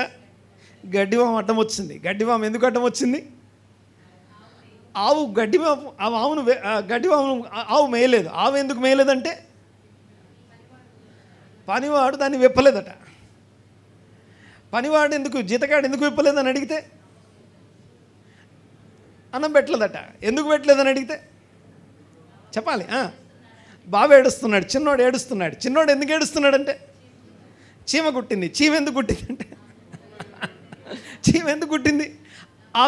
గడ్డివాము అడ్డం వచ్చింది. గడ్డివాము ఎందుకు అడ్డం వచ్చింది? ఆవు మేయలేదు. ఆవు ఎందుకు మేయలేదంటే పనివాడు దాన్ని విప్పలేదట. పనివాడు ఎందుకు, జీతగాడు ఎందుకు విప్పలేదని అడిగితే అన్నం పెట్టలేదట. ఎందుకు పెట్టలేదని అడిగితే చెప్పాలి. బాబు ఏడుస్తున్నాడు, చిన్నోడు ఏడుస్తున్నాడు. చిన్నోడు ఎందుకు ఏడుస్తున్నాడంటే చీమ కుట్టింది. చీమ ఎందుకు కుట్టిందంటే చీమ ఎందుకు కుట్టింది? ఆ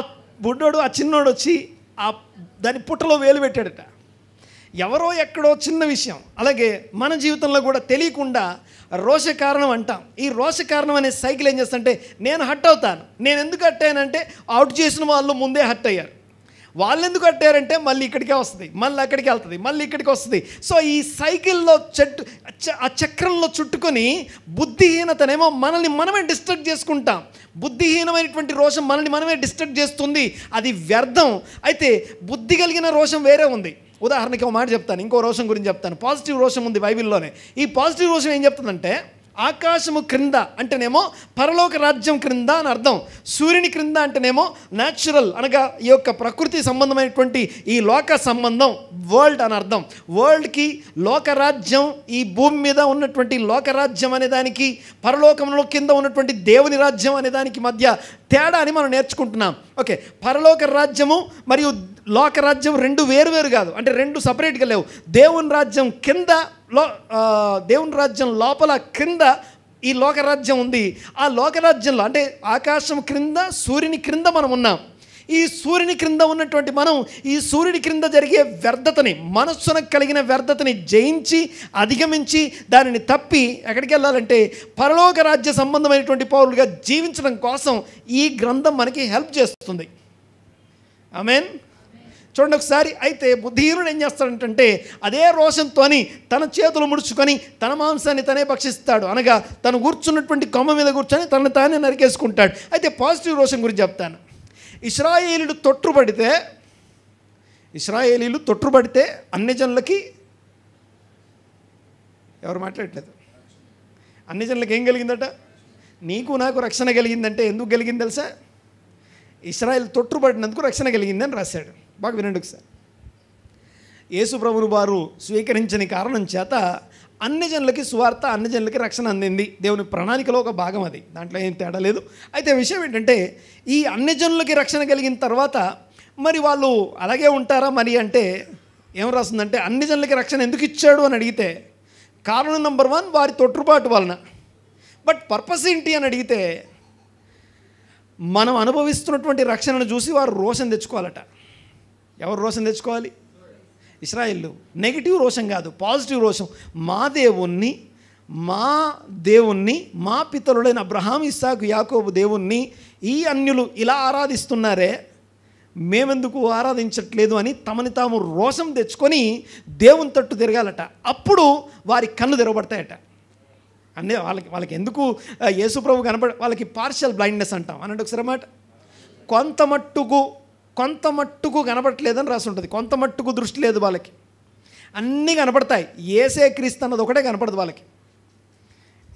బుడ్డోడు, ఆ చిన్నోడు వచ్చి దాని పుట్టలో వేలు పెట్టాడట. ఎవరో ఎక్కడో చిన్న విషయం. అలాగే మన జీవితంలో కూడా తెలియకుండా రోష కారణం అంటాం. ఈ రోష కారణం అనే సైకిల్ ఏం చేస్తుంటే నేను హర్ట్ అవుతాను. నేను ఎందుకు హర్ట్ అయ్యానంటే అవుట్ చేసిన వాళ్ళు ముందే హర్ట్ అయ్యారు. వాళ్ళు ఎందుకు కట్టారంటే మళ్ళీ ఇక్కడికే వస్తుంది, మళ్ళీ అక్కడికి వెళ్తుంది, మళ్ళీ ఇక్కడికి వస్తుంది. సో ఈ సైకిల్లో ఆ చక్రంలో చుట్టుకొని బుద్ధిహీనతనేమో మనల్ని మనమే డిస్ట్రాక్ట్ చేసుకుంటాం. బుద్ధిహీనమైనటువంటి రోషం మనల్ని మనమే డిస్ట్రాక్ట్ చేస్తుంది, అది వ్యర్థం. అయితే బుద్ధి కలిగిన రోషం వేరే ఉంది. ఉదాహరణకి ఒక మాట చెప్తాను, ఇంకో రోషం గురించి చెప్తాను. పాజిటివ్ రోషం ఉంది బైబిల్లోనే. ఈ పాజిటివ్ రోషం ఏం చెప్తుందంటే ఆకాశము క్రింద అంటేనేమో పరలోక రాజ్యం క్రింద అని అర్థం. సూర్యుని క్రింద అంటేనేమో న్యాచురల్ అనగా ఈ యొక్క ప్రకృతి సంబంధమైనటువంటి ఈ లోక సంబంధం, వరల్డ్ అని అర్థం. వరల్డ్కి లోకరాజ్యం, ఈ భూమి మీద ఉన్నటువంటి లోకరాజ్యం అనే దానికి, పరలోకంలో కింద ఉన్నటువంటి దేవుని రాజ్యం అనే దానికి మధ్య తేడా అని మనం నేర్చుకుంటున్నాం. ఓకే, పరలోక రాజ్యము మరియు లోకరాజ్యం 2 వేరు కాదు, అంటే 2 సపరేట్గా లేవు. దేవుని రాజ్యం కింద, దేవుని రాజ్యం లోపల క్రింద ఈ లోకరాజ్యం ఉంది. ఆ లోకరాజ్యంలో అంటే ఆకాశం క్రింద, సూర్యుని క్రింద మనం ఉన్నాం. ఈ సూర్యుని క్రింద ఉన్నటువంటి మనం ఈ సూర్యుని క్రింద జరిగే వ్యర్థతని, మనస్సునకు కలిగిన వ్యర్థతని జయించి అధిగమించి దానిని తప్పి ఎక్కడికి వెళ్ళాలంటే పరలోక రాజ్య సంబంధమైనటువంటి పౌరులుగా జీవించడం కోసం ఈ గ్రంథం మనకి హెల్ప్ చేస్తుంది. ఆమేన్. చూడండి ఒకసారి. అయితే బుద్ధిహీనుడు ఏం చేస్తాడంటే అదే రోషంతో తన చేతులు ముడుచుకొని తన మాంసాన్ని తనే భక్షిస్తాడు. అనగా తను కూర్చున్నటువంటి కొమ్మ మీద కూర్చొని తనను తానే నరికేసుకుంటాడు. అయితే పాజిటివ్ రోషం గురించి చెప్తాను. ఇశ్రాయేలీలు తొట్టుబడితే అన్ని జనులకి, ఎవరు మాట్లాడట్లేదు, అన్ని జనులకి ఏం కలిగిందట? నీకు నాకు రక్షణ కలిగిందంటే ఎందుకు కలిగింది తెలుసా? ఇశ్రాయేలు తొట్టుబడినందుకు రక్షణ కలిగిందని రాశాడు. బాగా వినండి ఒకసారి. యేసు ప్రభువు వారు స్వీకరించని కారణం చేత అన్ని జనులకి సువార్త, అన్ని జనులకి రక్షణ అందింది. దేవుని ప్రణాళికలో ఒక భాగం అది, దాంట్లో ఏం తేడా లేదు. అయితే విషయం ఏంటంటే ఈ అన్ని జనులకి రక్షణ కలిగిన తర్వాత మరి వాళ్ళు అలాగే ఉంటారా మరి అంటే ఏం రాస్తుందంటే అన్ని జనులకి రక్షణ ఎందుకు ఇచ్చాడు అని అడిగితే కారణం నెంబర్ 1 వారి తొట్టుబాటు వలన. బట్ పర్పస్ ఏంటి అని అడిగితే మనం అనుభవిస్తున్నటువంటి రక్షణను చూసి వారు రోషం తెచ్చుకోవాలట. ఎవరు రోషం తెచ్చుకోవాలి? ఇశ్రాయేలు. నెగిటివ్ రోషం కాదు, పాజిటివ్ రోషం. మా దేవుణ్ణి మా పితరుడైన అబ్రహాం, ఇస్సాకు, యాకోబు దేవుణ్ణి ఈ అన్యులు ఇలా ఆరాధిస్తున్నారే, మేమెందుకు ఆరాధించట్లేదు అని తమని తాము రోషం తెచ్చుకొని దేవుని తట్టు తిరగాలట. అప్పుడు వారి కళ్ళు తెరవబడతాయట. అన్నీ వాళ్ళకి ఎందుకు యేసుప్రభు వాళ్ళకి పార్షియల్ బ్లైండ్నెస్ అంటాం అనంటే ఒకసారి మాట. కొంత మట్టుకు కనపడట్లేదని రాసి ఉంటుంది. కొంత మట్టుకు దృష్టి లేదు వాళ్ళకి, అన్నీ కనపడతాయి. యేసే క్రీస్తు అన్నది ఒకటే కనపడదు వాళ్ళకి.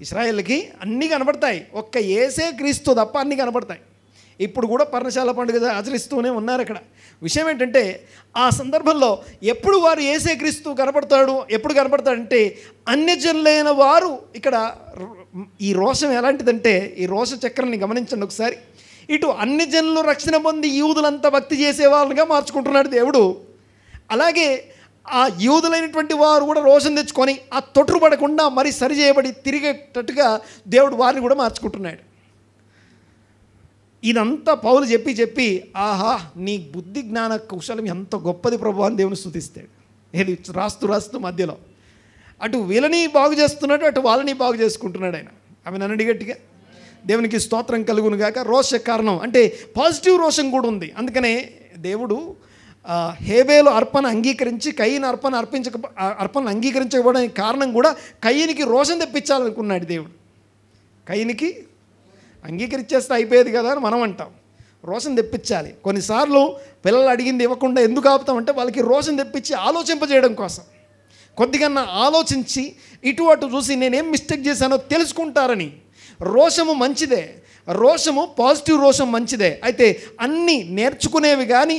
ఇశ్రాయేల్కి అన్నీ కనపడతాయి, ఒక్క యేసే క్రీస్తు తప్ప అన్నీ కనపడతాయి. ఇప్పుడు కూడా పర్ణశాల పండుగ ఆచరిస్తూనే ఉన్నారు అక్కడ. విషయం ఏంటంటే ఆ సందర్భంలో ఎప్పుడు వారు యేసే క్రీస్తు ఎప్పుడు కనపడతాడంటే అన్యజనులైన వారు. ఇక్కడ ఈ రోషం ఎలాంటిదంటే ఈ రోష చక్రాన్ని గమనించండి ఒకసారి. ఇటు అన్ని జనులు రక్షణ పొంది యూదులంతా భక్తి చేసే వాళ్ళుగా మార్చుకుంటున్నాడు దేవుడు. అలాగే ఆ యూదులైనటువంటి వారు కూడా రోషం తెచ్చుకొని ఆ తొట్టుపడకుండా మరి సరిచేయబడి తిరిగేటట్టుగా దేవుడు వారిని కూడా మార్చుకుంటున్నాడు. ఇదంతా పౌలు చెప్పి ఆహా నీ బుద్ధి జ్ఞాన కౌశలం ఎంత గొప్పది ప్రభు అని దేవుని స్తుతిస్తాడు. ఏది రాస్తూ మధ్యలో అటు వీళ్ళని బాగు చేస్తున్నాడు, అటు వాళ్ళని బాగు చేసుకుంటున్నాడు ఆయన. ఆమె నన్ను గట్టిగా దేవునికి స్తోత్రం కలుగును గాక. రోష కారణం అంటే పాజిటివ్ రోషం కూడా ఉంది. అందుకనే దేవుడు హేబేలు అర్పణ అంగీకరించి కయీను అర్పణను అంగీకరించకపోవడానికి కారణం కూడా కయీనికి రోషం తెప్పించాలనుకున్నాడు దేవుడు. కయీనికి అంగీకరించేస్తే అయిపోయేది కదా అని మనం అంటాం. రోషం తెప్పించాలి. కొన్నిసార్లు పిల్లలు అడిగింది ఇవ్వకుండా ఎందుకు ఆపుతామంటే వాళ్ళకి రోషం తెప్పించి ఆలోచింపజేయడం కోసం. కొద్దిగా ఆలోచించి ఇటు అటు చూసి నేనేం మిస్టేక్ చేశానో తెలుసుకుంటారని. రోషము మంచిదే, రోషము పాజిటివ్ రోషం మంచిదే. అయితే అన్నీ నేర్చుకునేవి కానీ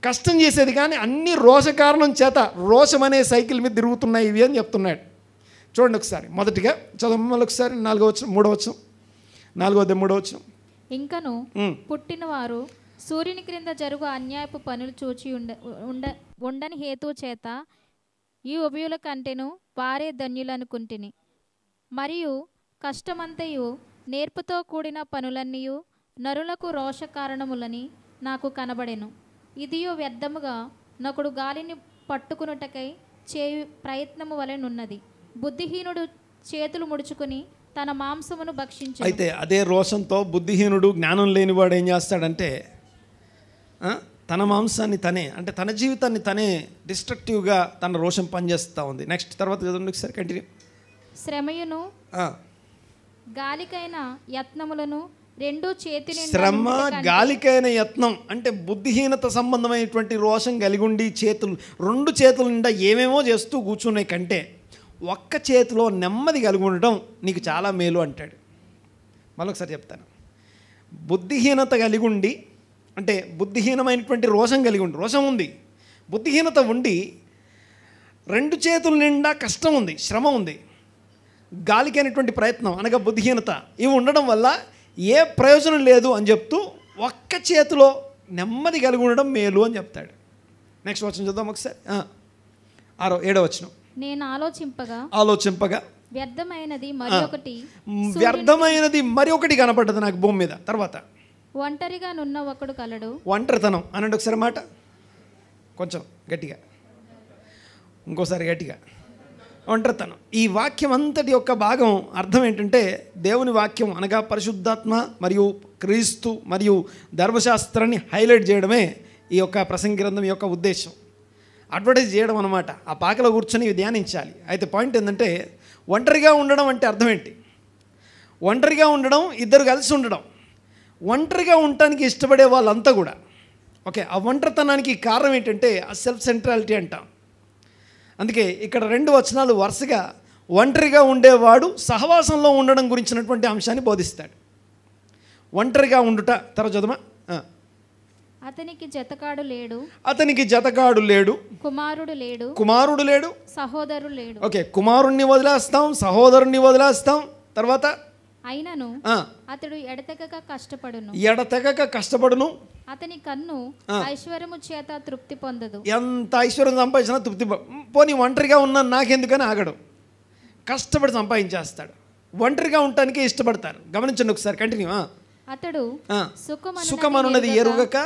కష్టం చేసేది కానీ అన్నీ రోష కారణం చేత రోషం అనే సైకిల్ మీద తిరుగుతున్నాయి ఇవి అని చెప్తున్నాడు. చూడండి ఒకసారి మొదటిగా చదవమని ఒకసారి 4వ-3వ. ఇంకను పుట్టినవారు సూర్యుని క్రింద జరుగు అన్యాయపు పనులు చూచి ఉండని హేతు చేత ఈ ఉభయుల కంటేను వారే ధన్యులనుకుంటుని. మరియు కష్టమంతయు నేర్పుతో కూడిన పనులన్నీయు నరులకు రోష కారణములని నాకు కనబడెను. ఇదియో వ్యర్థముగా నకుడు గాలిని పట్టుకునుటకై చేయు ప్రయత్నము వలెనున్నది. బుద్ధిహీనుడు చేతులు ముడుచుకుని తన మాంసమును భక్షించు. అయితే అదే రోషంతో బుద్ధిహీనుడు జ్ఞానం లేనివాడు ఏం చేస్తాడంటే తన మాంసాన్ని తనే అంటే తన జీవితాన్ని తనే డిస్ట్రక్టివ్గా తన రోషం పనిచేస్తూ ఉంది. నెక్స్ట్ తర్వాత చదవండి ఒకసారి కంటిన్యూ. శ్రమయును గాలికైన యత్నములను రెండు చేతి శ్రమ గాలికైన యత్నం అంటే బుద్ధిహీనత సంబంధమైనటువంటి రోషం కలిగి ఉండి రెండు చేతుల నిండా ఏమేమో చేస్తూ కూర్చునే కంటే ఒక్క చేతిలో నెమ్మది కలిగి ఉండటం నీకు చాలా మేలు అంటాడు. మరొకసారి చెప్తాను. బుద్ధిహీనత కలిగి ఉండి అంటే బుద్ధిహీనమైనటువంటి రోషం కలిగి ఉండి, రోషం ఉంది, బుద్ధిహీనత ఉండి రెండు చేతుల నిండా కష్టం ఉంది, శ్రమ ఉంది, గాలికైనటువంటి ప్రయత్నం అనగా బుద్ధిహీనత ఇవి ఉండడం వల్ల ఏ ప్రయోజనం లేదు అని చెప్తూ ఒక్క చేతిలో నెమ్మది కలిగి ఉండడం మేలు అని చెప్తాడు. నెక్స్ట్ వచనం చూద్దాం ఒకసారి. 7వ వచనం. నేను ఆలోచింపగా వ్యర్థమైనది మరి ఒకటి కనపడ్డది నాకు భూమి మీద. తర్వాత ఒంటరిగా నున్న ఒకడు కలడు. ఒంటరితనం అనండి ఒకసారి మాట కొంచెం గట్టిగా, ఇంకోసారి గట్టిగా. ఒంటరితనం. ఈ వాక్యం అంతటి యొక్క భాగం అర్థం ఏంటంటే దేవుని వాక్యం అనగా పరిశుద్ధాత్మ మరియు క్రీస్తు మరియు ధర్మశాస్త్రాన్ని హైలైట్ చేయడమే ఈ యొక్క ప్రసంగి గ్రంథం యొక్క ఉద్దేశం. అడ్వర్టైజ్ చేయడం అనమాట. ఆ పాకలో కూర్చొని ధ్యానించాలి. అయితే పాయింట్ ఏంటంటే ఒంటరిగా ఉండడం అంటే అర్థం ఏంటి? ఒంటరిగా ఉండడం, ఇద్దరు కలిసి ఉండడం. ఒంటరిగా ఉండటానికి ఇష్టపడే వాళ్ళంతా కూడా ఓకే. ఆ ఒంటరితనానికి కారణం ఏంటంటే ఆ సెల్ఫ్ సెంట్రాలిటీ అంటాం. అందుకే ఇక్కడ 2 వచనాలు వరుసగా ఒంటరిగా ఉండేవాడు సహవాసంలో ఉండడం గురించినటువంటి అంశాన్ని బోధిస్తాడు. ఒంటరిగా ఉండుట. తర్వాత చదవమా. అతనికి జతకాడు లేడు, అతనికి జతగాడు లేడు, కుమారుడు లేడు, కుమారుడు లేడు, సహోదరుడు లేడు. ఓకే, కుమారుణ్ణి వదిలేస్తాం, సహోదరుణ్ణి వదిలేస్తాం. తర్వాత అయినను అతడు ఎడతెగక కష్టపడును, ఎడతెగక కష్టపడును. అతని కన్ను ఐశ్వర్యము చేత తృప్తి పొందదు. ఎంత ఐశ్వర్యం సంపాదించినా తృప్తి పోనీ ఒంటరిగా ఉన్నాను నాకెందుకని ఆగడు, కష్టపడి సంపాదించేస్తాడు. ఒంటరిగా ఉండటానికి ఇష్టపడతారు. గమనించండి ఒకసారి, కంటిన్యూ. అతడు సుఖమనున్నది ఎరుగక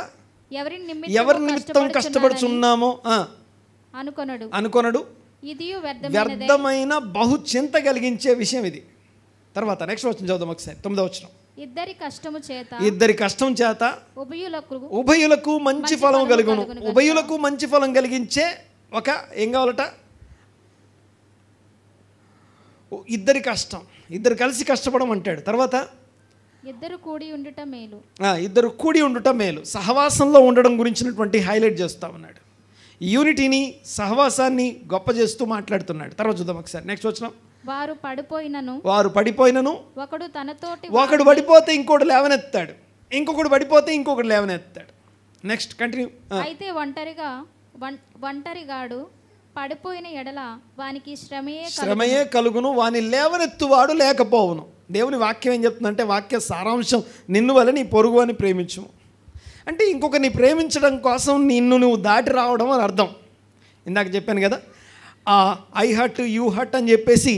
ఎవరి నిమిత్తం కష్టపడుచున్నామో అనుకొనడు. ఇది వ్యర్థమైన బహు చింత కలిగించే విషయం ఇది. తర్వాత నెక్స్ట్ వచనం చదువుదాం ఒకసారి, 9వ వచనం. ఇద్దరి కష్టం చేత ఉభయులకు మంచి ఫలం కలుగును. ఉభయులకు మంచి ఫలం కలిగించే ఒక ఏం కావాలట, ఇద్దరి కష్టం, ఇద్దరు కలిసి కష్టపడడం అంటాడు. తర్వాత ఇద్దరు కూడి ఉండుట మేలు. ఇద్దరు కూడి ఉండుట మేలు. సహవాసంలో ఉండడం గురించినటువంటి హైలైట్ చేస్తా ఉన్నాడు. యూనిటీని, సహవాసాన్ని గొప్ప చేస్తూ మాట్లాడుతున్నాడు. తర్వాత చూద్దాం ఒకసారి నెక్స్ట్ వచనం. వారు పడిపోయినను ఒకడు పడిపోతే ఇంకోటి లేవనెత్తాడు, ఇంకొకడు పడిపోతే ఇంకొకటి లేవనెత్తాడు. Next continue. అయితే ఒంటరిగాడు పడిపోయిన ఎడల వానికి శ్రమయే కలుగును, వాని లేవనెత్తువాడు లేకపోవును. దేవుని వాక్యం ఏం చెప్తుందంటే, వాక్య సారాంశం నిన్ను వల్ల నీ పొరుగు అని ప్రేమించుము అంటే ఇంకొకరిని ప్రేమించడం కోసం నిన్ను నువ్వు దాటి రావడం అని అర్థం. ఇందాక చెప్పాను కదా, ఐ హట్ యూ హట్ అని చెప్పేసి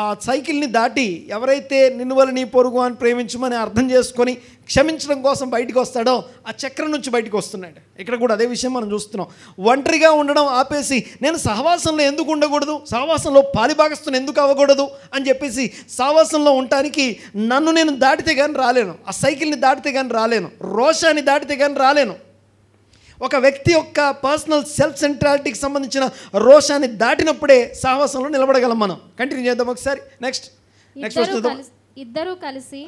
ఆ సైకిల్ని దాటి ఎవరైతే నిన్ను వల్ల నీ పొరుగు అని ప్రేమించమని అర్థం చేసుకొని క్షమించడం కోసం బయటికి వస్తాడో ఆ చక్రం నుంచి బయటికి వస్తున్నాడు. ఇక్కడ కూడా అదే విషయం మనం చూస్తున్నాం. ఒంటరిగా ఉండడం ఆపేసి నేను సహవాసంలో ఎందుకు ఉండకూడదు, సహవాసంలో పాలిభాగస్తుని ఎందుకు అవ్వకూడదు అని చెప్పేసి సహవాసంలో ఉండటానికి నన్ను నేను దాటితే కానీ రాలేను, ఆ సైకిల్ని దాటితే కానీ రాలేను, రోషాన్ని దాటితే కానీ రాలేను. ఒక వ్యక్తి యొక్క పర్సనల్ సెల్ఫ్ సెంట్రాలిటీకి సంబంధించిన రోషాన్ని దాటినప్పుడే సహవాసంలో నిలబడగలం మనం. కంటిన్యూ చేద్దాం ఒకసారి. నెక్స్ట్ ఇద్దరు కలిసి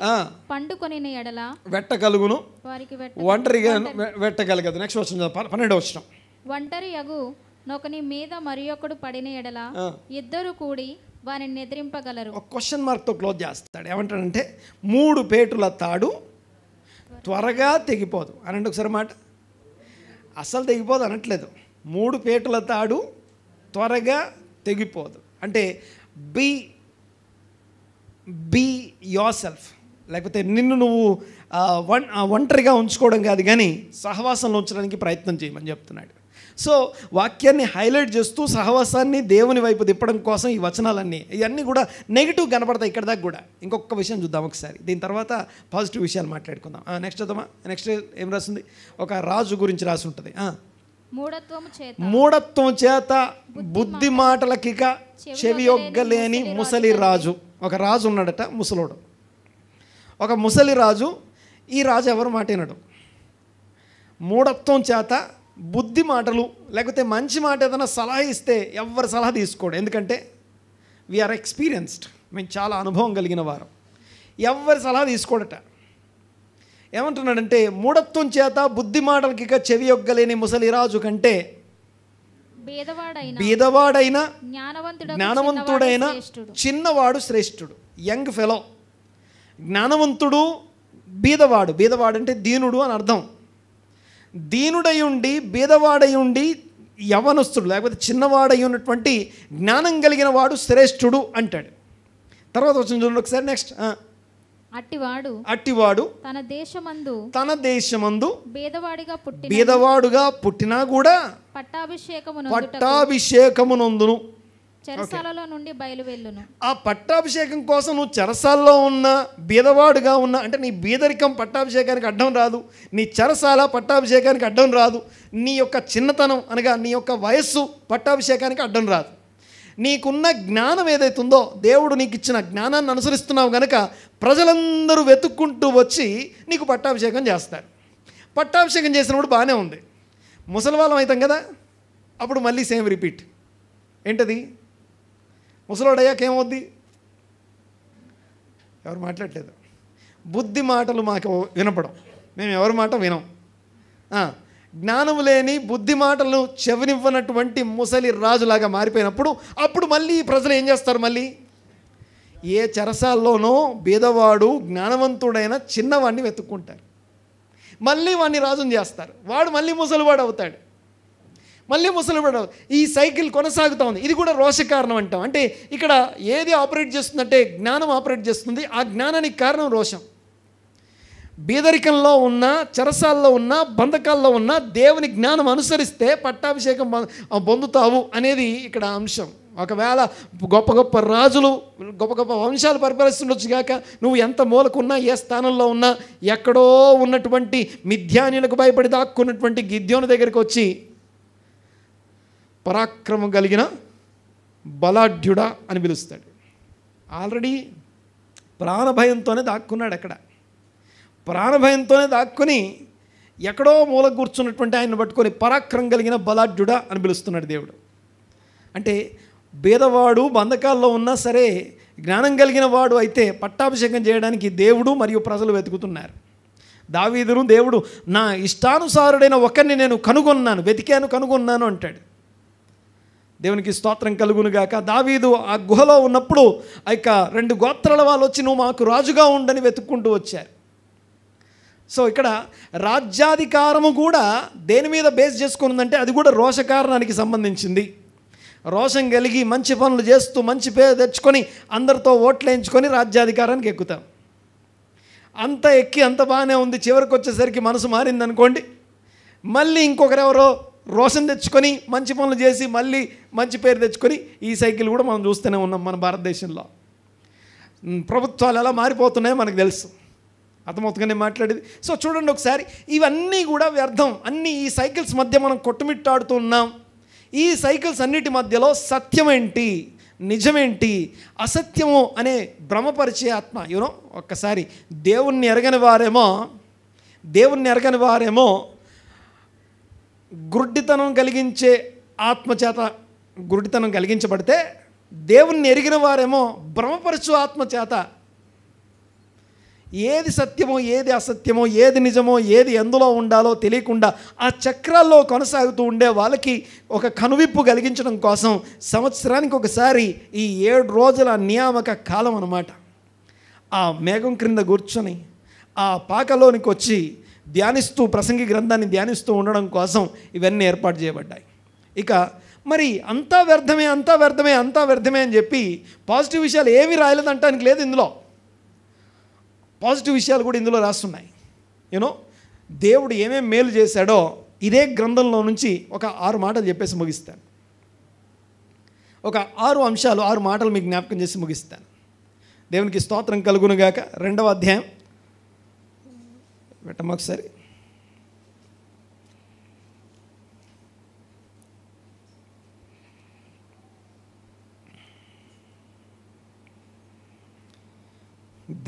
పండుకొని ఎడల వెట్టగలుగును, ఒంటరిగా వెట్టగలగదు. నెక్స్ట్ వచనం 12వ వచనం. ఒంటరి యగు నొకని మీద మరియొకడు పడిన ఎడల ఇద్దరు కూడి వారిని నిద్రింపగలరు. ఒక క్వశ్చన్ మార్క్తో క్లోజ్ చేస్తాడు. ఏమంటాడంటే 3 పేటుల తాడు త్వరగా తెగిపోదు అనండి. ఒకసారి మాట, అస్సలు తెగిపోదు అనట్లేదు. 3 పేటుల తాడు త్వరగా తెగిపోదు అంటే బీ యోర్ సెల్ఫ్, లేకపోతే నిన్ను నువ్వు ఒంటరిగా ఉంచుకోవడం కాదు కానీ సహవాసంలో ఉంచడానికి ప్రయత్నం చేయమని చెప్తున్నాడు. సో వాక్యాన్ని హైలైట్ చేస్తూ సహవాసాన్ని దేవుని వైపు తిప్పడం కోసం ఈ వచనాలన్నీ ఇవన్నీ కూడా నెగిటివ్ కనపడతాయి ఇక్కడ దాకా కూడా. ఇంకొక విషయం చూద్దాం ఒకసారి, దీని తర్వాత పాజిటివ్ విషయాలు మాట్లాడుకుందాం. నెక్స్ట్ చూద్దామా. నెక్స్ట్ ఏం రాసింది, ఒక రాజు గురించి రాసి ఉంటుంది. మూఢత్వం చేత బుద్ధి మాటలకిక చెవియొగ్గలేని ముసలి రాజు. ఒక రాజు ఉన్నాడట, ముసలోడు, ఒక ముసలి రాజు. ఈ రాజు ఎవరు మాట వినడు. మూఢత్వం చేత బుద్ధి మాటలు లేకపోతే మంచి మాట ఏదైనా సలహా ఇస్తే ఎవరి సలహా తీసుకోడు, ఎందుకంటే వీఆర్ ఎక్స్పీరియన్స్డ్, మేము చాలా అనుభవం కలిగిన వారు. ఎవరి సలహా తీసుకోడట. ఏమంటున్నాడంటే మూఢత్వం చేత బుద్ధి మాటలకి ఇక చెవియొగ్గలేని ముసలిరాజు కంటే బీదవాడైన జ్ఞానవంతుడైన చిన్నవాడు శ్రేష్ఠుడు. Young fellow, జ్ఞానవంతుడు, బీదవాడు. బీదవాడు అంటే దీనుడు అని అర్థం. దీనుడై ఉండి బీదవాడై ఉండి యవనస్తుడు లేకపోతే చిన్నవాడై ఉన్నటువంటి జ్ఞానం కలిగిన వాడు శ్రేష్ఠుడు అంటాడు. తర్వాత వచ్చిన చూడండి ఒకసారి. నెక్స్ట్, అట్టివాడు తన దేశమందు బీదవాడుగా పుట్టినా కూడా పట్టాభిషేకమునందును. చెరసాలలో నుండి బయలువెళ్ళును. ఆ పట్టాభిషేకం కోసం నువ్వు చెరసాల్లో ఉన్న బీదవాడుగా ఉన్నా అంటే నీ బీదరికం పట్టాభిషేకానికి అడ్డం రాదు, నీ చెరసాల పట్టాభిషేకానికి అడ్డం రాదు, నీ యొక్క చిన్నతనం అనగా నీ యొక్క వయస్సు పట్టాభిషేకానికి అడ్డం రాదు. నీకున్న జ్ఞానం ఏదైతే ఉందో, దేవుడు నీకు ఇచ్చిన జ్ఞానాన్ని అనుసరిస్తున్నావు కనుక ప్రజలందరూ వెతుక్కుంటూ వచ్చి నీకు పట్టాభిషేకం చేస్తారు. పట్టాభిషేకం చేసినప్పుడు బాగానే ఉంది, ముసలివాళ్ళం అవుతాం కదా, అప్పుడు మళ్ళీ సేమ్ రిపీట్. ఏంటది? ముసలోడయ్యాక ఏమవుద్ది? ఎవరు మాట్లాడలేదు. బుద్ధి మాటలు మాకు వినపడం, మేము ఎవరి మాట వినం. జ్ఞానం లేని బుద్ధి మాటలను చెవినివ్వనటువంటి ముసలి రాజులాగా మారిపోయినప్పుడు అప్పుడు మళ్ళీ ప్రజలు ఏం చేస్తారు? మళ్ళీ ఏ చెరసాల్లోనో బీదవాడు జ్ఞానవంతుడైన చిన్నవాడిని వెతుక్కుంటారు. మళ్ళీ వాడిని రాజుని చేస్తారు, వాడు మళ్ళీ ముసలివాడు అవుతాడు, మళ్ళీ ముసలివాడు. ఈ సైకిల్ కొనసాగుతూ ఉంది. ఇది కూడా రోష కారణం అంటాం. అంటే ఇక్కడ ఏది ఆపరేట్ చేస్తుందంటే జ్ఞానం ఆపరేట్ చేస్తుంది. ఆ జ్ఞానానికి కారణం రోషం. బీదరికంలో ఉన్న, చెరసాల్లో ఉన్న, బంధకాల్లో ఉన్న దేవుని జ్ఞానం అనుసరిస్తే పట్టాభిషేకం పొందుతావు అనేది ఇక్కడ అంశం. ఒకవేళ గొప్ప గొప్ప రాజులు, గొప్ప గొప్ప వంశాలు పరిపాలిస్తుండొచ్చు కాక, నువ్వు ఎంత మూలకున్నా, ఏ స్థానంలో ఉన్నా, ఎక్కడో ఉన్నటువంటి మిథ్యానులకు భయపడి దాక్కున్నటువంటి గిద్యోను దగ్గరికి వచ్చి పరాక్రమం కలిగిన బలాఢ్యుడా అని పిలుస్తాడు. ఆల్రెడీ ప్రాణభయంతోనే దాక్కున్నాడు. అక్కడ ప్రాణభయంతోనే దాక్కుని ఎక్కడో మూల కూర్చున్నటువంటి ఆయన పట్టుకొని పరాక్రమం కలిగిన బలాఢ్యుడా అని పిలుస్తున్నాడు దేవుడు. అంటే బీదవాడు బంధకాల్లో ఉన్నా సరే జ్ఞానం కలిగిన వాడు అయితే పట్టాభిషేకం చేయడానికి దేవుడు మరియు ప్రజలు వెతుకుతున్నారు. దావీదును దేవుడు నా ఇష్టానుసారుడైన ఒకరిని నేను కనుగొన్నాను అంటాడు. దేవునికి స్తోత్రం కలుగునుగాక. దావీదు ఆ గుహలో ఉన్నప్పుడు ఆ యొక్క 2 గోత్రాల వాళ్ళు వచ్చి నువ్వు మాకు రాజుగా ఉండని వెతుక్కుంటూ వచ్చారు. సో ఇక్కడ రాజ్యాధికారము కూడా దేని మీద బేస్ చేసుకున్నదంటే అది కూడా రోష కారణానికి సంబంధించింది. రోషం కలిగి మంచి పనులు చేస్తూ మంచి పేరు తెచ్చుకొని అందరితో ఓట్లు వేయించుకొని రాజ్యాధికారానికి ఎక్కుతాం. అంత ఎక్కి అంత బాగానే ఉంది, చివరికి వచ్చేసరికి మనసు మారిందనుకోండి, మళ్ళీ ఇంకొకరెవరో రోషం తెచ్చుకొని మంచి పనులు చేసి మళ్ళీ మంచి పేరు తెచ్చుకొని ఈ సైకిల్ కూడా మనం చూస్తూనే ఉన్నాం మన భారతదేశంలో. ప్రభుత్వాలు ఎలా మారిపోతున్నాయో మనకు తెలుసు. అర్థమవుతుందని మాట్లాడేది. సో చూడండి ఒకసారి, ఇవన్నీ కూడా వ్యర్థం. అన్నీ ఈ సైకిల్స్ మధ్య మనం కొట్టుమిట్టాడుతున్నాం. ఈ సైకిల్స్ అన్నిటి మధ్యలో సత్యమేంటి, నిజమేంటి, అసత్యము అనే భ్రమపరిచే ఆత్మ. ఒక్కసారి దేవుణ్ణి ఎరగని వారేమో గుడ్డితనం కలిగించే ఆత్మచేత గుడ్డితనం కలిగించబడితే, దేవుణ్ణి ఎరిగిన వారేమో భ్రమపరచు ఆత్మచేత ఏది సత్యమో ఏది అసత్యమో, ఏది నిజమో ఏది ఎందులో ఉండాలో తెలియకుండా ఆ చక్రాల్లో కొనసాగుతూ ఉండే వాళ్ళకి ఒక కనువిప్పు కలిగించడం కోసం సంవత్సరానికి ఒకసారి ఈ 7 రోజుల నియామక కాలం అన్నమాట. ఆ మేఘం క్రింద కూర్చొని ఆ పాకలోనికి వచ్చి ధ్యానిస్తూ, ప్రసంగి గ్రంథాన్ని ధ్యానిస్తూ ఉండడం కోసం ఇవన్నీ ఏర్పాటు చేయబడ్డాయి. ఇక మరి అంతా వ్యర్థమే అని చెప్పి పాజిటివ్ విషయాలు ఏమీ రాయలేదంటానికి లేదు. ఇందులో పాజిటివ్ విషయాలు కూడా ఇందులో రాస్తున్నాయి. దేవుడు ఏమేమి మేలు చేశాడో ఇదే గ్రంథంలో నుంచి ఒక 6 మాటలు చెప్పేసి ముగిస్తాను. ఒక 6 అంశాలు, 6 మాటలు మీకు జ్ఞాపకం చేసి ముగిస్తాను. దేవునికి స్తోత్రం కలుగునుగాక. 2వ అధ్యాయం పెట్టమ్మ ఒకసారి.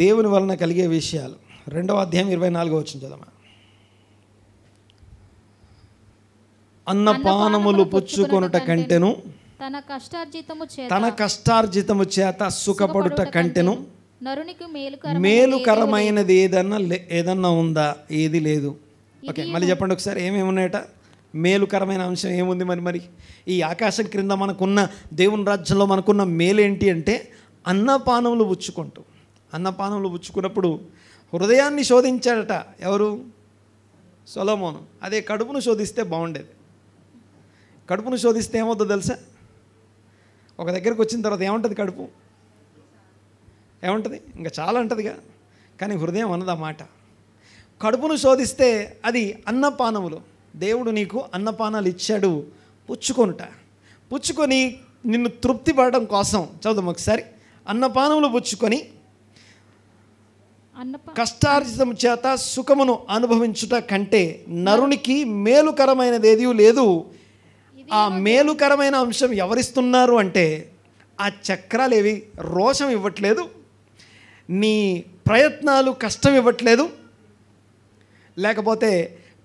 దేవుని వలన కలిగే విషయాలు 2వ అధ్యాయం 24వ వచనం చదవమా. అన్నపానములు పుచ్చుకొనుట కంటెను, తన కష్టార్జితము చేత సుఖపడుట కంటెను మేలుకరమైనది ఏదన్నా ఉందా? ఏది లేదు. ఓకే, మళ్ళీ చెప్పండి ఒకసారి. ఏమేమి ఉన్నాయట? మేలుకరమైన అంశం ఏముంది? మరి ఈ ఆకాశం క్రింద మనకున్న దేవుని రాజ్యంలో మనకున్న మేలేంటి అంటే అన్నపానములు పుచ్చుకున్నప్పుడు హృదయాన్ని శోధించాడట. ఎవరు? సొలొమోను. అదే కడుపును శోధిస్తే బాగుండేది. కడుపును శోధిస్తే ఏమవుతుందో తెలుసా? ఒక దగ్గరికి వచ్చిన తర్వాత ఏముంటుంది? కడుపు ఏముంటుంది? ఇంకా చాలా ఉంటుందిగా. కానీ హృదయం అన్నది ఆ మాట. కడుపును శోధిస్తే అది అన్నపానములు. దేవుడు నీకు అన్నపానాలు ఇచ్చాడు, పుచ్చుకొని నిన్ను తృప్తి పడడం కోసం. చదువు ఒకసారి. అన్నపానములు పుచ్చుకొని కష్టార్జితం చేత సుఖమును అనుభవించుట కంటే నరునికి మేలుకరమైనది ఏదీ లేదు. ఆ మేలుకరమైన అంశం ఎవరిస్తున్నారు అంటే ఆ చక్రాలు ఏవి రోషం ఇవ్వట్లేదు, నీ ప్రయత్నాలు కష్టం ఇవ్వట్లేదు, లేకపోతే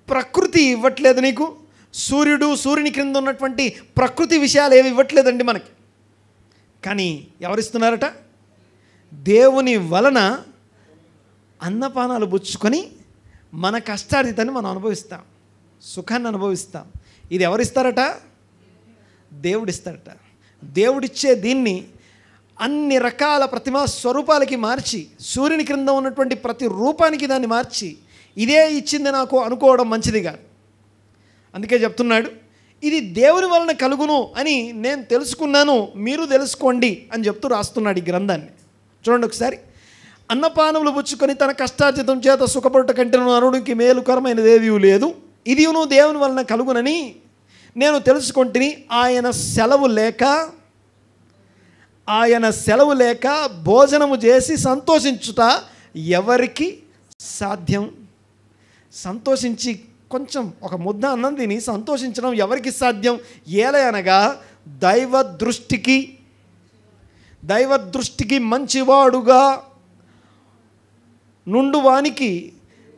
ప్రకృతి ఇవ్వట్లేదు నీకు. సూర్యుని క్రింద ఉన్నటువంటి ప్రకృతి విషయాలు ఏవి ఇవ్వట్లేదండి మనకి. కానీ ఎవరిస్తున్నారట? దేవుని వలన అన్నపానాలు పుచ్చుకొని మన కష్టార్జితాన్ని మనం అనుభవిస్తాం, సుఖాన్ని అనుభవిస్తాం. ఇది ఎవరిస్తారట? దేవుడిస్తారట. దేవుడిచ్చే దీన్ని అన్ని రకాల ప్రతిమా స్వరూపాలకి మార్చి, సూర్యుని క్రింద ఉన్నటువంటి ప్రతి రూపానికి దాన్ని మార్చి ఇదే ఇచ్చింది నాకు అనుకోవడం మంచిది కాదు. అందుకే చెప్తున్నాడు, ఇది దేవుని వలన కలుగును అని నేను తెలుసుకున్నాను, మీరు తెలుసుకోండి అని చెప్తూ రాస్తున్నాడు ఈ గ్రంథాన్ని. చూడండి ఒకసారి. అన్నపానములు పుచ్చుకొని తన కష్టార్జితం చేత సుఖపడుట కంటే నరుడికి మేలుకరమైనది ఏదీ లేదు, ఇదియును దేవుని వలన కలుగునని నేను తెలుసుకుంటుని. ఆయన సెలవు లేక భోజనము చేసి సంతోషించుట ఎవరికి సాధ్యం? సంతోషించి కొంచెం ఒక ముద్ద అన్నం తిని సంతోషించడం ఎవరికి సాధ్యం? ఏలయనగా దైవ దృష్టికి మంచివాడుగా నుండువానికి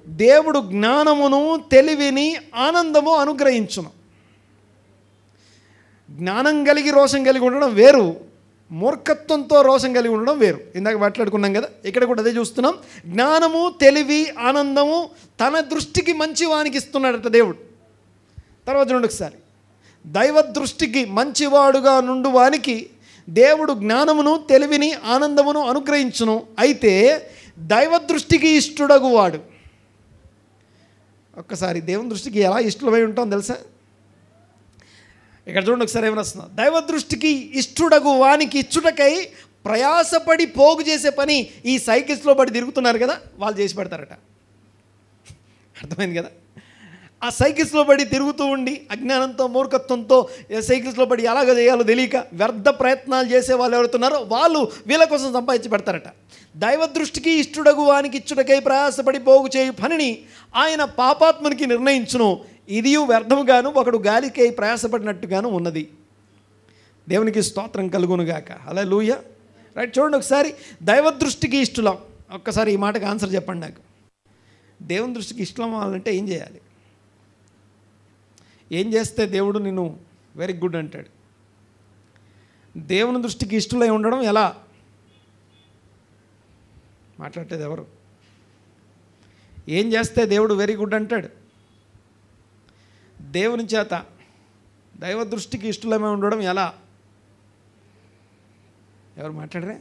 దేవుడు జ్ఞానమును తెలివిని ఆనందము అనుగ్రహించును. జ్ఞానం కలిగి రోషం కలిగి ఉండడం వేరు, మూర్ఖత్వంతో రోషం కలిగి ఉండడం వేరు. ఇందాక మాట్లాడుకున్నాం కదా, ఇక్కడ కూడా అదే చూస్తున్నాం. జ్ఞానము తెలివి ఆనందము తన దృష్టికి మంచివానికి ఇస్తున్నాడట దేవుడు. తర్వాత చూడండి ఒకసారి. దైవ దృష్టికి మంచివాడుగా నుండువానికి దేవుడు జ్ఞానమును తెలివిని ఆనందమును అనుగ్రహించును. అయితే దైవ దృష్టికి ఇష్టడగువాడు. ఒక్కసారి దేవుని దృష్టికి ఎలా ఇష్టమై ఉంటాం తెలుసా? ఇక్కడ చూడండి ఒకసారి ఏమైనా వస్తుందా? దైవ దృష్టికి ఇష్టడగు వానికి ఇచ్చుటకై ప్రయాసపడి పోగు చేసే పని ఈ సైకిల్స్లో పడి తిరుగుతున్నారు కదా, వాళ్ళు చేసి పెడతారట. అర్థమైంది కదా? ఆ సైకిల్స్లో పడి తిరుగుతూ ఉండి అజ్ఞానంతో మూర్ఖత్వంతో సైకిల్స్లో పడి ఎలాగ చేయాలో తెలియక వ్యర్థ ప్రయత్నాలు చేసే వాళ్ళు ఎవరుతున్నారో వాళ్ళు వీళ్ళ కోసం సంపాదించి పెడతారట. దైవ దృష్టికి ఇష్టడగు వానికి ఇచ్చుటకై ప్రయాసపడి పోగు చేయు పనిని ఆయన పాపాత్మునికి నిర్ణయించును. ఇది వ్యర్థముగాను ఒకడు గాలికై ప్రయాసపడినట్టుగాను ఉన్నది. దేవునికి స్తోత్రం కలుగునుగాక. హల్లెలూయా. రైట్, చూడండి ఒకసారి. దైవ దృష్టికి ఇష్టలం. ఒక్కసారి ఈ మాటకు ఆన్సర్ చెప్పండి నాకు. దేవుని దృష్టికి ఇష్టం అవ్వాలంటే ఏం చేయాలి? ఏం చేస్తే దేవుడు నిన్ను వెరీ గుడ్ అంటాడు? దేవుని దృష్టికి ఇష్టలై ఉండడం ఎలా? మాట్లాడేది ఎవరు? ఏం చేస్తే దేవుడు వెరీ గుడ్ అంటాడు? దేవుని చేత దైవ దృష్టికి ఇష్టలమై ఉండడం ఎలా? ఎవరు మాట్లాడరే?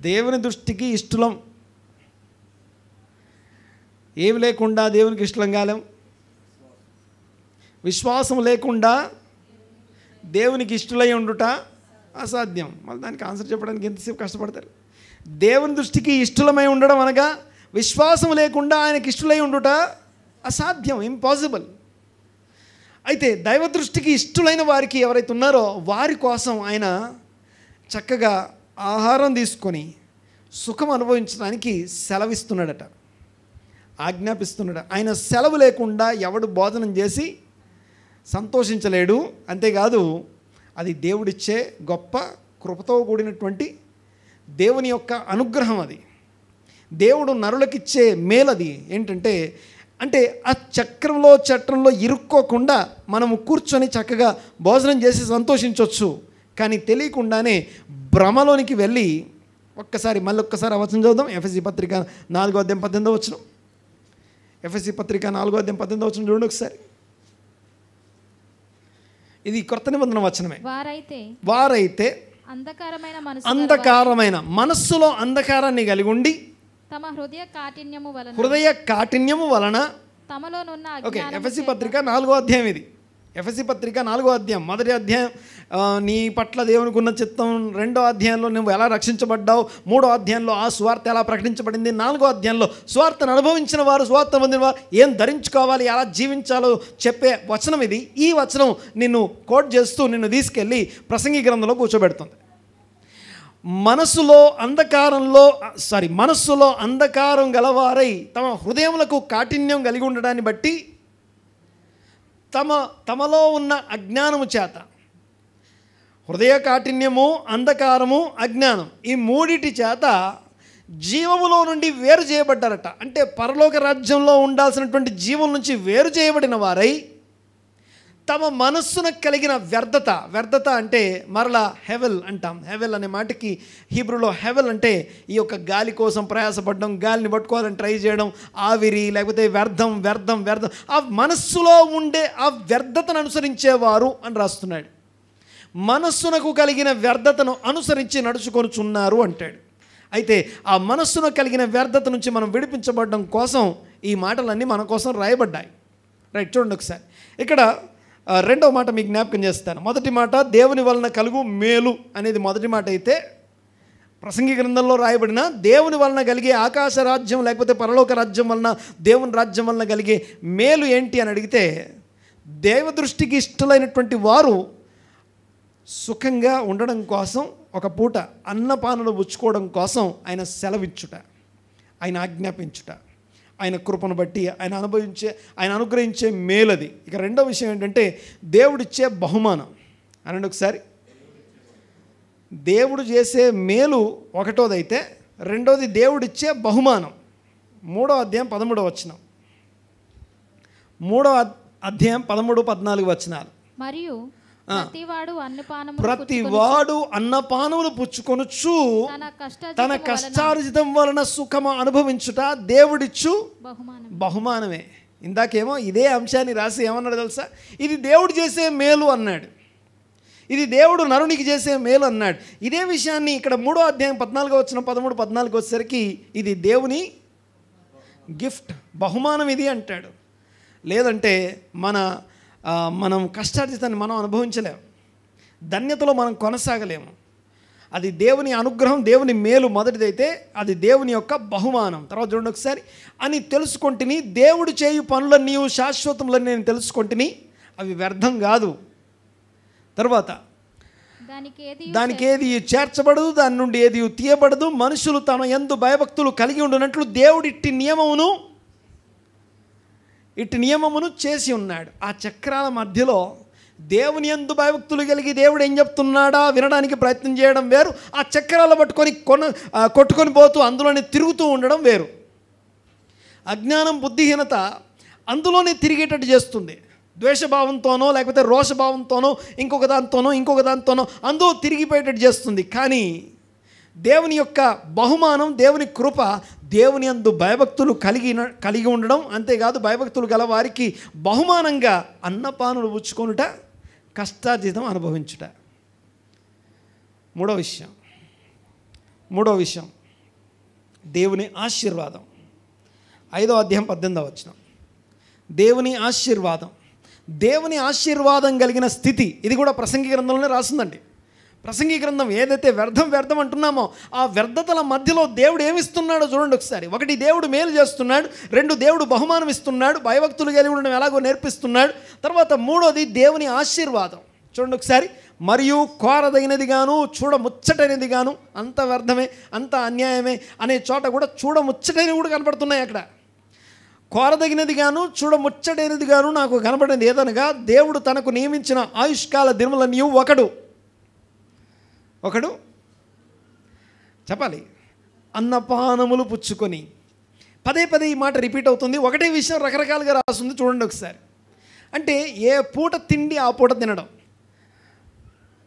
దేవుని దృష్టికి ఇష్టలం ఏమి లేకుండా దేవునికి ఇష్టం కాలేం. విశ్వాసం లేకుండా దేవునికి ఇష్టలై ఉండుట అసాధ్యం. మళ్ళీ దానికి ఆన్సర్ చెప్పడానికి ఎంతసేపు కష్టపడతారు? దేవుని దృష్టికి ఇష్టలమై ఉండడం అనగా విశ్వాసం లేకుండా ఆయనకి ఇష్టలై ఉండుట అసాధ్యం, ఇంపాసిబుల్. అయితే దైవ దృష్టికి ఇష్టలైన వారికి ఎవరైతే ఉన్నారో వారి కోసం ఆయన చక్కగా ఆహారం తీసుకొని సుఖం అనుభవించడానికి సెలవిస్తున్నాడట, ఆజ్ఞాపిస్తున్నాడు. ఆయన సెలవు లేకుండా ఎవడు భోజనం చేసి సంతోషించలేడు. అంతేకాదు, అది దేవుడిచ్చే గొప్ప కృపతో కూడినటువంటి దేవుని యొక్క అనుగ్రహం. అది దేవుడు నరులకిచ్చే మేలది. ఏంటంటే ఆ చట్రంలో ఇరుక్కోకుండా మనము కూర్చొని చక్కగా భోజనం చేసి సంతోషించవచ్చు. కానీ తెలియకుండానే భ్రమలోనికి వెళ్ళి మళ్ళొక్కసారి వచనం చదువుదాం. ఎఫెసీ పత్రిక 4:18 ఎఫెసీ పత్రిక 4:18 చూడండి ఒకసారి. ఇది కొత్త నిబంధన వచనమే. వారైతే అంధకారమైన మనస్సులో అంధకారాన్ని కలిగి ఉండి తమ హృదయ కాఠిన్యము వలన తమలోనున్న ఎఫెసీ పత్రిక 4వ అధ్యాయం. ఇది ఎఫెసీ పత్రిక 4వ అధ్యాయం. మొదటి అధ్యాయం నీ పట్ల దేవునికి ఉన్న చిత్తం, 2వ అధ్యాయంలో నువ్వు ఎలా రక్షించబడ్డావు, 3వ అధ్యాయంలో ఆ స్వార్థ ఎలా ప్రకటించబడింది, 4వ అధ్యాయంలో స్వార్థను అనుభవించిన వారు, స్వార్థ పొందిన వారు ఏం ధరించుకోవాలి, ఎలా జీవించాలో చెప్పే వచనం ఇది. ఈ వచనం నిన్ను కోట్ చేస్తూ నిన్ను తీసుకెళ్ళి ప్రసంగి గ్రంథంలో కూర్చోబెడుతుంది. మనస్సులో అంధకారం గలవారై తమ హృదయములకు కాఠిన్యం కలిగి ఉండడాన్ని బట్టి తమలో ఉన్న అజ్ఞానము చేత, హృదయ కాఠిన్యము, అంధకారము, అజ్ఞానం, ఈ మూడిటి చేత జీవములో నుండి వేరు చేయబడ్డారట. అంటే పరలోక రాజ్యంలో ఉండాల్సినటువంటి జీవం నుంచి వేరు చేయబడిన వారై తమ మనస్సున కలిగిన వ్యర్థత అంటే మరలా హెవెల్ అంటాం. హెవెల్ అనే మాటకి హీబ్రూలో హెవెల్ అంటే ఈ యొక్క గాలి కోసం ప్రయాసపడడం, గాలిని పట్టుకోవాలని ట్రై చేయడం, ఆవిరి, లేకపోతే వ్యర్థం. ఆ మనస్సులో ఉండే ఆ వ్యర్థతను అనుసరించేవారు అని రాస్తున్నాడు. మనస్సునకు కలిగిన వ్యర్థతను అనుసరించి నడుచుకొనుచున్నారు అంటాడు. అయితే ఆ మనస్సులో కలిగిన వ్యర్థత నుంచి మనం విడిపించబడడం కోసం ఈ మాటలన్నీ మన కోసం రాయబడ్డాయి. రైట్, చూడండి ఒకసారి. ఇక్కడ రెండవ మాట మీకు జ్ఞాపకం చేస్తాను. మొదటి మాట దేవుని వలన కలుగు మేలు అనేది మొదటి మాట అయితే, ప్రసంగి గ్రంథంలో రాయబడిన దేవుని వలన కలిగే ఆకాశ రాజ్యం లేకపోతే పరలోక రాజ్యం వలన, దేవుని రాజ్యం వలన కలిగే మేలు ఏంటి అని అడిగితే, దేవదృష్టికి ఇష్టలైనటువంటి వారు సుఖంగా ఉండడం కోసం ఒక పూట అన్నపానలు పుచ్చుకోవడం కోసం ఆయన సెలవిచ్చుట, ఆయన ఆజ్ఞాపించుట, ఆయన కృపను బట్టి ఆయన అనుగ్రహించే మేలది. ఇక రెండో విషయం ఏంటంటే దేవుడిచ్చే బహుమానం. అనండి ఒకసారి. దేవుడు చేసే మేలు ఒకటోదైతే, రెండోది దేవుడిచ్చే బహుమానం. 3వ అధ్యాయం 13వ వచనం. 3వ అధ్యాయం 13, 14 వచనాలు. మరియు ప్రతివాడు అన్నపానములు పుచ్చుకొనుచు తన కష్టార్జితం వలన సుఖము అనుభవించుట దేవుడిచ్చు బహుమానమే. ఇందాకేమో ఇదే అంశాన్ని రాసి ఏమన్నాడు తెలుసా? ఇది దేవుడు చేసే మేలు అన్నాడు, ఇది దేవుడు నరునికి చేసే మేలు అన్నాడు. ఇదే విషయాన్ని ఇక్కడ 3వ అధ్యాయం 14వ వచనం 13, 14 వచ్చేసరికి ఇది దేవుని గిఫ్ట్, బహుమానం ఇది అంటాడు. లేదంటే మనం కష్టార్జితాన్ని మనం అనుభవించలేము, ధన్యతలో మనం కొనసాగలేము. అది దేవుని అనుగ్రహం, దేవుని మేలు మొదటిదైతే అది దేవుని యొక్క బహుమానం. తర్వాత చూడండి ఒకసారి. అని తెలుసుకొంటిని, దేవుడు చేయు పనులన్నీ శాశ్వతములని నేను తెలుసుకొంటిని, అవి వ్యర్థం కాదు. తర్వాత దానికి ఏది చేర్చబడదు, దాని నుండి ఏది తీయబడదు. మనుషులు తన యందు భయభక్తులు కలిగి ఉండినట్లు దేవుడు ఇట్టి నియమమును చేసి ఉన్నాడు. ఆ చక్రాల మధ్యలో దేవుని యందు భయభక్తులు కలిగి దేవుడు ఏం చెప్తున్నాడా వినడానికి ప్రయత్నం చేయడం వేరు, ఆ చక్రాలు పట్టుకొని కొట్టుకొని పోతూ అందులోనే తిరుగుతూ ఉండడం వేరు. అజ్ఞానం, బుద్ధిహీనత అందులోనే తిరిగేటట్టు చేస్తుంది. ద్వేషభావంతోనో లేకపోతే రోషభావంతోనో ఇంకొక దాంతోనో అందులో తిరిగిపోయేటట్టు చేస్తుంది. కానీ దేవుని యొక్క బహుమానం, దేవుని కృప, దేవుని యందు భయభక్తులు కలిగి ఉండడం, అంతేకాదు భయభక్తులు గల వారికి బహుమానంగా అన్నపానులు పుచ్చుకొనుట, కష్టార్జితం అనుభవించుట. మూడో విషయం దేవుని ఆశీర్వాదం. 5వ అధ్యాయం 18వ వచనం. దేవుని ఆశీర్వాదం కలిగిన స్థితి, ఇది కూడా ప్రసంగి గ్రంథంలోనే రాసిందండి. ప్రసంగి గ్రంథం ఏదైతే వ్యర్థం అంటున్నామో ఆ వ్యర్థతల మధ్యలో దేవుడు ఏమిస్తున్నాడో చూడండి ఒకసారి. 1, దేవుడు మేలు చేస్తున్నాడు. 2, దేవుడు బహుమానం ఇస్తున్నాడు, భయభక్తులు కలిగి ఉండడం ఎలాగో నేర్పిస్తున్నాడు. తర్వాత 3వది దేవుని ఆశీర్వాదం. చూడండి ఒకసారి. మరియు కోరదగినది గాను చూడముచ్చటైనది గాను, అంత వ్యర్థమే అంత అన్యాయమే అనే చోట కూడా చూడముచ్చటైనవి కూడా కనపడుతున్నాయి అక్కడ. కోరదగినది గాను చూడముచ్చటైనది గాను నాకు కనపడింది ఏదనగా, దేవుడు తనకు నియమించిన ఆయుష్కాల దినములన్నీ ఒకడు చెప్పాలి, అన్నపానములు పుచ్చుకొని. పదే ఈ మాట రిపీట్ అవుతుంది. ఒకటే విషయం రకరకాలుగా రాస్తుంది. చూడండి ఒకసారి. అంటే ఏ పూట తిండి ఆ పూట తినడం.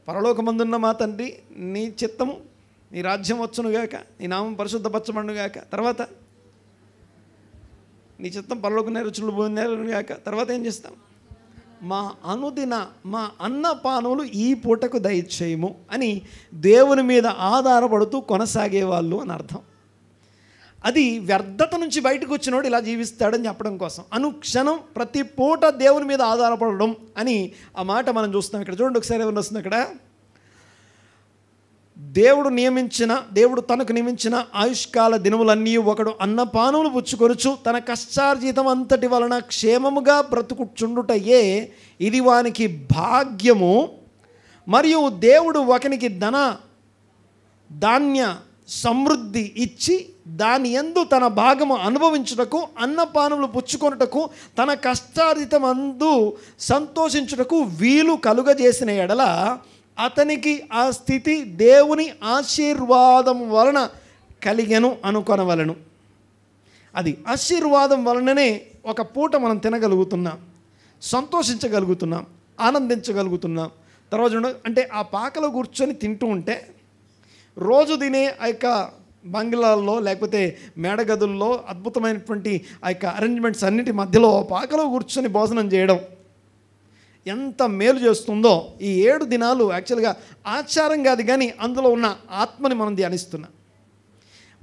పరలోకమందున్న మా తండ్రి, నీ చిత్తము, నీ రాజ్యం వచ్చునుగాక, నీ నామం పరిశుద్ధపరచబడునుగాక, తర్వాత నీ చిత్తం పరలోక నేరుచులు పొందేరుగాక. తర్వాత ఏం చేస్తాం? మా అన్నపానములు ఈ పూటకు దయచేయము అని దేవుని మీద ఆధారపడుతూ కొనసాగేవాళ్ళు అని అర్థం. అది వ్యర్థత నుంచి బయటకు వచ్చినోడు ఇలా జీవిస్తాడని చెప్పడం కోసం. అనుక్షణం ప్రతి పూట దేవుని మీద ఆధారపడడం అని ఆ మాట మనం చూస్తాం. ఇక్కడ చూడండి ఒకసారి ఏమన్నా వస్తుంది అక్కడ. దేవుడు తనకు నియమించిన ఆయుష్కాల దినములన్నీ ఒకడు అన్నపానములు పుచ్చుకొనుచు తన కష్టార్జితం అంతటి వలన క్షేమముగా బ్రతుకుచుండుటయే ఇది వానికి భాగ్యము. మరియు దేవుడు ఒకనికి ధాన్య సమృద్ధి ఇచ్చి దాని యందు తన భాగము అనుభవించుటకు, అన్నపానములు పుచ్చుకొనుటకు, తన కష్టార్జితమందు సంతోషించుటకు వీలు కలుగజేసిన ఎడల అతనికి ఆ స్థితి దేవుని ఆశీర్వాదం వలన కలిగెను అనుకొనవలను. అది ఆశీర్వాదం వలననే ఒక పూట మనం తినగలుగుతున్నాం, సంతోషించగలుగుతున్నాం, ఆనందించగలుగుతున్నాం. తర్వాత అంటే ఆ పాకలో కూర్చొని తింటూ ఉంటే రోజు తినే ఆ యొక్క బంగ్లాల్లో లేకపోతే మేడగదుల్లో అద్భుతమైనటువంటి ఆ యొక్క అరేంజ్మెంట్స్ అన్నిటి మధ్యలో పాకలో కూర్చొని భోజనం చేయడం ఎంత మేలు చేస్తుందో. ఈ 7 దినాలు యాక్చువల్గా ఆచారం కాదు, కానీ అందులో ఉన్న ఆత్మని మనం ధ్యానిస్తున్నాం.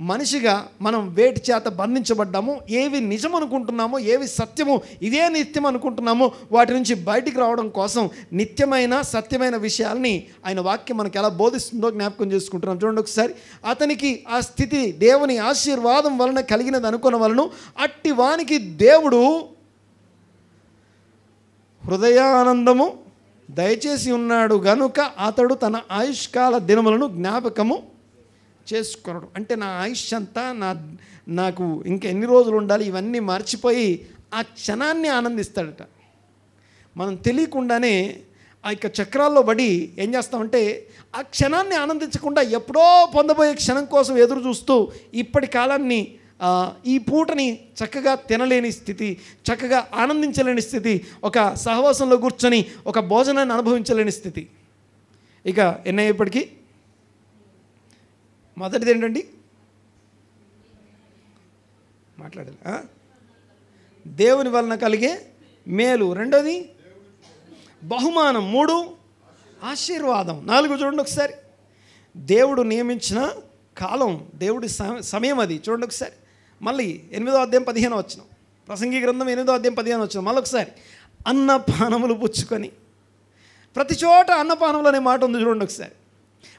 మనిషిగా మనం వేటి చేత బంధించబడ్డామో, ఏవి నిజం అనుకుంటున్నామో, ఏవి సత్యము, ఇదే నిత్యం అనుకుంటున్నామో వాటి నుంచి బయటికి రావడం కోసం నిత్యమైన సత్యమైన విషయాల్ని ఆయన వాక్యం మనకు ఎలా బోధిస్తుందో జ్ఞాపకం చేసుకుంటున్నాం. చూడండి ఒకసారి. అతనికి ఆ స్థితి దేవుని ఆశీర్వాదం వలన కలిగినది అనుకున్న వలన అట్టి వానికి దేవుడు హృదయానందము దయచేసి ఉన్నాడు గనుక అతడు తన ఆయుష్కాల దినములను జ్ఞాపకము చేసుకున్నాడు. అంటే నా ఆయుష్ అంతా నాకు ఇంకా ఎన్ని రోజులు ఉండాలి ఇవన్నీ మర్చిపోయి ఆ క్షణాన్ని ఆనందిస్తాడట. మనం తెలియకుండానే ఆ యొక్క చక్రాల్లో పడి ఏం చేస్తామంటే ఆ క్షణాన్ని ఆనందించకుండా ఎప్పుడో పొందబోయే క్షణం కోసం ఎదురు చూస్తూ ఇప్పటి కాలాన్ని, ఈ పూటని చక్కగా తినలేని స్థితి, చక్కగా ఆనందించలేని స్థితి, ఒక సహవాసంలో కూర్చొని ఒక భోజనాన్ని అనుభవించలేని స్థితి. ఇక ఎన్నయ్యేపటికి మొదటిది ఏంటండి? మాట్లాడాలి. దేవుని వలన కలిగే మేలు. రెండోది బహుమానం. 3 ఆశీర్వాదం. 4 చూడండి ఒకసారి. దేవుడు నియమించిన కాలం, దేవుడి సమయం అది. చూడండి ఒకసారి. మళ్ళీ 8వ అధ్యాయం 15వ వచనం, ప్రసంగి గ్రంథం 8వ అధ్యాయం 15వ వచనం. మళ్ళీ ఒకసారి. అన్నపానములు పుచ్చుకొని. ప్రతి చోట అన్నపానములు అనే మాట ఉంది. చూడండి ఒకసారి.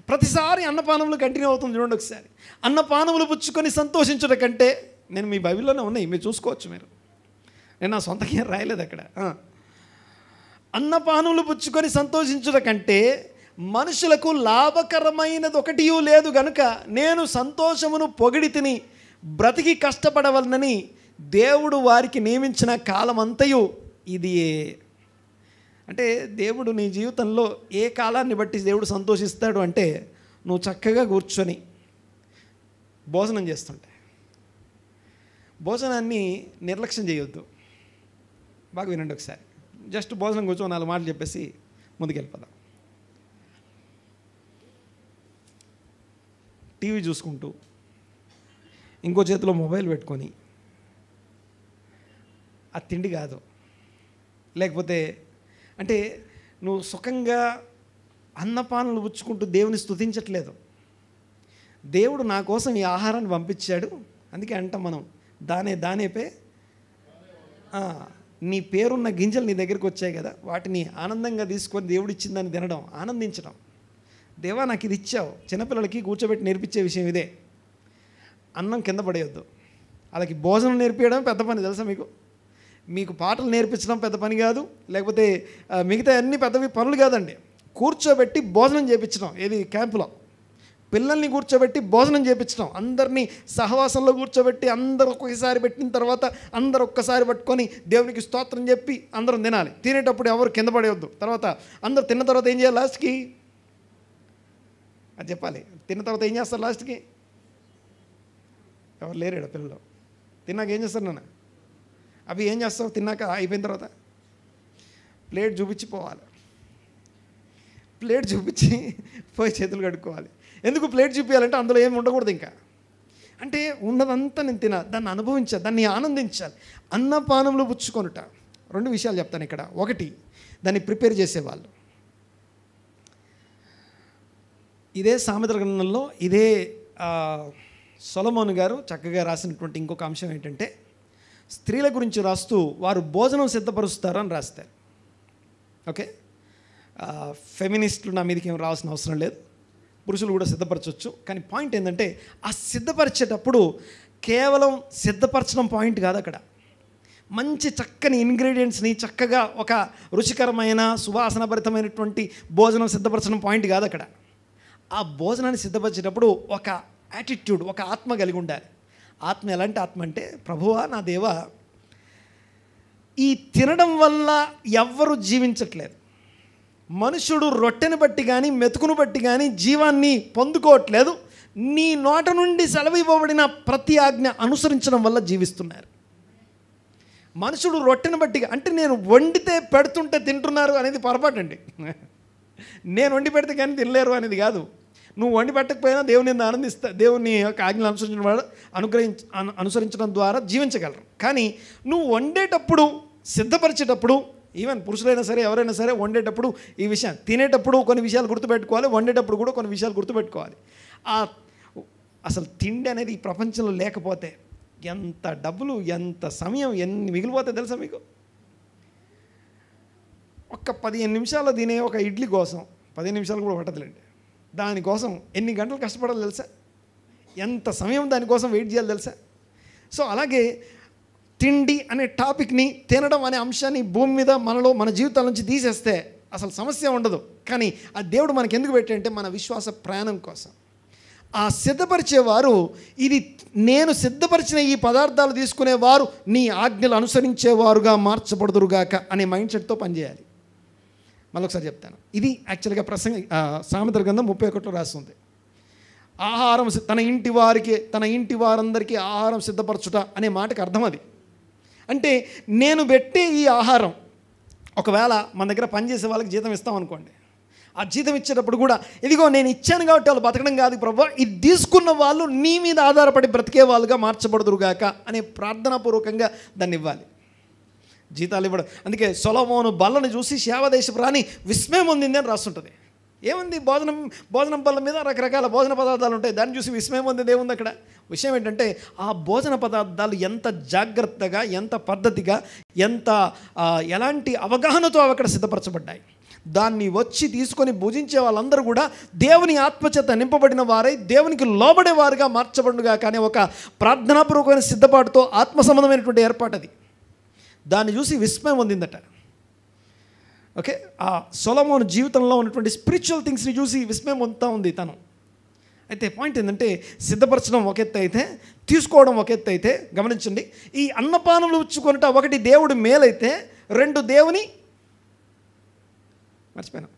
ప్రతిసారి అన్నపానములు కంటిన్యూ అవుతుంది. చూడండి ఒకసారి. అన్నపానములు పుచ్చుకొని సంతోషించడం కంటే, నేను మీ బైబిల్లోనే ఉన్నాయి, మీరు చూసుకోవచ్చు. నేను నా సొంతంగా రాయలేదు అక్కడ. అన్నపానములు పుచ్చుకొని సంతోషించడం కంటే మనుషులకు లాభకరమైనది ఒకటి లేదు గనుక నేను సంతోషమును పొగిడి తిని బ్రతికి కష్టపడవలనని దేవుడు వారికి నియమించిన కాలమంతయు ఇదియే. అంటే దేవుడు నీ జీవితంలో ఏ కాలాన్ని బట్టి దేవుడు సంతోషిస్తాడు అంటే, నువ్వు చక్కగా కూర్చొని భోజనం చేస్తుంటే. భోజనాన్ని నిర్లక్ష్యం చేయొద్దు. బాగా వినండి ఒకసారి. జస్ట్ భోజనం కూర్చో 4 మాటలు చెప్పేసి ముందుకెళ్ళిపోదాం. టీవీ చూసుకుంటూ ఇంకో చేతిలో మొబైల్ పెట్టుకొని, అది తిండి కాదు. లేకపోతే అంటే నువ్వు సుఖంగా అన్నపానలు పుచ్చుకుంటూ దేవుని స్తుతించట్లేదు. దేవుడు నా కోసం ఈ ఆహారాన్ని పంపించాడు, అందుకే అంటాం మనం దానేపే నీ పేరున్న గింజలు నీ దగ్గరికి వచ్చాయి కదా, వాటిని ఆనందంగా తీసుకొని దేవుడు ఇచ్చిందని తినడం, ఆనందించడం. దేవా నాకు ఇది ఇచ్చావు. చిన్నపిల్లలకి కూర్చోబెట్టి నేర్పించే విషయం ఇదే. అన్నం కింద పడేయొద్దు. వాళ్ళకి భోజనం నేర్పించడం పెద్ద పని తెలుసా మీకు? మీకు పాటలు నేర్పించడం పెద్ద పని కాదు, లేకపోతే మిగతా అన్ని పెద్దవి పనులు కాదండి. కూర్చోబెట్టి భోజనం చేయించడం. ఏది క్యాంపులో పిల్లల్ని కూర్చోబెట్టి భోజనం చేయించడం. అందరినీ సహవాసంలో కూర్చోబెట్టి అందరూ ఒక్కసారి పెట్టిన తర్వాత అందరూ ఒక్కసారి పట్టుకొని దేవునికి స్తోత్రం చెప్పి అందరం తినాలి. తినేటప్పుడు ఎవరు కింద పడేయొద్దు. తర్వాత అందరు తిన్న తర్వాత ఏం చేయాలి? లాస్ట్కి అది చెప్పాలి. తిన్న తర్వాత ఏం చేస్తారు? లాస్ట్కి ఎవరు లేరేడా పిల్లలు? తిన్నాక ఏం చేస్తారు నాన్న? అవి ఏం చేస్తావు? తిన్నాక అయిపోయిన తర్వాత ప్లేట్ చూపించి పోవాలి. ప్లేట్ చూపించి పోయి చేతులు కడుక్కోవాలి. ఎందుకు ప్లేట్ చూపించాలంటే అందులో ఏమి ఉండకూడదు. ఇంకా అంటే ఉన్నదంతా నేను దాన్ని అనుభవించాలి, దాన్ని ఆనందించాలి. అన్నపానములు పుచ్చుకొనుట. 2 విషయాలు చెప్తాను ఇక్కడ. ఒకటి, దాన్ని ప్రిపేర్ చేసేవాళ్ళు. ఇదే సామెతల గ్రంథంలో ఇదే సొలొమోను గారు చక్కగా రాసినటువంటి ఇంకొక అంశం ఏంటంటే, స్త్రీల గురించి రాస్తూ వారు భోజనం సిద్ధపరుస్తారు అని రాస్తారు. ఓకే, ఫెమినిస్టులు నా మీదకి ఏం రావాల్సిన అవసరం లేదు, పురుషులు కూడా సిద్ధపరచవచ్చు. కానీ పాయింట్ ఏంటంటే, ఆ సిద్ధపరిచేటప్పుడు కేవలం సిద్ధపరచడం పాయింట్ కాదు. అక్కడ మంచి చక్కని ఇంగ్రీడియంట్స్ని చక్కగా ఒక రుచికరమైన సువాసనభరితమైనటువంటి భోజనం సిద్ధపరచడం పాయింట్ కాదు. అక్కడ ఆ భోజనాన్ని సిద్ధపరిచేటప్పుడు ఒక యాటిట్యూడ్, ఒక ఆత్మ కలిగి ఉండాలి. ఆత్మ ఎలాంటి ఆత్మ అంటే, ప్రభువా నా దేవా, ఈ తినడం వల్ల ఎవ్వరూ జీవించట్లేదు. మనుషుడు రొట్టెను బట్టి కానీ మెతుకును బట్టి కానీ జీవాన్ని పొందుకోవట్లేదు. నీ నోట నుండి సెలవు ఇవ్వబడిన ప్రతి ఆజ్ఞ అనుసరించడం వల్ల జీవిస్తున్నారు. మనుషుడు రొట్టెను బట్టి అంటే నేను వండితే పెడుతుంటే తింటున్నారు అనేది పొరపాటు అండి. నేను వండి పెడితే కానీ తినలేరు అనేది కాదు. నువ్వు వండి పెట్టకపోయినా దేవుని ఆనందిస్తా, దేవుని యొక్క ఆజ్ఞలు అనుసరించడం ద్వారా అనుసరించడం ద్వారా జీవించగలరు. కానీ నువ్వు వండేటప్పుడు, సిద్ధపరిచేటప్పుడు, ఈవెన్ పురుషులైనా సరే ఎవరైనా సరే వండేటప్పుడు ఈ విషయం, తినేటప్పుడు కొన్ని విషయాలు గుర్తుపెట్టుకోవాలి, వండేటప్పుడు కూడా కొన్ని విషయాలు గుర్తుపెట్టుకోవాలి. అసలు తిండి అనేది ఈ ప్రపంచంలో లేకపోతే ఎంత డబ్బులు, ఎంత సమయం, ఎన్ని మిగిలిపోతాయి తెలుసా మీకు? ఒక్క 15 నిమిషాలు తినే ఒక ఇడ్లీ కోసం 15 నిమిషాలు కూడా పట్టదులేండి, దానికోసం ఎన్ని గంటలు కష్టపడాలి తెలుసా? ఎంత సమయం దానికోసం వెయిట్ చేయాలి తెలుసా? సో అలాగే తిండి అనే టాపిక్ని, తినడం అనే అంశాన్ని భూమి మీద మనలో మన జీవితాల నుంచి తీసేస్తే అసలు సమస్య ఉండదు. కానీ ఆ దేవుడు మనకి ఎందుకు పెట్టాడంటే మన విశ్వాస ప్రయాణం కోసం. ఆ సిద్ధపరిచేవారు, ఇది నేను సిద్ధపరిచిన ఈ పదార్థాలు తీసుకునేవారు నీ ఆజ్ఞలు అనుసరించేవారుగా మార్చబడుదురుగాక అనే మైండ్ సెట్తో పనిచేయాలి. మళ్ళొకసారి చెప్తాను. ఇది యాక్చువల్గా సామెతల గ్రంథం 31లో రాస్తుంది. ఆహారం తన ఇంటి వారందరికీ ఆహారం సిద్ధపరచుట అనే మాటకు అర్థం అది. అంటే నేను పెట్టే ఈ ఆహారం, ఒకవేళ మన దగ్గర పనిచేసే వాళ్ళకి జీతం ఇస్తాం అనుకోండి, ఆ జీతం ఇచ్చేటప్పుడు కూడా ఇదిగో నేను ఇచ్చాను కాబట్టి వాళ్ళు బతకడం కాదు ప్రభువా, ఇది తీసుకున్న వాళ్ళు నీ మీద ఆధారపడి బ్రతికే వాళ్ళుగా మార్చబడుదురుగాక అనే ప్రార్థనాపూర్వకంగా దాన్ని ఇవ్వాలి. జీతాలు ఇవ్వడం. అందుకే సొలొమోను బల్లను చూసి శావదేశపు రాణి విస్మయం పొందింది అని రాస్తుంటుంది. ఏముంది, భోజనం బల్ల మీద రకరకాల భోజన పదార్థాలు ఉంటాయి, దాన్ని చూసి విస్మయం పొందింది ఏముంది అక్కడ? విషయం ఏంటంటే ఆ భోజన పదార్థాలు ఎంత జాగ్రత్తగా, ఎంత పద్ధతిగా, ఎలాంటి అవగాహనతో అవి అక్కడ సిద్ధపరచబడ్డాయి. దాన్ని వచ్చి తీసుకొని భుజించే వాళ్ళందరూ కూడా దేవుని ఆత్మచేత నింపబడిన వారై దేవునికి లోబడేవారుగా మార్చబడుగా. కానీ ఒక ప్రార్థనాపూర్వకమైన సిద్ధపాటుతో ఆత్మ సంబంధమైనటువంటి ఏర్పాటు అది. దాన్ని చూసి విస్మయం పొందిందట. ఓకే, ఆ సొలొమోను జీవితంలో ఉన్నటువంటి స్పిరిచువల్ థింగ్స్ని చూసి విస్మయం పొందుతూ ఉంది తను. అయితే పాయింట్ ఏంటంటే, సిద్ధపరచడం ఒక ఎత్తు అయితే, తీసుకోవడం ఒక ఎత్తు అయితే, గమనించండి, ఈ అన్నపానములు ఇచ్చుకొనుట ఒకటి దేవుడి మేలైతే, రెండు దేవుని, మర్చిపోయాను,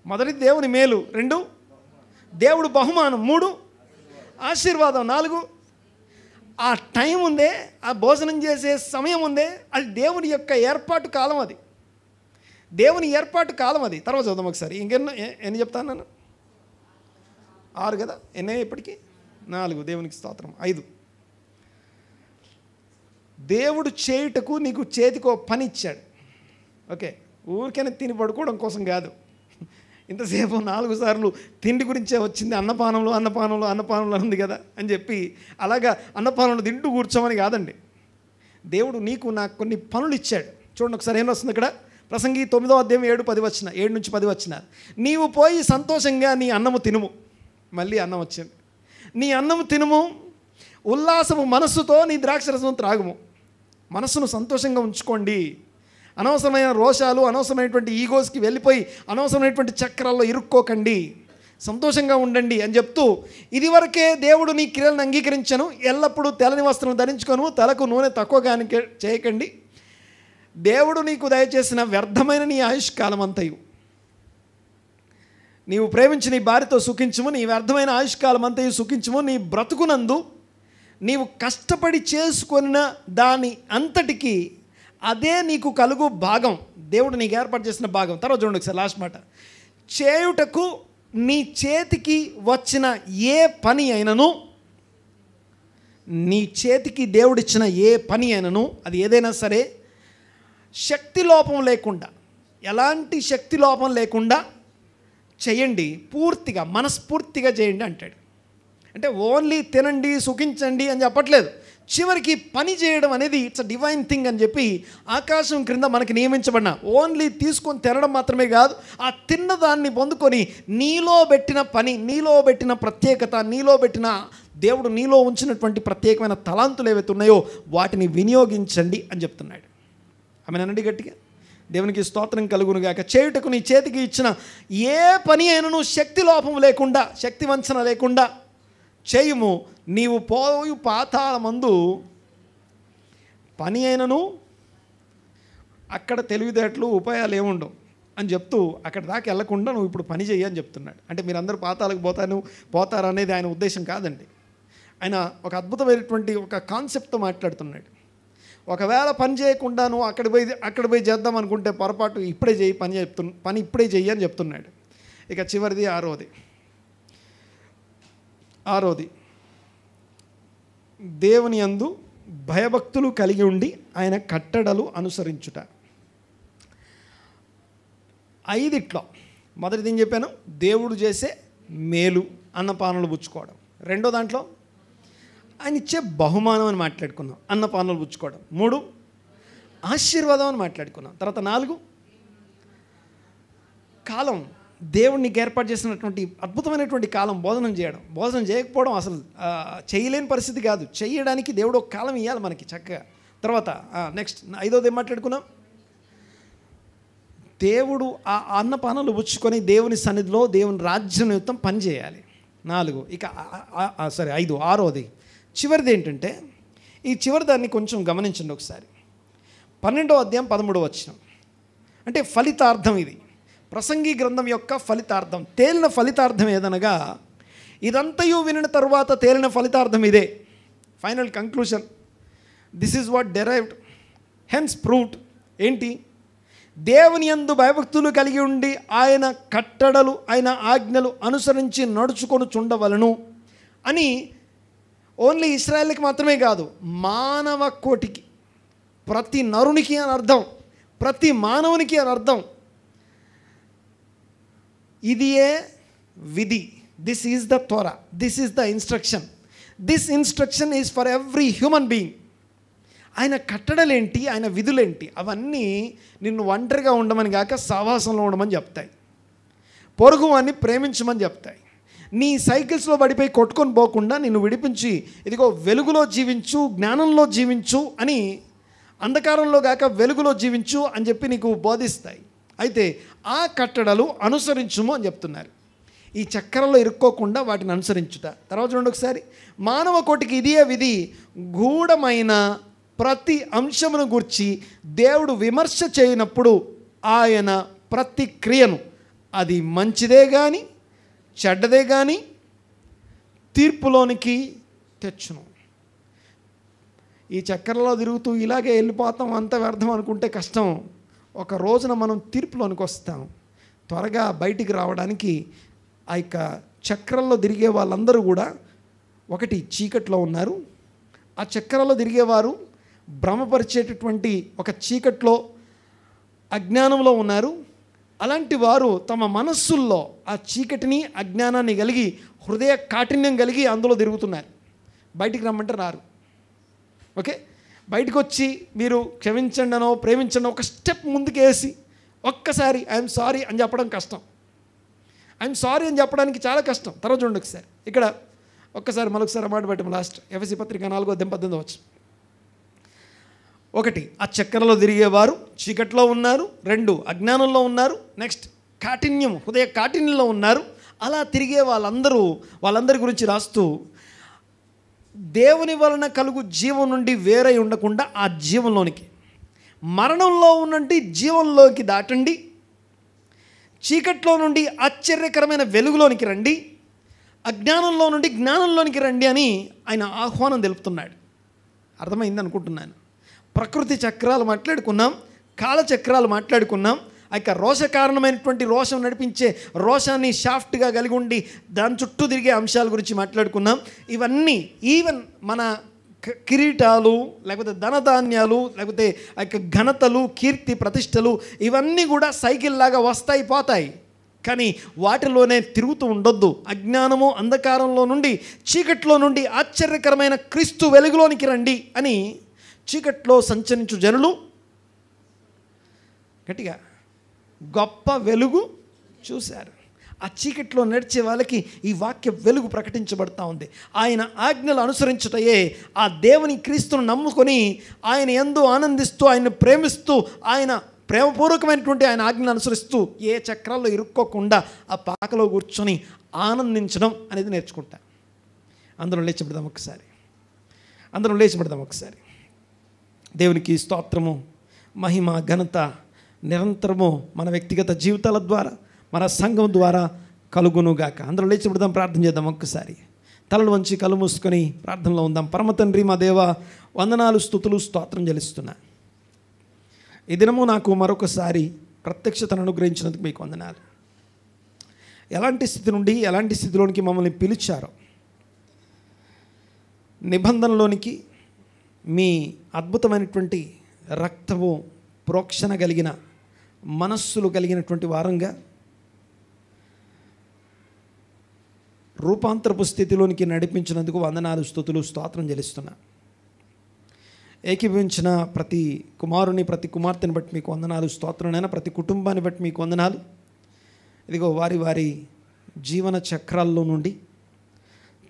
మొదటి దేవుని మేలు, రెండు దేవుడు బహుమానం, మూడు ఆశీర్వాదం, నాలుగు ఆ టైం ఉందే, ఆ భోజనం చేసే సమయం ఉందే, అది దేవుని యొక్క ఏర్పాటు కాలం, అది దేవుని ఏర్పాటు కాలం అది. తర్వాత చూద్దాం ఒకసారి. ఎన్ని చెప్తాను నేను? 6 కదా, ఎన్నే ఇప్పటికీ? 4. దేవునికి స్తోత్రం. 5. దేవుడు చేయుటకు నీకు చేతికో పని ఇచ్చాడు. ఓకే, ఊరికైనా తిని పడుకోవడం కోసం కాదు. ఇంతసేపు 4 సార్లు తిండి గురించే వచ్చింది. అన్నపానంలో ఉంది కదా అని చెప్పి అలాగా అన్నపానంలో తింటూ కూర్చోమని కాదండి. దేవుడు నాకు కొన్ని పనులు ఇచ్చాడు. చూడండి ఒకసారి ఏం వస్తుంది ఇక్కడ. ప్రసంగి 9వ అధ్యాయం 7 నుంచి 10 వచనాలు. నీవు పోయి సంతోషంగా నీ అన్నము తినుము. మళ్ళీ అన్నం వచ్చింది. నీ అన్నము తినుము, ఉల్లాసము మనస్సుతో నీ ద్రాక్షరసం త్రాగుము. మనస్సును సంతోషంగా ఉంచుకోండి. అనవసరమైన రోషాలు, అనవసరమైనటువంటి ఈగోస్కి వెళ్ళిపోయి అనవసరమైనటువంటి చక్రాల్లో ఇరుక్కోకండి, సంతోషంగా ఉండండి అని చెప్తూ, ఇదివరకే దేవుడు నీ క్రియలను అంగీకరించను, ఎల్లప్పుడూ తెల్లని వస్త్రం ధరించుకొను, తలకు నూనె తక్కువగా చేయకండి. దేవుడు నీకు దయచేసిన వ్యర్థమైన నీ ఆయుష్కాలం అంతయు, నీవు ప్రేమించి నీ భార్యతో సుఖించుము, నీ వ్యర్థమైన ఆయుష్కాలం అంతయు సుఖించుము. నీ బ్రతుకునందు నీవు కష్టపడి చేసుకున్న దాని అంతటికి అదే నీకు కలుగు భాగం, దేవుడు నీకు ఏర్పాటు చేసిన భాగం. తర్వాత చూడండి ఒకసారి లాస్ట్ మాట. చేయుటకు నీ చేతికి వచ్చిన ఏ పని అయినను, నీ చేతికి దేవుడిచ్చిన ఏ పని అయినను, అది ఏదైనా సరే, శక్తి లోపం లేకుండా, ఎలాంటి శక్తి లోపం లేకుండా చేయండి, పూర్తిగా మనస్ఫూర్తిగా చేయండి అంటాడు. అంటే ఓన్లీ తినండి సుఖించండి అని చెప్పట్లేదు. చివరికి పని చేయడం అనేది ఇట్స్ అ డివైన్ థింగ్ అని చెప్పి ఆకాశం క్రింద మనకి నియమించబడిన, ఓన్లీ తీసుకొని తినడం మాత్రమే కాదు, ఆ తిన్నదాన్ని పొందుకొని నీలో పెట్టిన పని, నీలో పెట్టిన ప్రత్యేకత, నీలో పెట్టిన దేవుడు నీలో ఉంచినటువంటి ప్రత్యేకమైన తలాంతులు ఏవైతే ఉన్నాయో వాటిని వినియోగించండి అని చెప్తున్నాడు. ఆమె అనండి గట్టిగా. దేవునికి స్తోత్రం కలుగునుగాక. చేయుటకు నీ చేతికి ఇచ్చిన ఏ పని అయినను శక్తి లోపం లేకుండా, శక్తి వంచన లేకుండా చేయుము. నీవు పోయు పాతాళమందు పని అయినను, అక్కడ తెలివితేటలు ఉపాయాలు ఏముండవు అని చెప్తూ అక్కడ దాకా వెళ్లకుండా నువ్వు ఇప్పుడు పని చెయ్యి అని చెప్తున్నాడు. అంటే మీరందరూ పాతాలకు పోతారు అనేది ఆయన ఉద్దేశం కాదండి. ఆయన ఒక అద్భుతమైనటువంటి ఒక కాన్సెప్ట్తో మాట్లాడుతున్నాడు. ఒకవేళ పని చేయకుండా నువ్వు అక్కడ పోయి చేద్దాం అనుకుంటే పొరపాటు, ఇప్పుడే చేయి పని ఇప్పుడే చెయ్యి అని చెప్తున్నాడు. ఇక చివరిది 6వది, దేవుని యందు భయభక్తులు కలిగి ఉండి ఆయన కట్టడలు అనుసరించుట. 5 మొదటిది ఏం చెప్పాను? దేవుడు చేసే మేలు, అన్నపానలు పుచ్చుకోవడం. రెండో దాంట్లో ఆయన ఇచ్చే బహుమానం అని మాట్లాడుకున్నాం, అన్నపానాలు పుచ్చుకోవడం. 3 ఆశీర్వాదం అని మాట్లాడుకున్నాం. తర్వాత 4 కాలం, దేవుడు నీకు ఏర్పాటు చేసినటువంటి అద్భుతమైనటువంటి కాలం భోజనం చేయడం. భోజనం చేయకపోవడం అసలు చేయలేని పరిస్థితి కాదు, చేయడానికి దేవుడు ఒక కాలం ఇవ్వాలి మనకి చక్కగా. తర్వాత నెక్స్ట్ 5వది ఏం మాట్లాడుకున్నాం? దేవుడు ఆ అన్నపానాలు పుచ్చుకొని దేవుని సన్నిధిలో దేవుని రాజ్యం నిమిత్తం పనిచేయాలి. 4 ఇక 5 6వది చివరిది ఏంటంటే, ఈ చివరి దాన్ని కొంచెం గమనించండి ఒకసారి. 12వ అధ్యాయం 13వ వచనం, అంటే ఫలితార్థం. ఇది ప్రసంగి గ్రంథం యొక్క ఫలితార్థం, తేలిన ఫలితార్థం ఏదనగా, ఇదంతయు వినిన తరువాత తేలిన ఫలితార్థం ఇదే. Final conclusion, this is what derived hence proved. ఏంటి? దేవుని యందు భయభక్తులు కలిగి ఉండి ఆయన కట్టడలు ఆయన ఆజ్ఞలు అనుసరించి నడుచుకొని చుండవలను అని ఓన్లీ ఇశ్రాయేల్కి మాత్రమే కాదు, మానవ కోటికి, ప్రతి నరునికి అని అర్థం, ప్రతి మానవునికి అని అర్థం. ఇదియే విధి. This is the Torah, this is the instruction. This instruction is for every human being. ఆయన కట్టడలేంటి, ఆయన విధులేంటి, అవన్నీ నిన్ను ఒంటరిగా ఉండమని కాక సహవాసంలో ఉండమని చెప్తాయి. పొరుగు వాడిని ప్రేమించమని చెప్తాయి. నీ సైకిల్స్లో పడిపోయి కొట్టుకొని పోకుండా నిన్ను విడిపించి, ఇదిగో వెలుగులో జీవించు, జ్ఞానంలో జీవించు అని, అంధకారంలో కాక వెలుగులో జీవించు అని చెప్పి నీకు బోధిస్తాయి. అయితే ఆ కట్టడలు అనుసరించుము అని చెప్తున్నారు. ఈ చక్రంలో ఇరుక్కోకుండా వాటిని అనుసరించుట. తర్వాత చూడండి ఒకసారి, మానవ కోటికి ఇదే విధి, గూఢమైన ప్రతి అంశమును గురించి దేవుడు విమర్శ చేయనప్పుడు ఆయన ప్రతి క్రియను, అది మంచిదే కానీ చెడ్డదే కానీ, తీర్పులోనికి తెచ్చును. ఈ చక్రంలో తిరుగుతూ ఇలాగే వెళ్ళిపోతాం, అంత వ్యర్థం అనుకుంటే కష్టం. ఒక రోజున మనం తీర్పులోనికి వస్తాం. త్వరగా బయటికి రావడానికి ఆ యొక్క చక్రంలో తిరిగే వాళ్ళందరూ కూడా ఒకటి చీకట్లో ఉన్నారు. ఆ చక్రంలో తిరిగేవారు భ్రమపరిచేటటువంటి ఒక చీకట్లో అజ్ఞానంలో ఉన్నారు. అలాంటి వారు తమ మనస్సుల్లో ఆ చీకటిని అజ్ఞానాన్ని కలిగి హృదయ కాఠిన్యం కలిగి అందులో తిరుగుతున్నారు. బయటికి రమ్మంటే రారు. ఓకే, బయటకు వచ్చి మీరు క్షమించండి అనో ప్రేమించండి ఒక స్టెప్ ముందుకు వేసి ఒక్కసారి ఐఎమ్ సారీ అని చెప్పడం కష్టం. ఐఎమ్ సారీ అని చెప్పడానికి చాలా కష్టం. తర్వాత చూడండి ఒకసారి, ఇక్కడ ఒక్కసారి మరొకసారి మాట పెట్టాము. లాస్ట్ ఎఫెసీ పత్రిక 4:18 వచ్చి, 1 ఆ చక్రంలో తిరిగేవారు చీకట్లో ఉన్నారు, 2 అజ్ఞానంలో ఉన్నారు, నెక్స్ట్ కాఠిన్యం హృదయ కాఠిన్యంలో ఉన్నారు. అలా తిరిగే వాళ్ళందరి గురించి రాస్తూ, దేవుని వలన కలుగు జీవం నుండి వేరై ఉండకుండా ఆ జీవంలోనికి, మరణంలో ఉన్నంటి జీవంలోకి దాటండి, చీకట్లో నుండి ఆశ్చర్యకరమైన వెలుగులోనికి రండి, అజ్ఞానంలో నుండి జ్ఞానంలోనికి రండి అని ఆయన ఆహ్వానం తెలుపుతున్నాడు. అర్థమైంది అనుకుంటున్నాను. ప్రకృతి చక్రాలు మాట్లాడుకున్నాం, కాల చక్రాలు మాట్లాడుకున్నాం, ఆ యొక్క రోష కారణమైనటువంటి రోషం నడిపించే రోషాన్ని షాఫ్ట్గా కలిగి ఉండి దాని చుట్టూ తిరిగే అంశాల గురించి మాట్లాడుకున్నాం. ఇవన్నీ ఈవెన్ మన కిరీటాలు, లేకపోతే ధనధాన్యాలు, లేకపోతే ఆ యొక్క ఘనతలు, కీర్తి, ప్రతిష్టలు, ఇవన్నీ కూడా సైకిల్ లాగా వస్తాయి పోతాయి, కానీ వాటిలోనే తిరుగుతూ ఉండొద్దు. అజ్ఞానము అంధకారంలో నుండి చీకట్లో నుండి ఆశ్చర్యకరమైన క్రీస్తు వెలుగులోనికి రండి అని చీకట్లో సంచరించు జనులు గట్టిగా గొప్ప వెలుగు చూశారు. ఆ చీకట్లో నడిచే వాళ్ళకి ఈ వాక్య వెలుగు ప్రకటించబడతా ఉంది. ఆయన ఆజ్ఞలు అనుసరించుటయే ఆ దేవుని క్రీస్తును నమ్ముకొని ఆయన యందు ఆనందిస్తూ ఆయన్ని ప్రేమిస్తూ ఆయన ప్రేమపూర్వకమైనటువంటి ఆయన ఆజ్ఞలు అనుసరిస్తూ ఏ చక్రాల్లో ఇరుక్కోకుండా ఆ పాకలో కూర్చొని ఆనందించడం అనేది నేర్చుకుంటా. అందరం లేచిపెడదాం ఒకసారి. దేవునికి స్తోత్రము, మహిమ, ఘనత నిరంతరము మన వ్యక్తిగత జీవితాల ద్వారా, మన సంఘం ద్వారా కలుగునుగాక. అందరూ లేచి పెడదాం, ప్రార్థన చేద్దాం. ఒక్కసారి తలలు వంచి కళ్ళు మూసుకొని ప్రార్థనలో ఉందాం. పరమ తండ్రి, మా దేవ, వందనాలు, స్తుతులు, స్తోత్రం చెల్లిస్తున్నా. ఈ దినము నాకు మరొకసారి ప్రత్యక్షతను అనుగ్రహించినందుకు మీకు వందనాలు. ఎలాంటి స్థితి నుండి ఎలాంటి స్థితిలోనికి మమ్మల్ని పిలిచారో, నిబంధనలోనికి, మీ అద్భుతమైనటువంటి రక్తము ప్రోక్షణ కలిగిన మనస్సులు కలిగినటువంటి వారంగా రూపాంతరపు స్థితిలోనికి నడిపించినందుకు వందనాలు, స్తుతులు, స్తోత్రం చెల్లిస్తున్నా. ఏకీభవించిన ప్రతి కుమారుని, ప్రతి కుమార్తెని బట్టి మీకు వందనాలు, స్తోత్రంనైనా ప్రతి కుటుంబాన్ని బట్టి మీకు వందనాలు. ఇదిగో వారి వారి జీవన చక్రాల్లో నుండి,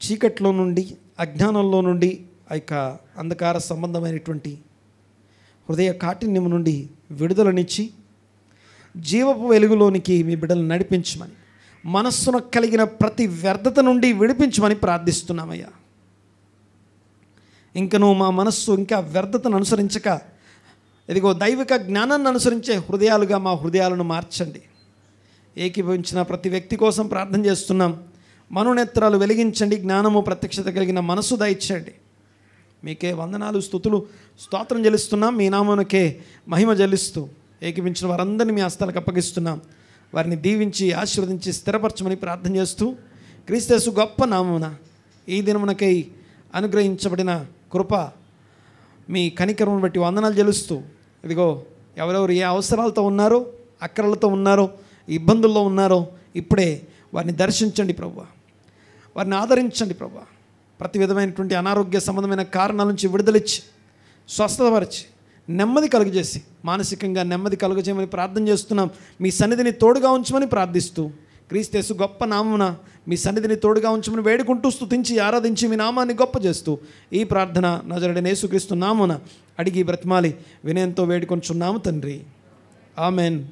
చీకట్లో నుండి, అజ్ఞానంలో నుండి, ఆ యొక్క అంధకార సంబంధమైనటువంటి హృదయ కాఠిన్యం నుండి విడుదలనిచ్చి జీవపు వెలుగులోనికి మీ బిడ్డలను నడిపించమని, మనస్సును కలిగిన ప్రతి వ్యర్థత నుండి విడిపించమని ప్రార్థిస్తున్నామయ్యా. ఇంకను మా మనస్సు ఇంకా వ్యర్థతను అనుసరించక ఇదిగో దైవిక జ్ఞానాన్ని అనుసరించే హృదయాలుగా మా హృదయాలను మార్చండి. ఏకీభవించిన ప్రతి వ్యక్తి కోసం ప్రార్థన చేస్తున్నాం. మనోనేత్రాలు వెలిగించండి, జ్ఞానము ప్రత్యక్షత కలిగిన మనస్సు దయచేయండి. మీకే వందనాలు, స్తుతులు, స్తోత్రం చెల్లిస్తున్నాం. మీ నామమునకే మహిమ చెల్లిస్తూ ఏకీభించిన వారందరినీ మీ హస్తాలకు అప్పగిస్తున్నాం. వారిని దీవించి ఆశీర్వదించి స్థిరపరచమని ప్రార్థన చేస్తూ క్రీస్తు యేసు గొప్ప నామమున ఈ దినమునకై అనుగ్రహించబడిన కృప, మీ కనికరమును బట్టి వందనాలు చెల్లిస్తూ ఇదిగో ఎవరెవరు ఏ అవసరాలతో ఉన్నారో, అక్కరలతో ఉన్నారో, ఇబ్బందుల్లో ఉన్నారో ఇప్పుడే వారిని దర్శించండి ప్రభువా. వారిని ఆదరించండి ప్రభువా. ప్రతి విధమైనటువంటి అనారోగ్య సంబంధమైన కారణాల నుంచి విడుదలిచ్చి స్వస్థపరిచి నెమ్మది కలుగజేసి మానసికంగా నెమ్మది కలుగజేయమని ప్రార్థన చేస్తున్నాం. మీ సన్నిధిని తోడుగా ఉంచమని ప్రార్థిస్తూ క్రీస్తు యేసు గొప్ప నామమున మీ సన్నిధిని తోడుగా ఉంచమని వేడుకుంటూ స్తుతించి ఆరాధించి మీ నామాన్ని గొప్ప చేస్తూ ఈ ప్రార్థన నజరేయుడైన యేసుక్రీస్తు నామమున అడిగి బ్రతిమాలి వినయంతో వేడుకొంచున్నాము తండ్రి. ఆమెన్.